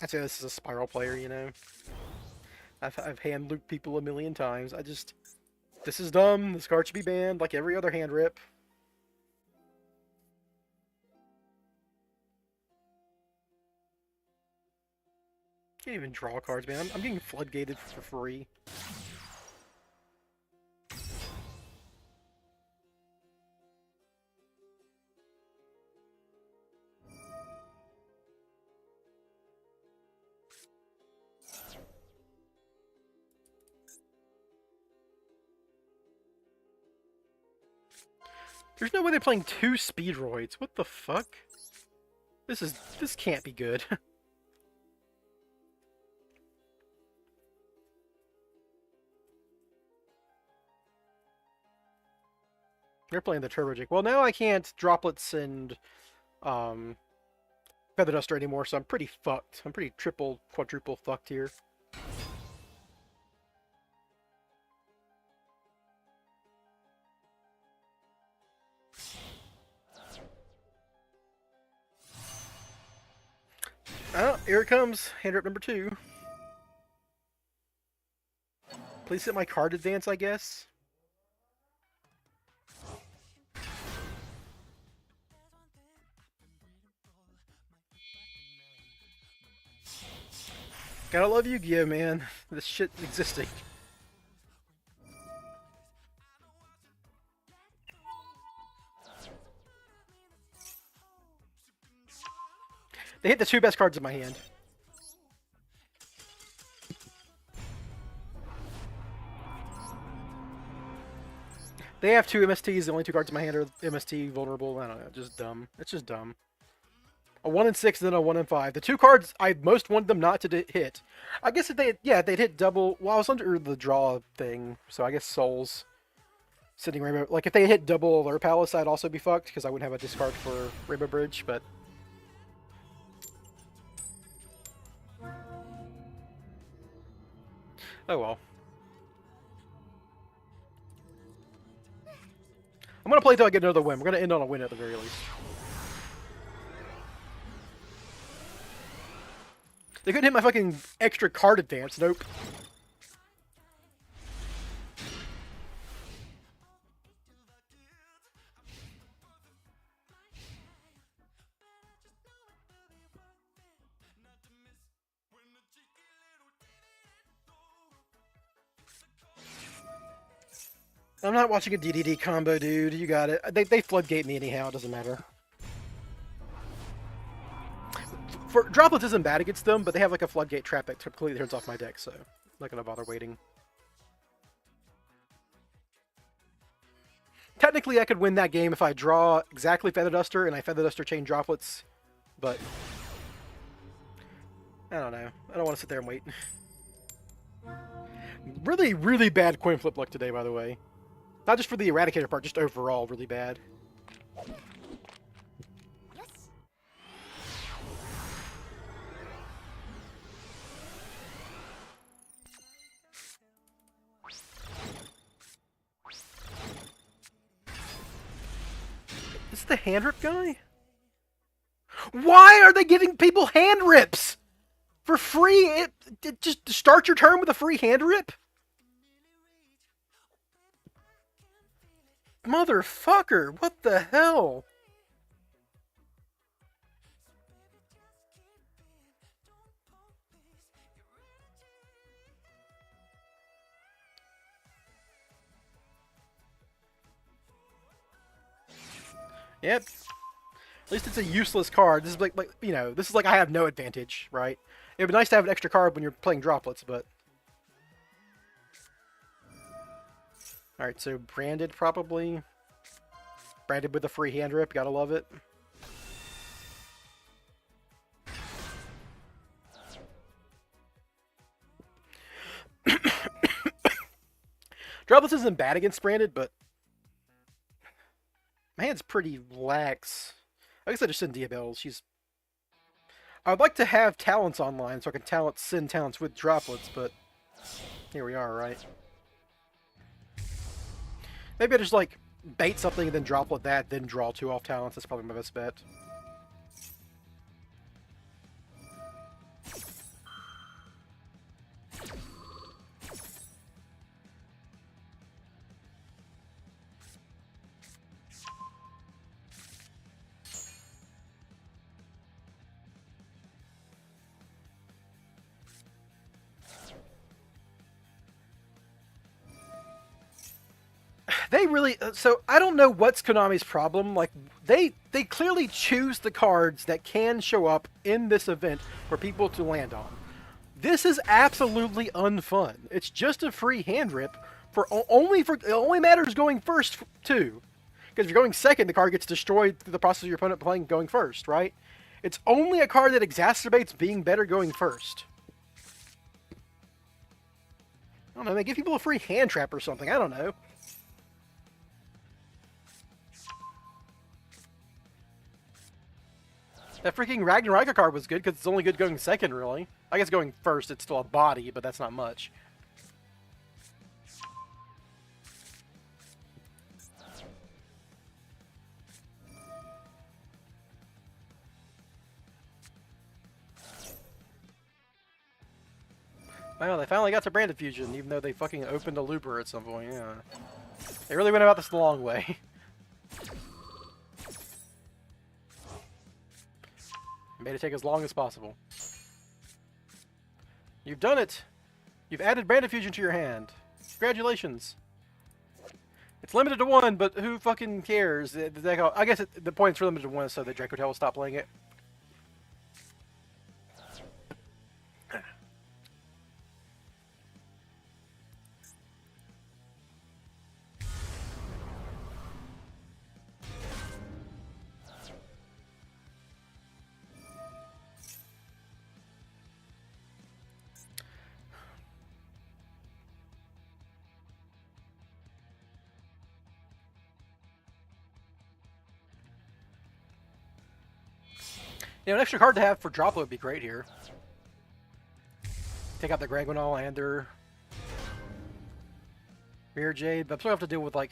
S1: I'd say this is a Spyral player, you know. I've hand looped people a million times. I just This is dumb. This card should be banned like every other hand rip. Can't even draw cards, man. I'm getting floodgated for free. There's no way they're playing 2 Speedroids. What the fuck? This can't be good. They're playing the Turbojic. Well, now I can't Droplets and Feather Duster anymore, so I'm pretty fucked. I'm pretty triple, quadruple fucked here. Oh, here it comes. Hand rip number 2. Please hit my card advance, I guess. Gotta love Yu-Gi-Oh, man. This shit existing. They hit the 2 best cards in my hand. They have 2 MSTs, the only 2 cards in my hand are MST vulnerable. I don't know, just dumb. It's just dumb. A 1 and 6, and then a 1 and 5. The 2 cards I most wanted them not to hit. I guess if they'd hit double. Well, I was under the draw thing, so I guess Souls sitting Rainbow. Like if they hit double Allure Palace, I'd also be fucked because I wouldn't have a discard for Rainbow Bridge. But oh well. I'm gonna play till I get another win. We're gonna end on a win at the very least. They couldn't hit my fucking extra card advance. Nope. I'm not watching a DDD combo, dude. You got it. They floodgate me anyhow. It doesn't matter. For Droplets isn't bad against them, but they have like a floodgate trap that completely turns off my deck, so I'm not gonna bother waiting. Technically, I could win that game if I draw exactly Feather Duster and I Feather Duster chain Droplets, but I don't know. I don't want to sit there and wait. Really, really bad coin flip luck today, by the way. Not just for the Eradicator part, just overall really bad. Is this the hand rip guy? Why are they giving people hand rips? For free? Just start your turn with a free hand rip? Motherfucker, what the hell? Yep. At least it's a useless card. This is like you know, this is like I have no advantage, right? It'd be nice to have an extra card when you're playing Droplets, but... Alright, so branded probably. Branded with a free hand rip, gotta love it. Droplets isn't bad against branded, but my hand's pretty lax. I guess I just send Diabelle. I'd like to have talents online so I can send talents with Droplets, but here we are, right? Maybe I just like bait something and then Droplet that, then draw 2 off talents. That's probably my best bet. They really so I don't know what's Konami's problem. Like they clearly choose the cards that can show up in this event for people to land on. This is absolutely unfun. It's just a free hand rip for it only matters going first too. Because if you're going second, the card gets destroyed through the process of your opponent playing going first, right? It's only a card that exacerbates being better going first. I don't know, they give people a free hand trap or something. I don't know. That freaking Ragnarok card was good because it's only good going second, really. I guess going first, it's still a body, but that's not much. Well, they finally got to Brand Fusion, even though they fucking opened a looper at some point, yeah. They really went about this the long way. Made it take as long as possible. You've done it! You've added Brand Fusion to your hand. Congratulations! It's limited to one, but who fucking cares? I guess the point's for limited to one, so the Drake Hotel will stop playing it. You know, an extra card to have for Droplet would be great here. Take out the Granguinol and their Mirror Jade, but I'm still have to deal with, like,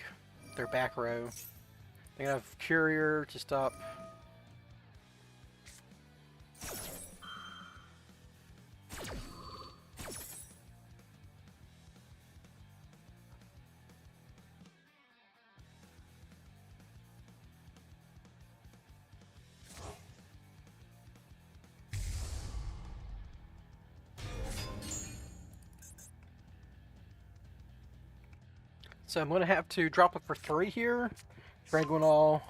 S1: their back row. They have Courier to stop. So I'm going to have to drop it for 3 here. Granguinol,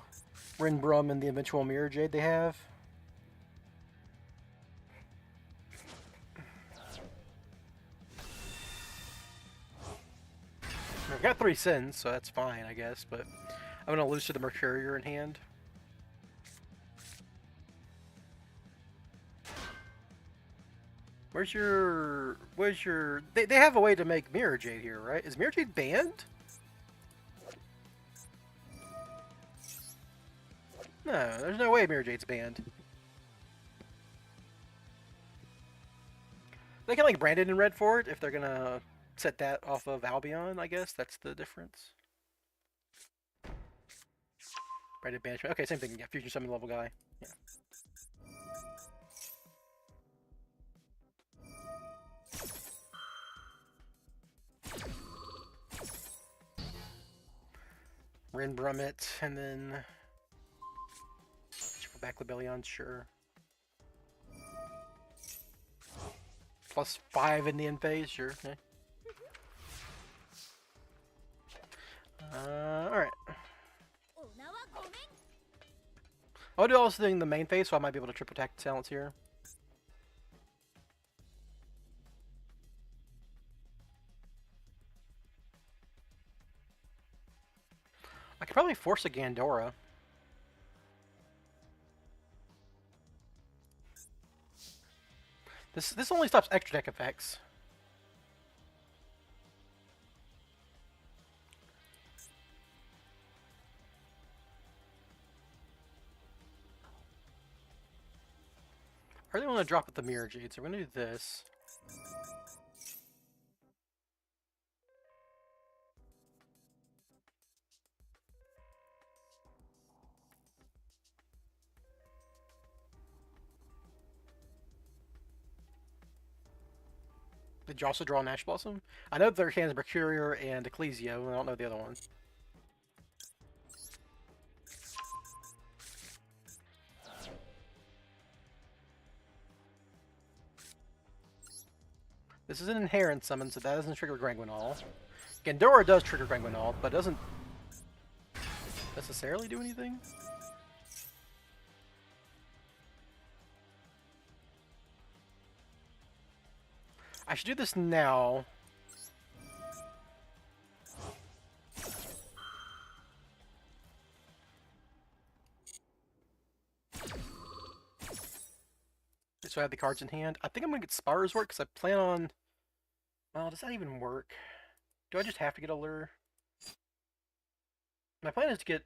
S1: Rinbrum, and the eventual Mirror Jade they have. I've got 3 Sins, so that's fine, I guess, but I'm going to lose to the Mercurier in hand. Where's your... They have a way to make Mirror Jade here, right? Is Mirror Jade banned? No, there's no way Mirror Jade's banned. They can, like, brand it in red for it if they're gonna set that off of Albion, I guess. That's the difference. Branded banishment. Okay, same thing. Yeah, future summon level guy. Yeah. Rinbrum it, and then triple back Lebellion, sure. +5 in the end phase, sure. Okay. Alright. I'll do all this thing in the main phase, so I might be able to triple attack talents here. I could probably force a Gandora. This only stops extra deck effects. I really want to drop with the Mirror Jade, so we're going to do this. Did you also draw an Ash Blossom? I know their hands Mercurier and Ecclesio, and I don't know the other one. This is an inherent summon, so that doesn't trigger Granguinol. Gandora does trigger Granguinol, but it doesn't necessarily do anything. I should do this now. So I have the cards in hand. I think I'm gonna get Spyro's work because I plan on. Well, does that even work? Do I just have to get a lure? My plan is to get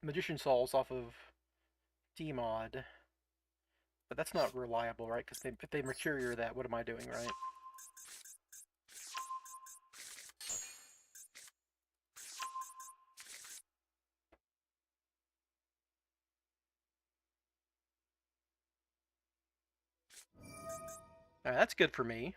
S1: Magician Souls off of D-Mod. But that's not reliable, right? Because if they Mercurier that, what am I doing, right? Alright, that's good for me.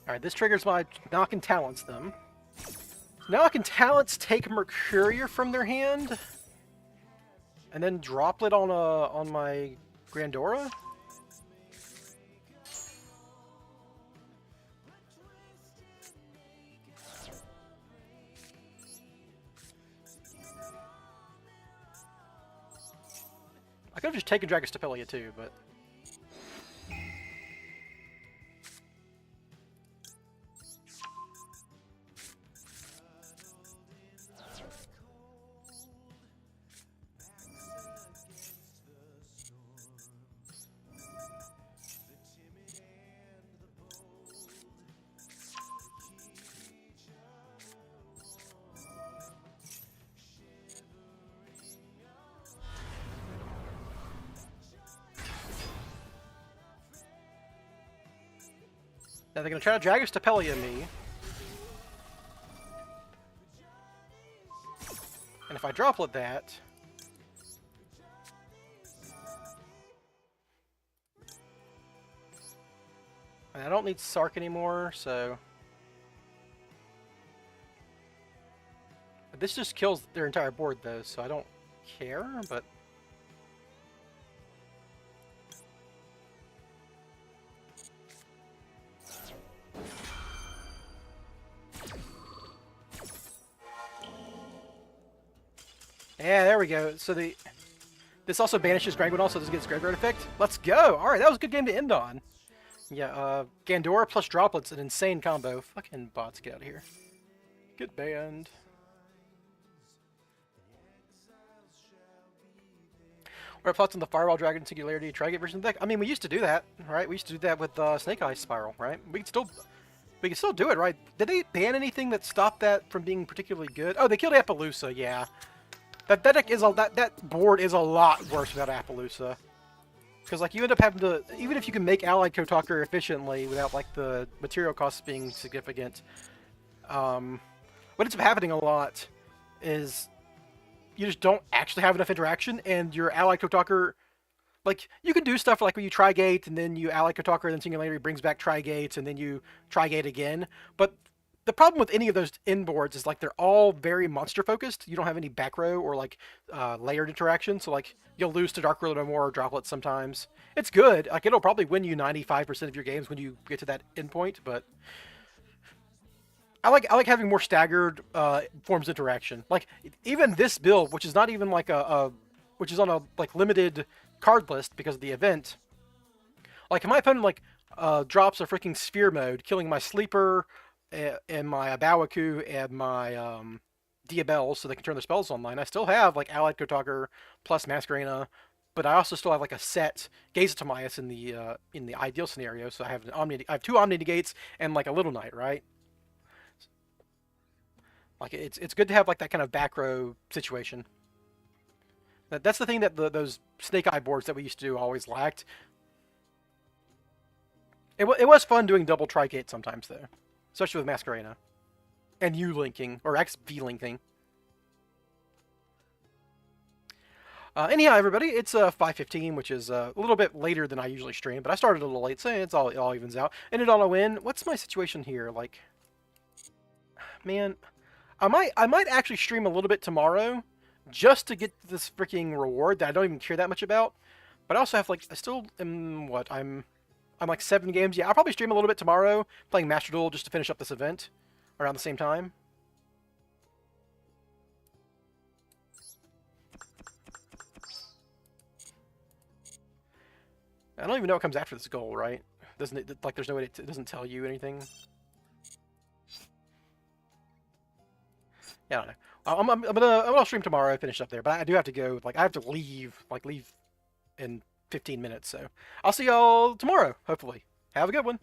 S1: Alright, this triggers my... Now I can Talents them. Now I can Talents take Mercurier from their hand, and then Droplet on my Grandora? I could have just taken Dragostapelia too, but... Now they're going to try to Dragostapelia me. And if I Droplet that... And I don't need Sark anymore, so... This just kills their entire board, though, so I don't care, but... Yeah, there we go. So this also banishes Grangwin, also doesn't get its graveyard effect. Let's go! Alright, that was a good game to end on. Yeah, Gandora plus Droplet's an insane combo. Fucking bots, get out of here. Get banned. What are thoughts on the Firewall Dragon Singularity Tri-Gate version of the deck? I mean, we used to do that, right? We used to do that with Snake Eyes Spyral, right? We can still do it, right? Did they ban anything that stopped that from being particularly good? Oh, they killed Appaloosa, yeah. That deck is that board is a lot worse without Appaloosa. Because like you end up having to, even if you can make Allied Kotaker efficiently without like the material costs being significant, what ends up happening a lot is you just don't actually have enough interaction, and your Allied Kotaker, like you can do stuff like when you Tri-Gate and then you Allied Kotaker and then Singularity brings back Tri-Gates and then you Tri-Gate again, but the problem with any of those inboards is like they're all very monster focused. You don't have any back row or like layered interaction, so like you'll lose to Dark Ruler no more or Droplets sometimes. It's good. Like it'll probably win you 95% of your games when you get to that endpoint, but I like having more staggered forms of interaction. Like even this build, which is not even like which is on a like limited card list because of the event. Like if my opponent like drops a freaking Sphere mode, killing my Sleeper and my Abawaku and my Diabelle so they can turn their spells online, I still have like Allied Kotaker plus Masquerena, but I also still have like a set Gaze of Timaeus in the ideal scenario. So I have I have two Omni Negates and like a Little Knight, right? Like it's good to have like that kind of back row situation. That's the thing that those Snake Eye boards that we used to do always lacked. It was fun doing double Tri-Gate sometimes though. Especially with Masquerena. And U-linking, or XV-linking. Anyhow, everybody, it's 5:15, which is a little bit later than I usually stream, but I started a little late, so it all evens out. Ended on a win. What's my situation here? Like, man, I might actually stream a little bit tomorrow, just to get this freaking reward that I don't even care that much about. But I also have like I still am what I'm like 7 games. Yeah, I'll probably stream a little bit tomorrow, playing Master Duel just to finish up this event around the same time. I don't even know what comes after this goal, right? Doesn't it, like, there's no way it doesn't tell you anything? Yeah, I don't know. I'm gonna stream tomorrow, finish up there, but I do have to go. Like, I have to leave in 15 minutes. So I'll see y'all tomorrow. Hopefully, have a good one.